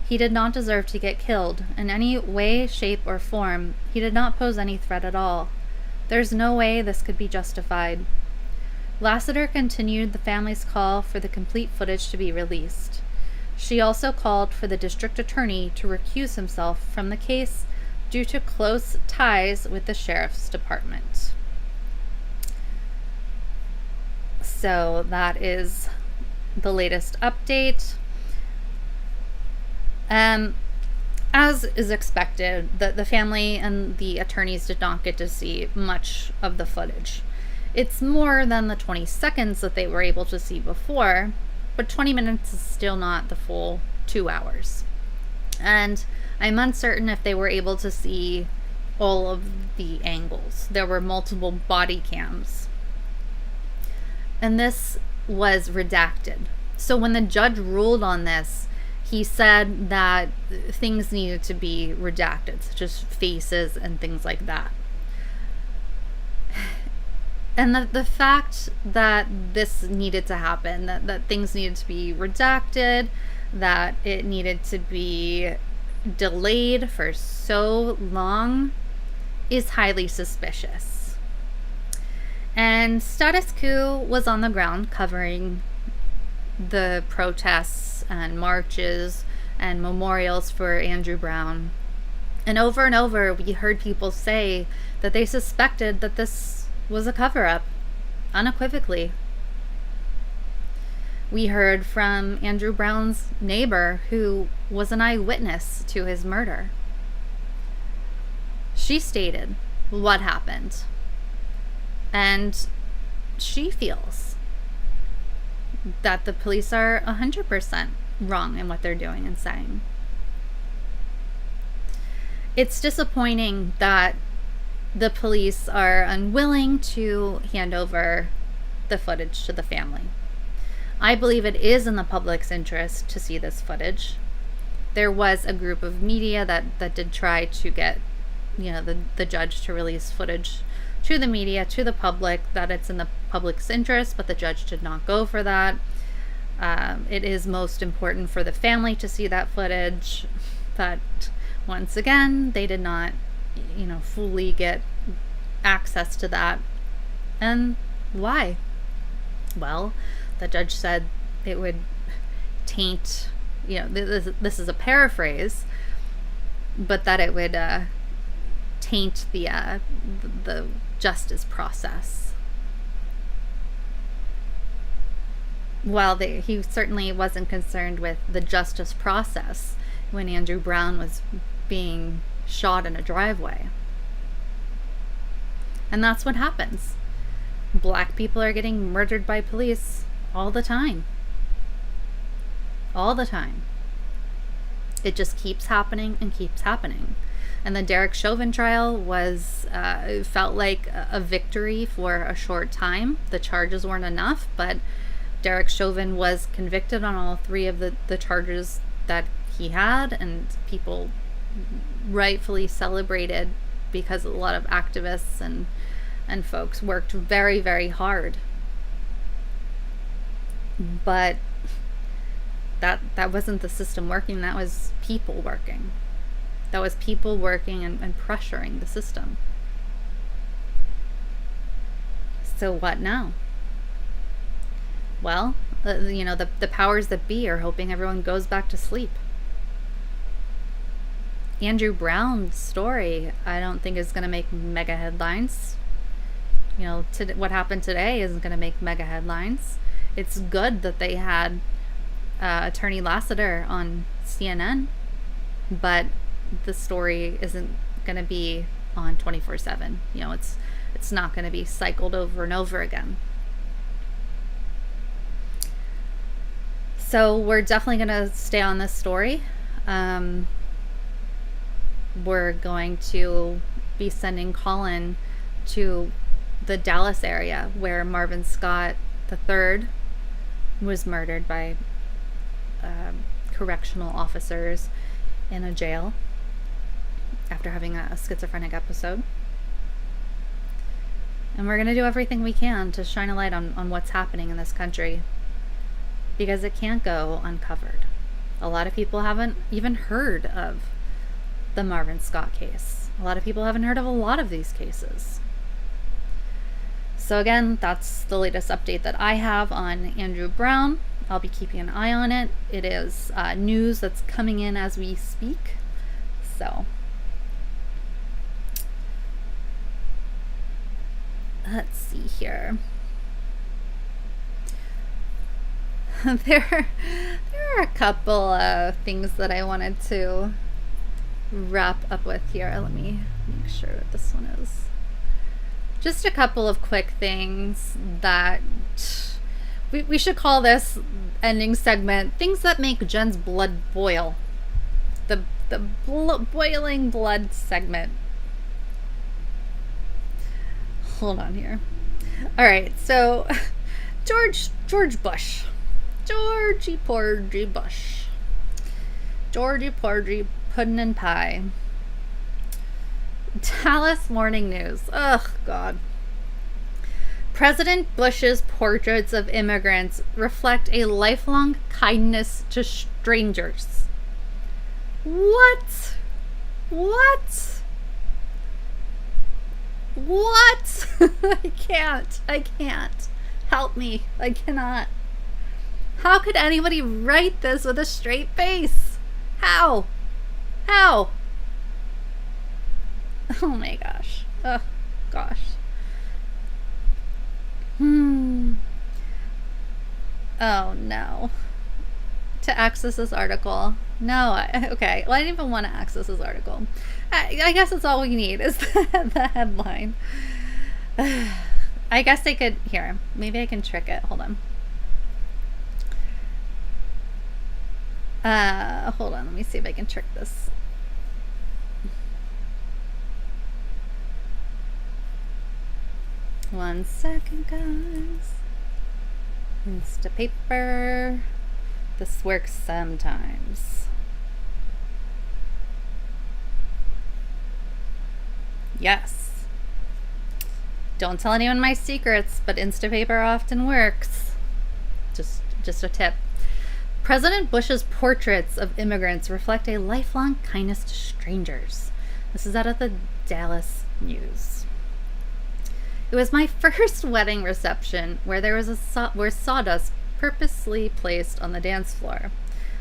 He did not deserve to get killed in any way, shape, or form. He did not pose any threat at all. There's no way this could be justified. Lassiter continued the family's call for the complete footage to be released. She also called for the district attorney to recuse himself from the case due to close ties with the sheriff's department. So that is the latest update. As is expected, the family and the attorneys did not get to see much of the footage. It's more than the 20 seconds that they were able to see before, but 20 minutes is still not the full 2 hours. And I'm uncertain if they were able to see all of the angles. There were multiple body cams. And this was redacted. So when the judge ruled on this, he said that things needed to be redacted, such as faces and things like that. And the fact that this needed to happen, that things needed to be redacted, that it needed to be delayed for so long, is highly suspicious. And Status Coup was on the ground covering the protests and marches and memorials for Andrew Brown. And over, we heard people say that they suspected that this was a cover-up, unequivocally. We heard from Andrew Brown's neighbor, who was an eyewitness to his murder. She stated what happened, and she feels that the police are 100% wrong in what they're doing and saying. It's disappointing that the police are unwilling to hand over the footage to the family. I believe it is in the public's interest to see this footage. There was a group of media that did try to get, the judge to release footage to the media, to the public, that it's in the public's interest, but the judge did not go for that. It is most important for the family to see that footage, but once again, they did not fully get access to that. And why? Well, the judge said it would taint, this is a paraphrase, but that it would taint the justice process. While he certainly wasn't concerned with the justice process when Andrew Brown was being shot in a driveway. And that's what happens. Black people are getting murdered by police all the time. All the time. It just keeps happening and keeps happening. And the Derek Chauvin trial felt like a victory for a short time. The charges weren't enough, but Derek Chauvin was convicted on all 3 of the charges that he had, and people rightfully celebrated because a lot of activists and folks worked very, very hard. But that wasn't the system working. That was people working. That was people working and pressuring the system. So what now? Well, the powers that be are hoping everyone goes back to sleep. Andrew Brown's story, I don't think is going to make mega headlines. You know, what happened today isn't going to make mega headlines. It's good that they had Attorney Lassiter on CNN, but the story isn't going to be on 24/7. You know, it's not going to be cycled over and over again. So we're definitely going to stay on this story. We're going to be sending Colin to the Dallas area where Marvin Scott III was murdered by correctional officers in a jail after having a schizophrenic episode. And we're going to do everything we can to shine a light on what's happening in this country, because it can't go uncovered. A lot of people haven't even heard of the Marvin Scott case. A lot of people haven't heard of a lot of these cases. So again, that's the latest update that I have on Andrew Brown. I'll be keeping an eye on it. It is news that's coming in as we speak. So let's see here. There are a couple of things that I wanted to wrap up with here. Let me make sure that this one is. Just a couple of quick things that we should call this ending segment things that make Jen's blood boil. The boiling blood segment. Hold on here. All right, so George Bush. Georgie Porgy Bush. Georgie Porgy Puddin' and Pie. Dallas Morning News. Ugh, God. President Bush's portraits of immigrants reflect a lifelong kindness to strangers. What? What? What? I can't. Help me. I cannot. How could anybody write this with a straight face? How? Oh my gosh. Oh gosh. Oh no. To access this article. No, okay. Well, I didn't even want to access this article. I guess that's all we need is the headline. I guess I could, here, maybe I can trick it. Hold on. Hold on, let me see if I can trick this. One second, guys. Instapaper. This works sometimes. Yes. Don't tell anyone my secrets, but Instapaper often works. Just a tip. President Bush's portraits of immigrants reflect a lifelong kindness to strangers. This is out of the Dallas News. It was my first wedding reception where there was where sawdust purposely placed on the dance floor.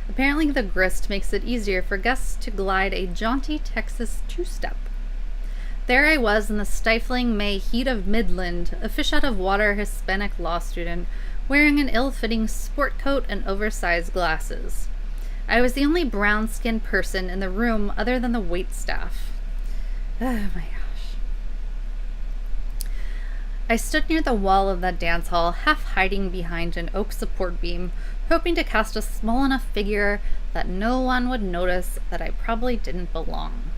Apparently the grist makes it easier for guests to glide a jaunty Texas two-step. There I was in the stifling May heat of Midland, a fish-out-of-water Hispanic law student wearing an ill-fitting sport coat and oversized glasses. I was the only brown-skinned person in the room other than the waitstaff. Oh my gosh. I stood near the wall of that dance hall, half hiding behind an oak support beam, hoping to cast a small enough figure that no one would notice that I probably didn't belong.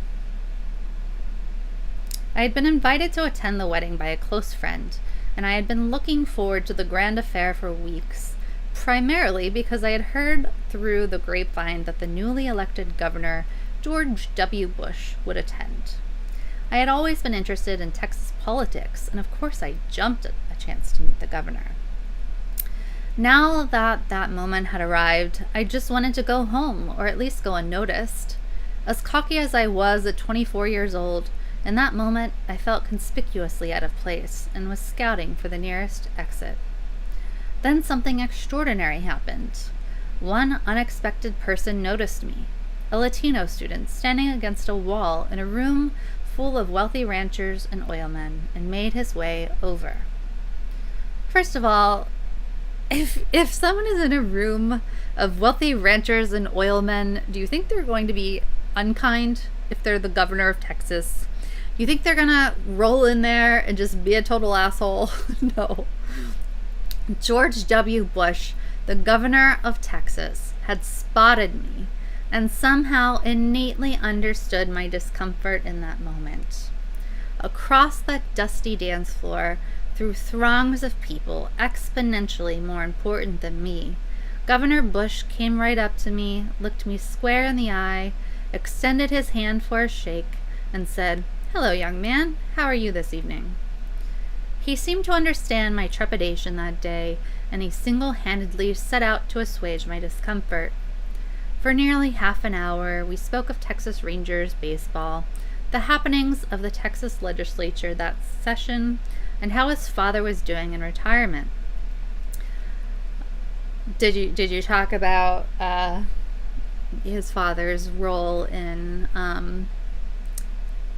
I had been invited to attend the wedding by a close friend, and I had been looking forward to the grand affair for weeks, primarily because I had heard through the grapevine that the newly elected governor, George W. Bush, would attend. I had always been interested in Texas politics, and of course I jumped at a chance to meet the governor. Now that that moment had arrived, I just wanted to go home, or at least go unnoticed. As cocky as I was at 24 years old, in that moment, I felt conspicuously out of place and was scouting for the nearest exit. Then something extraordinary happened. One unexpected person noticed me. a Latino student standing against a wall in a room full of wealthy ranchers and oilmen, and made his way over. First of all, if someone is in a room of wealthy ranchers and oilmen, do you think they're going to be unkind if they're the governor of Texas? You think they're gonna roll in there and just be a total asshole? No. George W. Bush, the governor of Texas, had spotted me and somehow innately understood my discomfort in that moment. Across that dusty dance floor, through throngs of people exponentially more important than me, Governor Bush came right up to me, looked me square in the eye, extended his hand for a shake, and said, "Hello, young man. How are you this evening?" He seemed to understand my trepidation that day, and he single-handedly set out to assuage my discomfort. For nearly half an hour, we spoke of Texas Rangers baseball, the happenings of the Texas legislature that session, and how his father was doing in retirement. Did you talk about his father's role in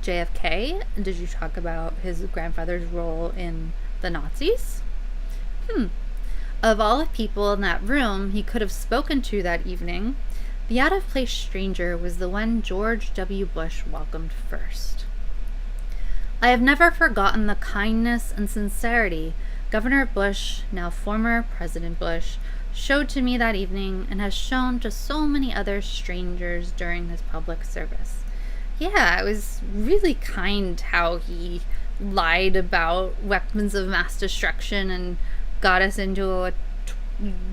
JFK? Did you talk about his grandfather's role in the Nazis? Of all the people in that room he could have spoken to that evening, the out-of-place stranger was the one George W. Bush welcomed first. I have never forgotten the kindness and sincerity Governor Bush, now former President Bush, showed to me that evening and has shown to so many other strangers during his public service. Yeah, it was really kind how he lied about weapons of mass destruction and got us into a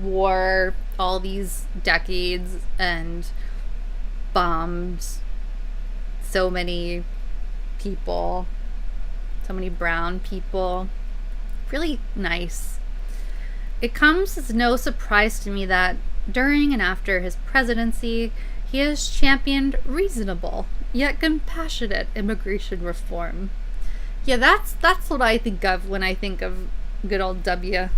war all these decades and bombed so many people, so many brown people. Really nice. It comes as no surprise to me that during and after his presidency, he has championed reasonable yet compassionate immigration reform. Yeah, that's what I think of when I think of good old W.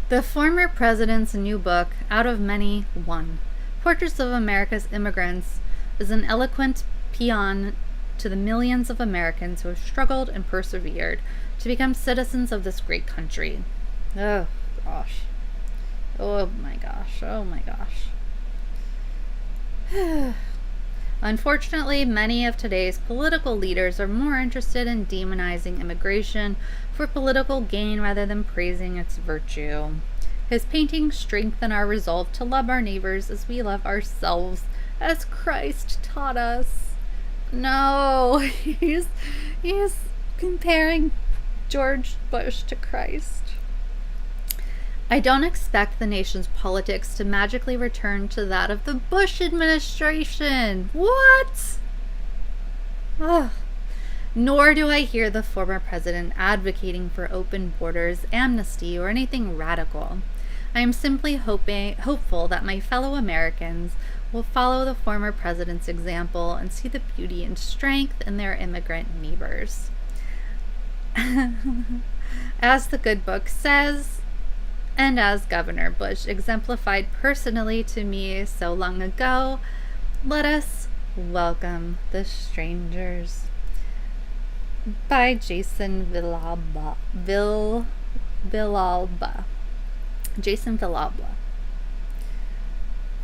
The former president's new book, Out of Many, One, Portraits of America's Immigrants, is an eloquent paean to the millions of Americans who have struggled and persevered to become citizens of this great country. Oh, gosh. Oh, my gosh. Oh, my gosh. Unfortunately, many of today's political leaders are more interested in demonizing immigration for political gain rather than praising its virtue. His paintings strengthen our resolve to love our neighbors as we love ourselves, as Christ taught us. No, he's comparing George Bush to Christ. I don't expect the nation's politics to magically return to that of the Bush administration. What? Ugh. Nor do I hear the former president advocating for open borders, amnesty, or anything radical. I am simply hopeful that my fellow Americans will follow the former president's example and see the beauty and strength in their immigrant neighbors. As the good book says, and as Governor Bush exemplified personally to me so long ago, let us welcome the strangers. By Jason Villalba. Jason Villalba.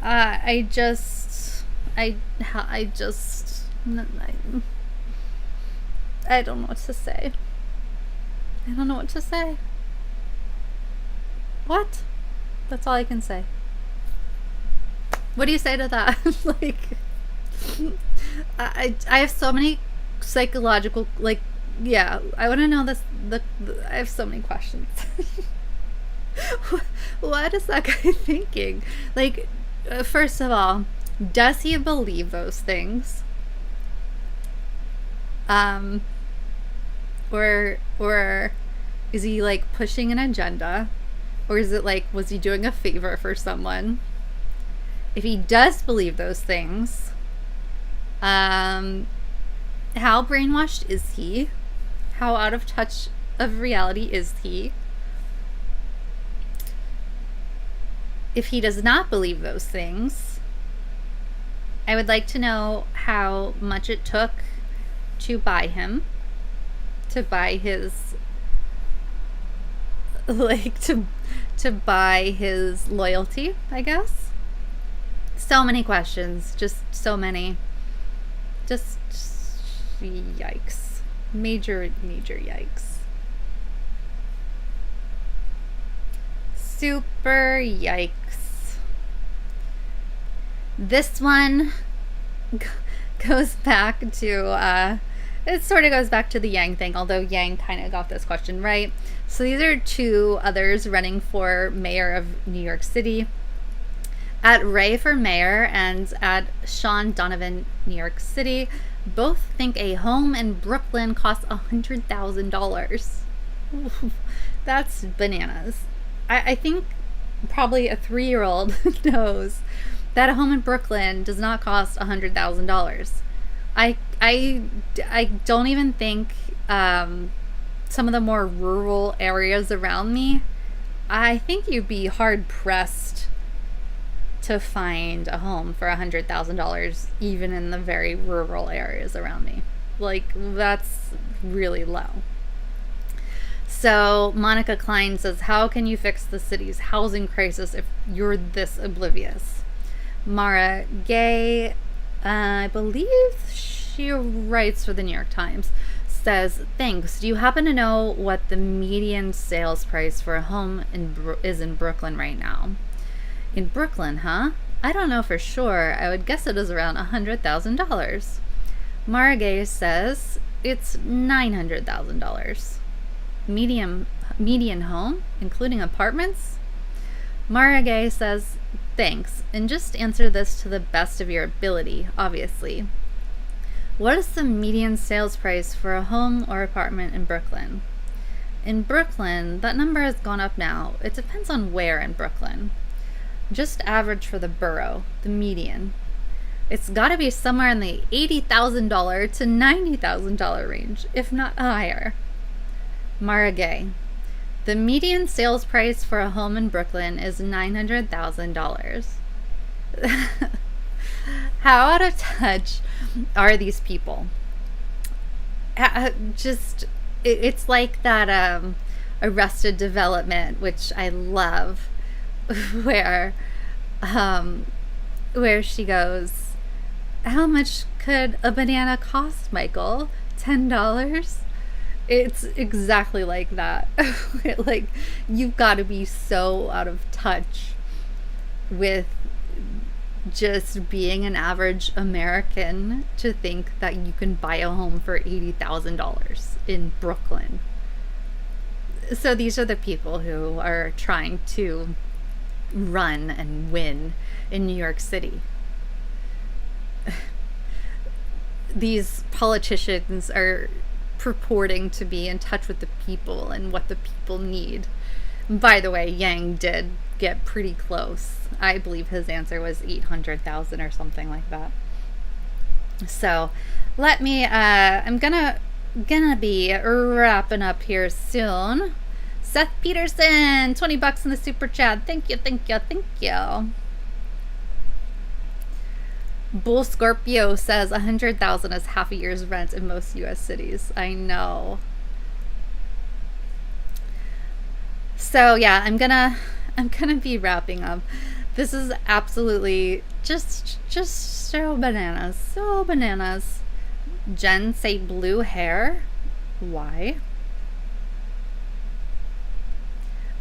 I don't know what to say. I don't know what to say. What? That's all I can say. What do you say to that? Like, I have so many psychological, like, yeah, I want to know this, I have so many questions. What is that guy thinking? Like, first of all, does he believe those things? Or is he like pushing an agenda? Or is it like, was he doing a favor for someone? If he does believe those things, how brainwashed is he? How out of touch of reality is he? If he does not believe those things, I would like to know how much it took to buy him, to buy his, like, to buy his loyalty, I guess. So many questions, just so many. Just yikes. Major yikes. Super yikes. This one goes back to, it sort of goes back to the Yang thing, although Yang kind of got this question right. So these are two others running for mayor of New York City. At Ray for mayor and at Sean Donovan, New York City, both think a home in Brooklyn costs $100,000. That's bananas. I think probably a 3-year-old knows that a home in Brooklyn does not cost $100,000. I don't even think some of the more rural areas around me, I think you'd be hard pressed to find a home for $100,000 even in the very rural areas around me. Like, that's really low. So Monica Klein says, how can you fix the city's housing crisis if you're this oblivious? Mara Gay, I believe she writes for the New York Times, says, thanks. Do you happen to know what the median sales price for a home is in Brooklyn right now? In Brooklyn, huh? I don't know for sure. I would guess it is around $100,000. Mara Gay says it's $900,000. Median home, including apartments? Mara Gay says, thanks, and just answer this to the best of your ability, obviously. What is the median sales price for a home or apartment in Brooklyn? In Brooklyn, that number has gone up now. It depends on where in Brooklyn. Just average for the borough, the median. It's got to be somewhere in the $80,000 to $90,000 range, if not higher. Mara Gay. The median sales price for a home in Brooklyn is $900,000. How out of touch are these people? It's like that Arrested Development, which I love, where she goes, how much could a banana cost, Michael? $10? It's exactly like that. Like, you've got to be so out of touch with just being an average American to think that you can buy a home for $80,000 in Brooklyn. So these are the people who are trying to run and win in New York City. These politicians are purporting to be in touch with the people and what the people need. By the way, Yang did get pretty close. I believe his answer was 800,000 or something like that. So let me I'm gonna be wrapping up here soon. Seth Peterson, $20 in the super chat. Thank you. Bull Scorpio says 100,000 is half a year's rent in most U.S. cities. I know. So yeah, I'm gonna be wrapping up. This is absolutely just so bananas. Jen say blue hair. Why?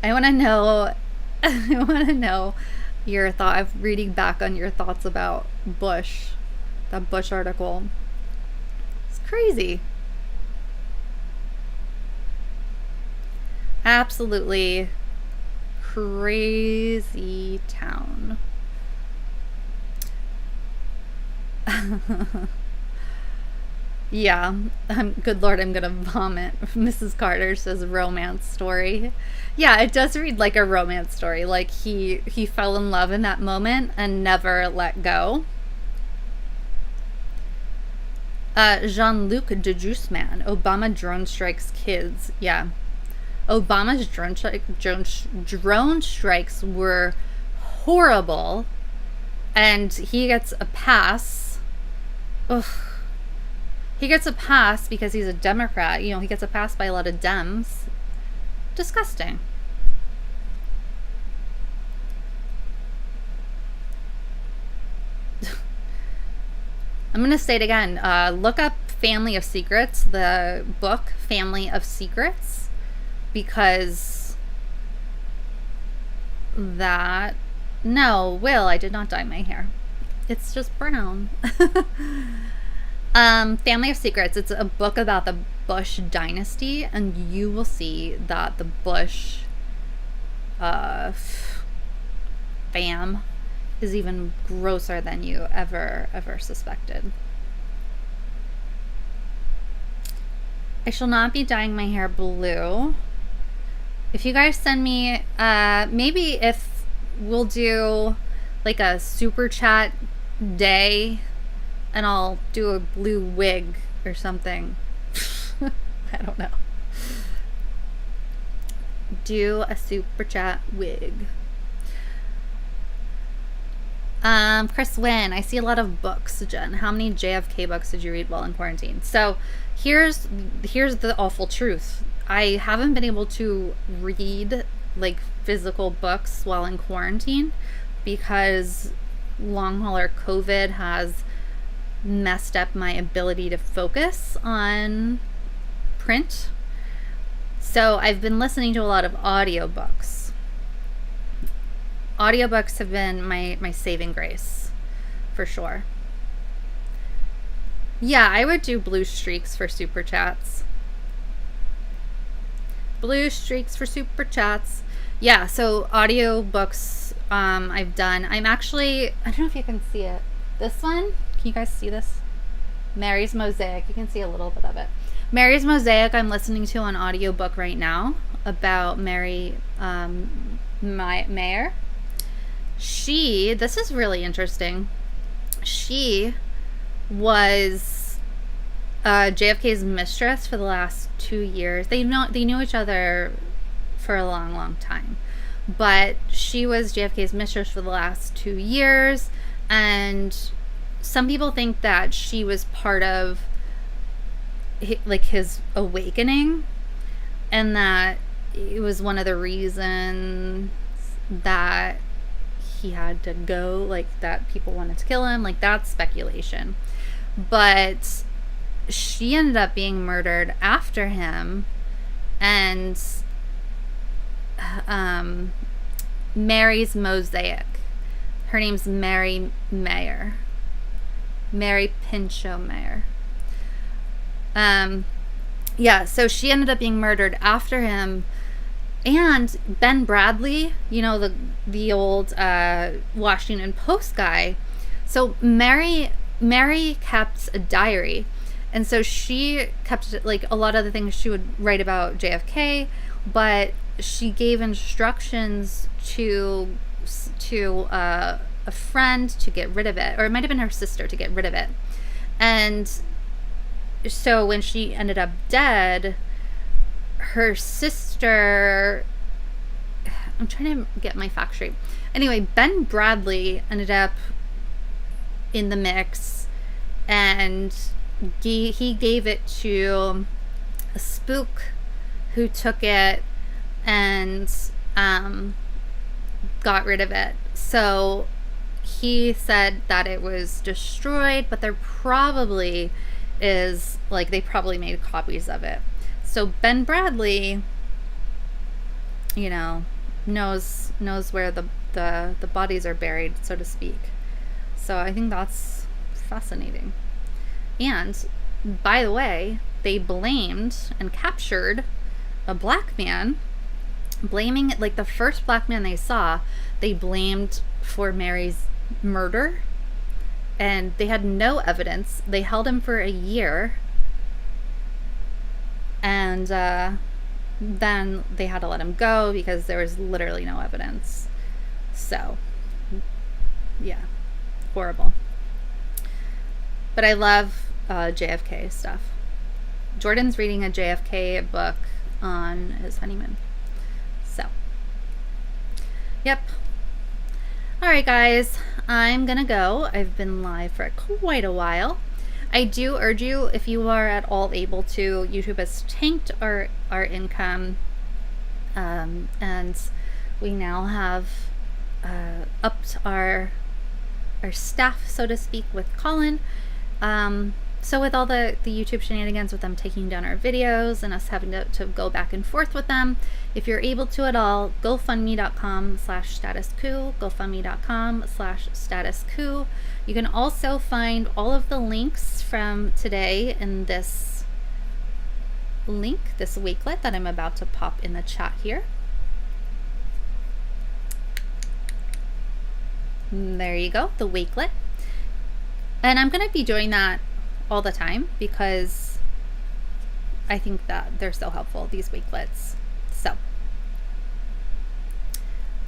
I want to know your thought. I'm reading back on your thoughts about Bush, that Bush article. It's crazy. Absolutely crazy town. Yeah, good Lord, I'm gonna vomit. Mrs. Carter says romance story. Yeah, it does read like a romance story. Like he fell in love in that moment and never let go. Jean-Luc de Jusman, Obama drone strikes kids. Yeah, Obama's drone strikes were horrible. And he gets a pass. Ugh. He gets a pass because he's a Democrat. You know, he gets a pass by a lot of Dems. Disgusting. I'm going to say it again. Look up Family of Secrets, the book Family of Secrets, because that... No, Will, I did not dye my hair. It's just brown. Family of Secrets. It's a book about the Bush dynasty, and you will see that the Bush fam is even grosser than you ever suspected. I shall not be dyeing my hair blue. If you guys send me, maybe if we'll do like a super chat day and I'll do a blue wig or something. I don't know. Do a super chat wig. Chris Wynn, I see a lot of books, Jen. How many JFK books did you read while in quarantine? So here's the awful truth. I haven't been able to read like physical books while in quarantine because long hauler COVID has messed up my ability to focus on print. So I've been listening to a lot of audiobooks. Audiobooks have been my saving grace, for sure. Yeah, I would do blue streaks for super chats. Blue streaks for super chats. Yeah, so audiobooks I've done. I'm actually, I don't know if you can see it. This one, can you guys see this? Mary's Mosaic. You can see a little bit of it. Mary's Mosaic I'm listening to on audiobook right now about Mary Mayer. This is really interesting. She was JFK's mistress for the last 2 years. They knew each other for a long time, but she was JFK's mistress for the last 2 years, and some people think that she was part of his awakening, and that it was one of the reasons that he had to go, like that people wanted to kill him. Like, that's speculation, but she ended up being murdered after him. And Mary's Mosaic, her name's Mary Mayer, Mary Pinchot Mayer. Yeah, so she ended up being murdered after him. And Ben Bradley, you know, the old Washington Post guy. So Mary kept a diary, and so she kept like a lot of the things she would write about JFK, but she gave instructions to a friend to get rid of it, or it might have been her sister to get rid of it. And so when she ended up dead, her sister, I'm trying to get my facts straight. Anyway, Ben Bradley ended up in the mix, and he gave it to a spook who took it and got rid of it. So he said that it was destroyed, but there probably is, like, they probably made copies of it. So Ben Bradley, you know, knows where the bodies are buried, so to speak. So I think that's fascinating. And by the way, they blamed and captured a black man, blaming, like, the first black man they saw, they blamed for Mary's murder, and they had no evidence. They held him for a year, and then they had to let him go because there was literally no evidence. So yeah, horrible. But I love JFK stuff. Jordan's reading a JFK book on his honeymoon. So yep. All right, guys, I'm gonna go. I've been live for quite a while. I do urge you, if you are at all able to, YouTube has tanked our income, and we now have upped our staff, so to speak, with Colin. So with all the YouTube shenanigans, with them taking down our videos and us having to go back and forth with them, if you're able to at all, GoFundMe.com/statuscoup, GoFundMe.com/statuscoup. You can also find all of the links from today in this link, this weeklet that I'm about to pop in the chat here. There you go, the weeklet. And I'm going to be doing that all the time because I think that they're so helpful, these weeklets. So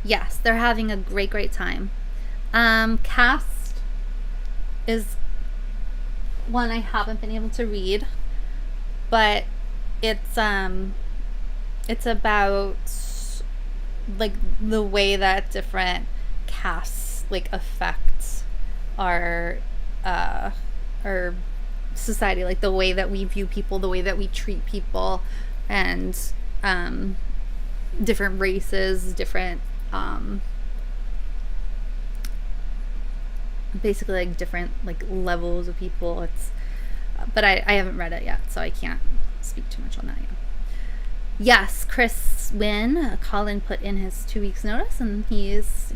yes, they're having a great time. Cast is one I haven't been able to read, but it's about like the way that different castes like affect our society, like the way that we view people, the way that we treat people, and different races, different basically like different like levels of people. It's but I haven't read it yet, so I can't speak too much on that yet. Yes, Chris Wynn, Colin put in his 2 weeks notice, and he's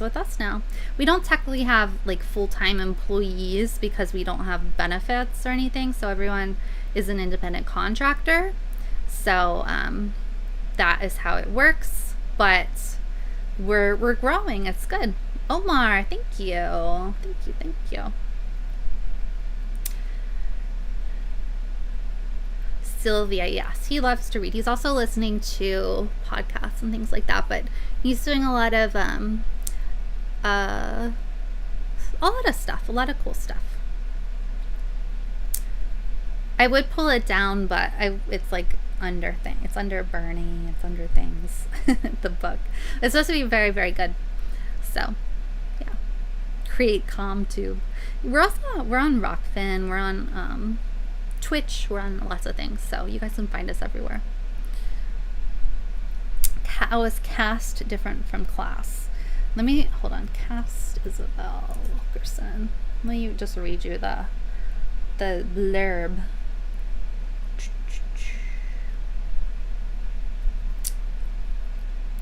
with us now. We don't technically have like full-time employees because we don't have benefits or anything, so everyone is an independent contractor. So that is how it works, but we're growing. It's good. Omar, thank you. Thank you. Sylvia, yes, he loves to read. He's also listening to podcasts and things like that, but he's doing a lot of stuff, a lot of cool stuff. I would pull it down, but it's like under it's under Bernie, it's under things. The book. It's supposed to be very, very good. So yeah. Create ComTube. We're on Rockfin, we're on Twitch, we're on lots of things, so you guys can find us everywhere. How is cast different from class? Let me hold on. Cast Isabel Wilkerson. Let me just read you the blurb.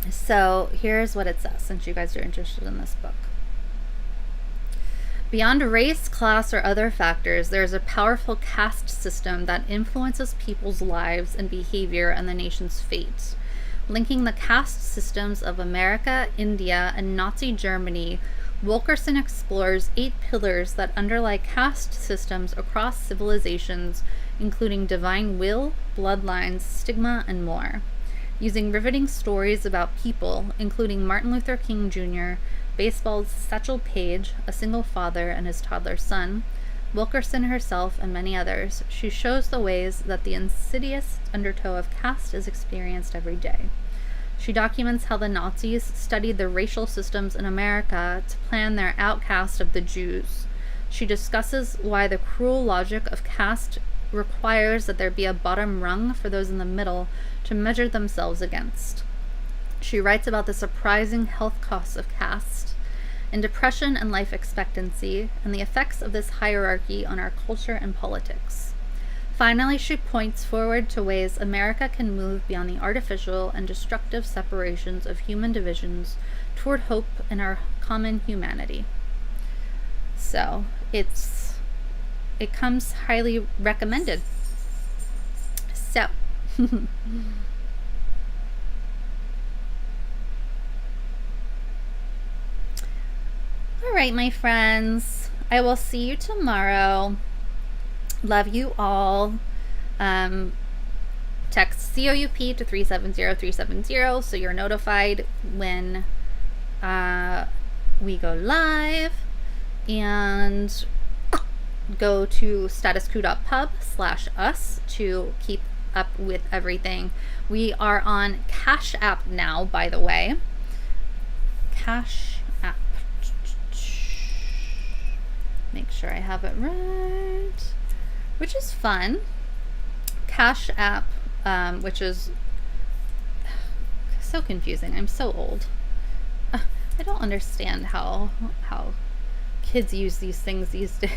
So here's what it says, since you guys are interested in this book. Beyond race, class, or other factors, there is a powerful caste system that influences people's lives and behavior and the nation's fate. Linking the caste systems of America, India, and Nazi Germany, Wilkerson explores 8 pillars that underlie caste systems across civilizations, including divine will, bloodlines, stigma, and more. Using riveting stories about people, including Martin Luther King Jr., baseball's Satchel Paige, a single father and his toddler son, Wilkerson herself, and many others, she shows the ways that the insidious undertow of caste is experienced every day. She documents how the Nazis studied the racial systems in America to plan their outcast of the Jews. She discusses why the cruel logic of caste requires that there be a bottom rung for those in the middle to measure themselves against. She writes about the surprising health costs of caste and depression and life expectancy and the effects of this hierarchy on our culture and politics. Finally, she points forward to ways America can move beyond the artificial and destructive separations of human divisions toward hope in our common humanity. So it comes highly recommended. So all right, my friends, I will see you tomorrow. Love you all. Text COUP to 370-370 so you're notified when we go live, and go to statuscoup.pub/us to keep up with everything. We are on Cash App now, by the way. Cash App. make sure I have it right, which is fun. Cash App, which is so confusing. I'm so old. I don't understand how kids use these things these days.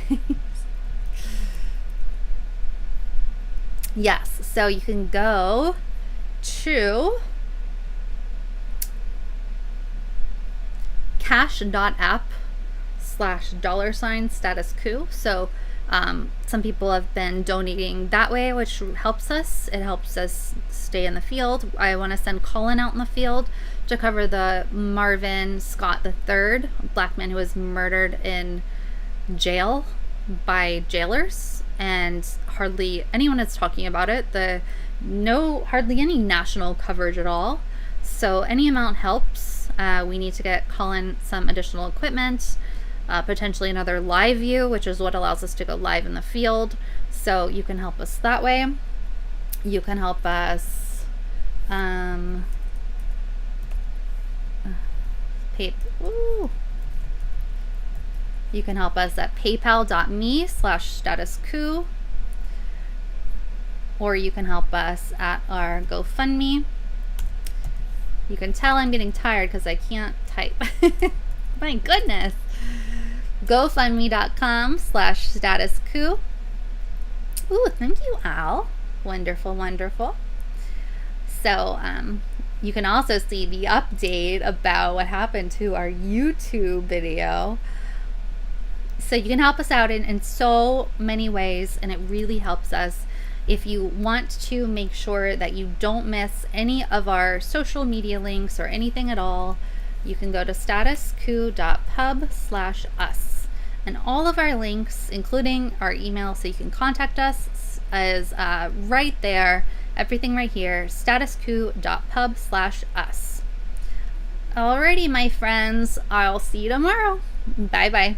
Yes, so you can go to cash.app/$ status coup. So some people have been donating that way, which helps us. It helps us stay in the field. I want to send Colin out in the field to cover the Marvin Scott III, black man who was murdered in jail by jailers, and hardly anyone is talking about it. Hardly any national coverage at all. So any amount helps. We need to get Colin some additional equipment, potentially another live view, which is what allows us to go live in the field. So you can help us that way. You can help us you can help us at paypal.me/status coup, or you can help us at our GoFundMe. You can tell I'm getting tired because I can't type. My goodness. GoFundMe.com/status coup. Ooh, thank you, Al. Wonderful, wonderful. So, you can also see the update about what happened to our YouTube video. So you can help us out in so many ways, and it really helps us. If you want to make sure that you don't miss any of our social media links or anything at all, you can go to statuscoup.pub/us. And all of our links, including our email, so you can contact us, is right there. Everything right here, statuscoup.pub/us. Alrighty, my friends, I'll see you tomorrow. Bye-bye.